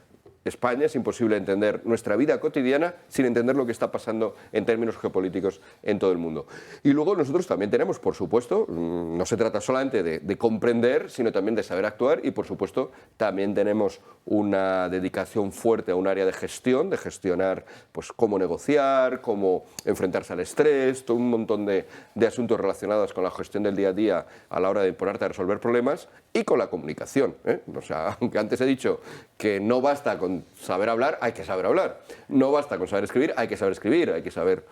España, es imposible entender nuestra vida cotidiana sin entender lo que está pasando en términos geopolíticos en todo el mundo. Y luego nosotros también tenemos, por supuesto, no se trata solamente de comprender, sino también de saber actuar y, por supuesto, también tenemos una dedicación fuerte a un área de gestión, de gestionar pues, cómo negociar, cómo enfrentarse al estrés, todo un montón de asuntos relacionados con la gestión del día a día a la hora de ponerte a resolver problemas y con la comunicación, ¿eh? O sea, aunque antes he dicho que no basta con saber hablar, hay que saber hablar. No basta con saber escribir, hay que saber escribir, hay que saber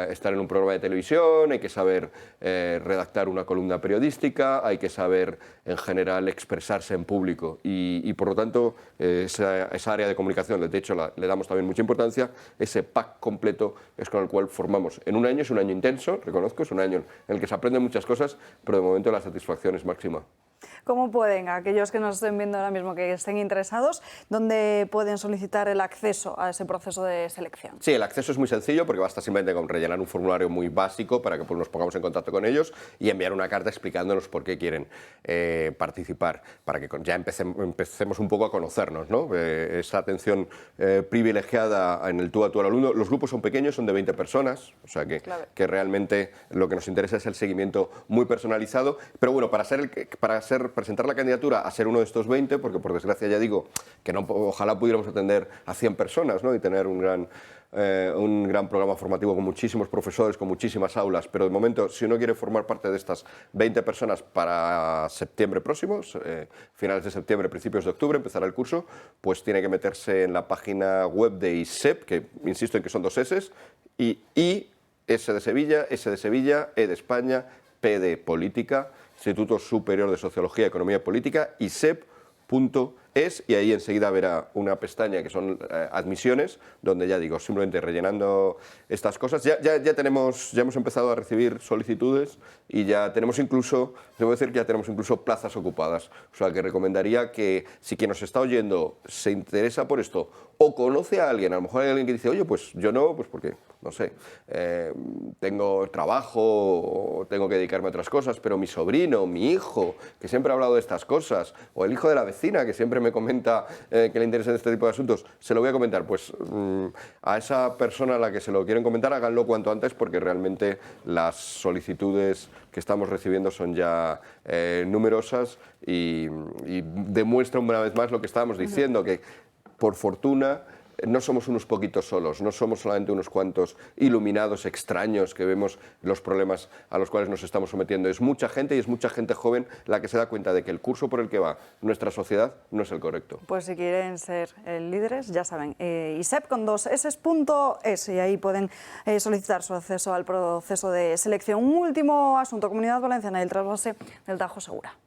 estar en un programa de televisión, hay que saber redactar una columna periodística, hay que saber en general expresarse en público y por lo tanto esa área de comunicación, de hecho le damos también mucha importancia, ese pack completo es con el cual formamos. En un año es un año intenso, reconozco, es un año en el que se aprenden muchas cosas, pero de momento la satisfacción es máxima. ¿Cómo pueden, aquellos que nos estén viendo ahora mismo, que estén interesados, dónde pueden solicitar el acceso a ese proceso de selección? Sí, el acceso es muy sencillo porque basta simplemente con rellenar un formulario muy básico para que pues, nos pongamos en contacto con ellos y enviar una carta explicándonos por qué quieren participar, para que ya empecemos un poco a conocernos, ¿no? Esa atención privilegiada en el tú a tú al alumno. Los grupos son pequeños, son de 20 personas, o sea que realmente lo que nos interesa es el seguimiento muy personalizado, pero bueno, para presentar la candidatura a ser uno de estos 20, porque por desgracia ya digo que no, ojalá pudiéramos atender a 100 personas, ¿no? Y tener un gran programa formativo con muchísimos profesores, con muchísimas aulas, pero de momento, si uno quiere formar parte de estas 20 personas para septiembre próximo, finales de septiembre, principios de octubre, empezará el curso, pues tiene que meterse en la página web de ISEP, que insisto en que son 2 S, y S de Sevilla, E de España, P de Política, Instituto Superior de Sociología, Economía y Política, isep.es, y ahí enseguida verá una pestaña que son admisiones, donde ya digo, simplemente rellenando estas cosas. Ya hemos empezado a recibir solicitudes y ya tenemos incluso, debo decir que ya tenemos incluso plazas ocupadas. O sea, que recomendaría que si quien nos está oyendo se interesa por esto o conoce a alguien, a lo mejor hay alguien que dice, oye, pues yo no, pues porque, no sé, tengo trabajo o tengo que dedicarme a otras cosas, pero mi sobrino, mi hijo, que siempre ha hablado de estas cosas, o el hijo de la vecina, que siempre me comenta que le interesan este tipo de asuntos, se lo voy a comentar. Pues a esa persona a la que se lo quieren comentar, háganlo cuanto antes, porque realmente las solicitudes que estamos recibiendo son ya numerosas y demuestran una vez más lo que estábamos diciendo, que por fortuna no somos unos poquitos solos, no somos solamente unos cuantos iluminados extraños que vemos los problemas a los cuales nos estamos sometiendo. Es mucha gente y es mucha gente joven la que se da cuenta de que el curso por el que va nuestra sociedad no es el correcto. Pues si quieren ser líderes, ya saben, ISEP con 2 S.es, y ahí pueden solicitar su acceso al proceso de selección. Un último asunto, Comunidad Valenciana y el trasvase del Tajo Segura.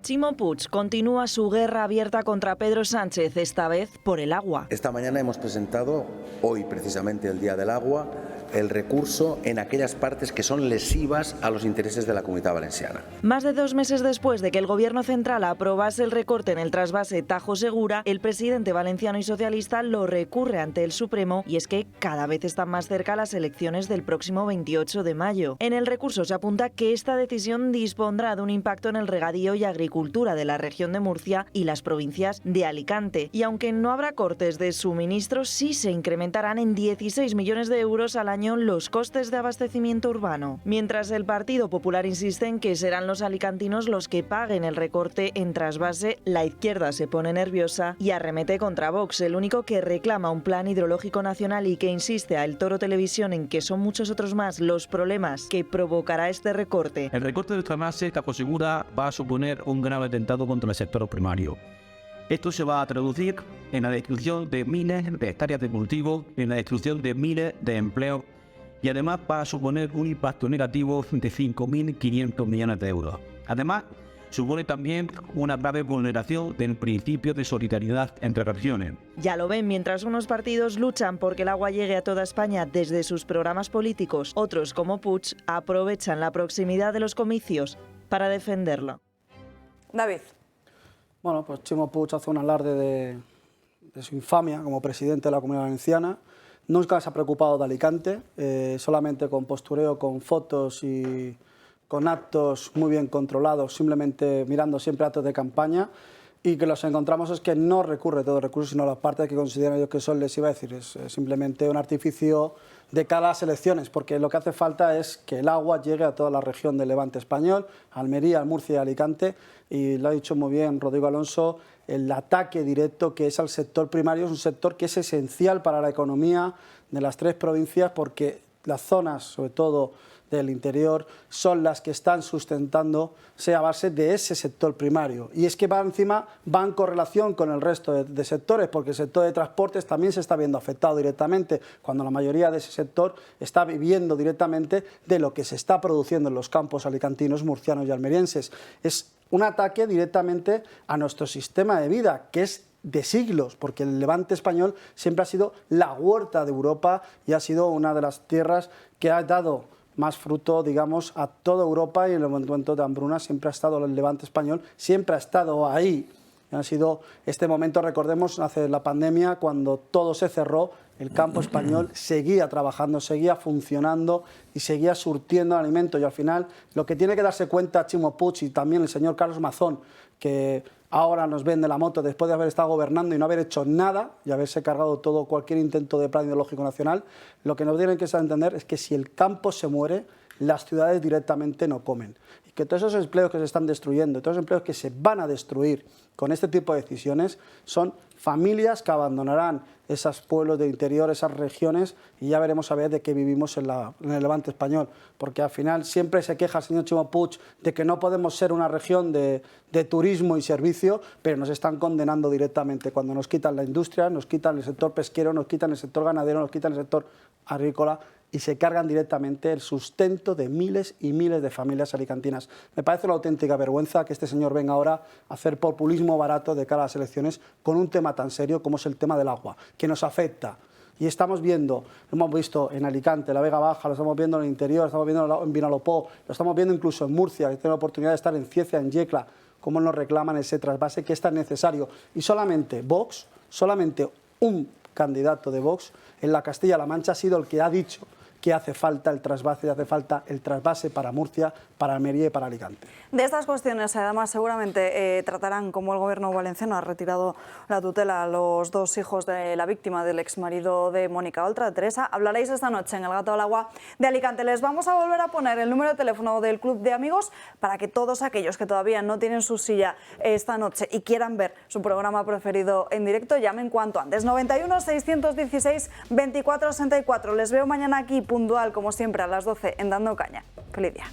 Ximo Puig continúa su guerra abierta contra Pedro Sánchez, esta vez por el agua. Esta mañana hemos presentado, hoy precisamente el Día del Agua, el recurso en aquellas partes que son lesivas a los intereses de la Comunitat Valenciana. Más de 2 meses después de que el Gobierno central aprobase el recorte en el trasvase Tajo Segura, el presidente valenciano y socialista lo recurre ante el Supremo, y es que cada vez están más cerca las elecciones del próximo 28 de mayo. En el recurso se apunta que esta decisión dispondrá de un impacto en el regadío y agricultura de la región de Murcia y las provincias de Alicante. Y aunque no habrá cortes de suministros, sí se incrementarán en 16 millones de euros al año los costes de abastecimiento urbano. Mientras el Partido Popular insiste en que serán los alicantinos los que paguen el recorte en trasvase, la izquierda se pone nerviosa y arremete contra Vox, el único que reclama un plan hidrológico nacional y que insiste a El Toro Televisión en que son muchos otros más los problemas que provocará este recorte. El recorte del trasvase Tajo Segura va a suponer un grave atentado contra el sector primario. Esto se va a traducir en la destrucción de miles de hectáreas de cultivo, en la destrucción de miles de empleos y además va a suponer un impacto negativo de 5.500 millones de euros. Además, supone también una grave vulneración del principio de solidaridad entre regiones. Ya lo ven, mientras unos partidos luchan porque el agua llegue a toda España desde sus programas políticos, otros como Puig aprovechan la proximidad de los comicios para defenderlo. David. Bueno, pues Ximo Puig hace un alarde de su infamia como presidente de la Comunidad Valenciana. Nunca se ha preocupado de Alicante, solamente con postureo, con fotos y con actos muy bien controlados, simplemente mirando siempre actos de campaña, y que los encontramos es que no recurre todo el recurso, sino las partes que consideran ellos que son, les iba a decir, es simplemente un artificio de cara a las elecciones, porque lo que hace falta es que el agua llegue a toda la región del Levante español, Almería, Murcia y Alicante, y lo ha dicho muy bien Rodrigo Alonso, el ataque directo que es al sector primario es un sector que es esencial para la economía de las 3 provincias, porque las zonas, sobre todo del interior, son las que están sustentándose a base de ese sector primario. Y es que va en correlación con el resto de sectores, porque el sector de transportes también se está viendo afectado directamente, cuando la mayoría de ese sector está viviendo directamente de lo que se está produciendo en los campos alicantinos, murcianos y almerienses. Es un ataque directamente a nuestro sistema de vida, que es de siglos, porque el Levante español siempre ha sido la huerta de Europa y ha sido una de las tierras que ha dado más fruto, digamos, a toda Europa, y en el momento de hambruna siempre ha estado el Levante español, siempre ha estado ahí. Ha sido este momento, recordemos, hace la pandemia, cuando todo se cerró, el campo español seguía trabajando, seguía funcionando y seguía surtiendo alimentos, y al final lo que tiene que darse cuenta Ximo Puig y también el señor Carlos Mazón, que ahora nos vende la moto después de haber estado gobernando y no haber hecho nada y haberse cargado todo cualquier intento de plan ideológico nacional, lo que nos tienen que entender es que si el campo se muere, las ciudades directamente no comen. Y que todos esos empleos que se están destruyendo, todos los empleos que se van a destruir con este tipo de decisiones, son familias que abandonarán esos pueblos del interior, esas regiones, y ya veremos a ver de qué vivimos en el Levante español, porque al final siempre se queja el señor Ximo Puig de que no podemos ser una región de turismo y servicio, pero nos están condenando directamente cuando nos quitan la industria, nos quitan el sector pesquero, nos quitan el sector ganadero, nos quitan el sector agrícola, y se cargan directamente el sustento de miles y miles de familias alicantinas. Me parece una auténtica vergüenza que este señor venga ahora a hacer populismo barato de cara a las elecciones con un tema tan serio como es el tema del agua, que nos afecta. Y estamos viendo, lo hemos visto en Alicante, la Vega Baja, lo estamos viendo en el interior, lo estamos viendo en Vinalopó, lo estamos viendo incluso en Murcia, que tengo la oportunidad de estar en Cieza, en Yecla, cómo nos reclaman ese trasvase que es tan necesario. Y solamente Vox, solamente un candidato de Vox en la Castilla-La Mancha ha sido el que ha dicho que hace falta el trasvase para Murcia, para Almería y para Alicante. De estas cuestiones, además, seguramente tratarán, como el Gobierno valenciano ha retirado la tutela a los 2 hijos de la víctima del exmarido de Mónica Oltra, de Teresa. Hablaréis esta noche en El Gato al Agua de Alicante. Les vamos a volver a poner el número de teléfono del Club de Amigos para que todos aquellos que todavía no tienen su silla esta noche y quieran ver su programa preferido en directo, llamen cuanto antes. 91 616 24 64. Les veo mañana aquí puntual, como siempre, a las 12 en Dando Caña. Feliz día.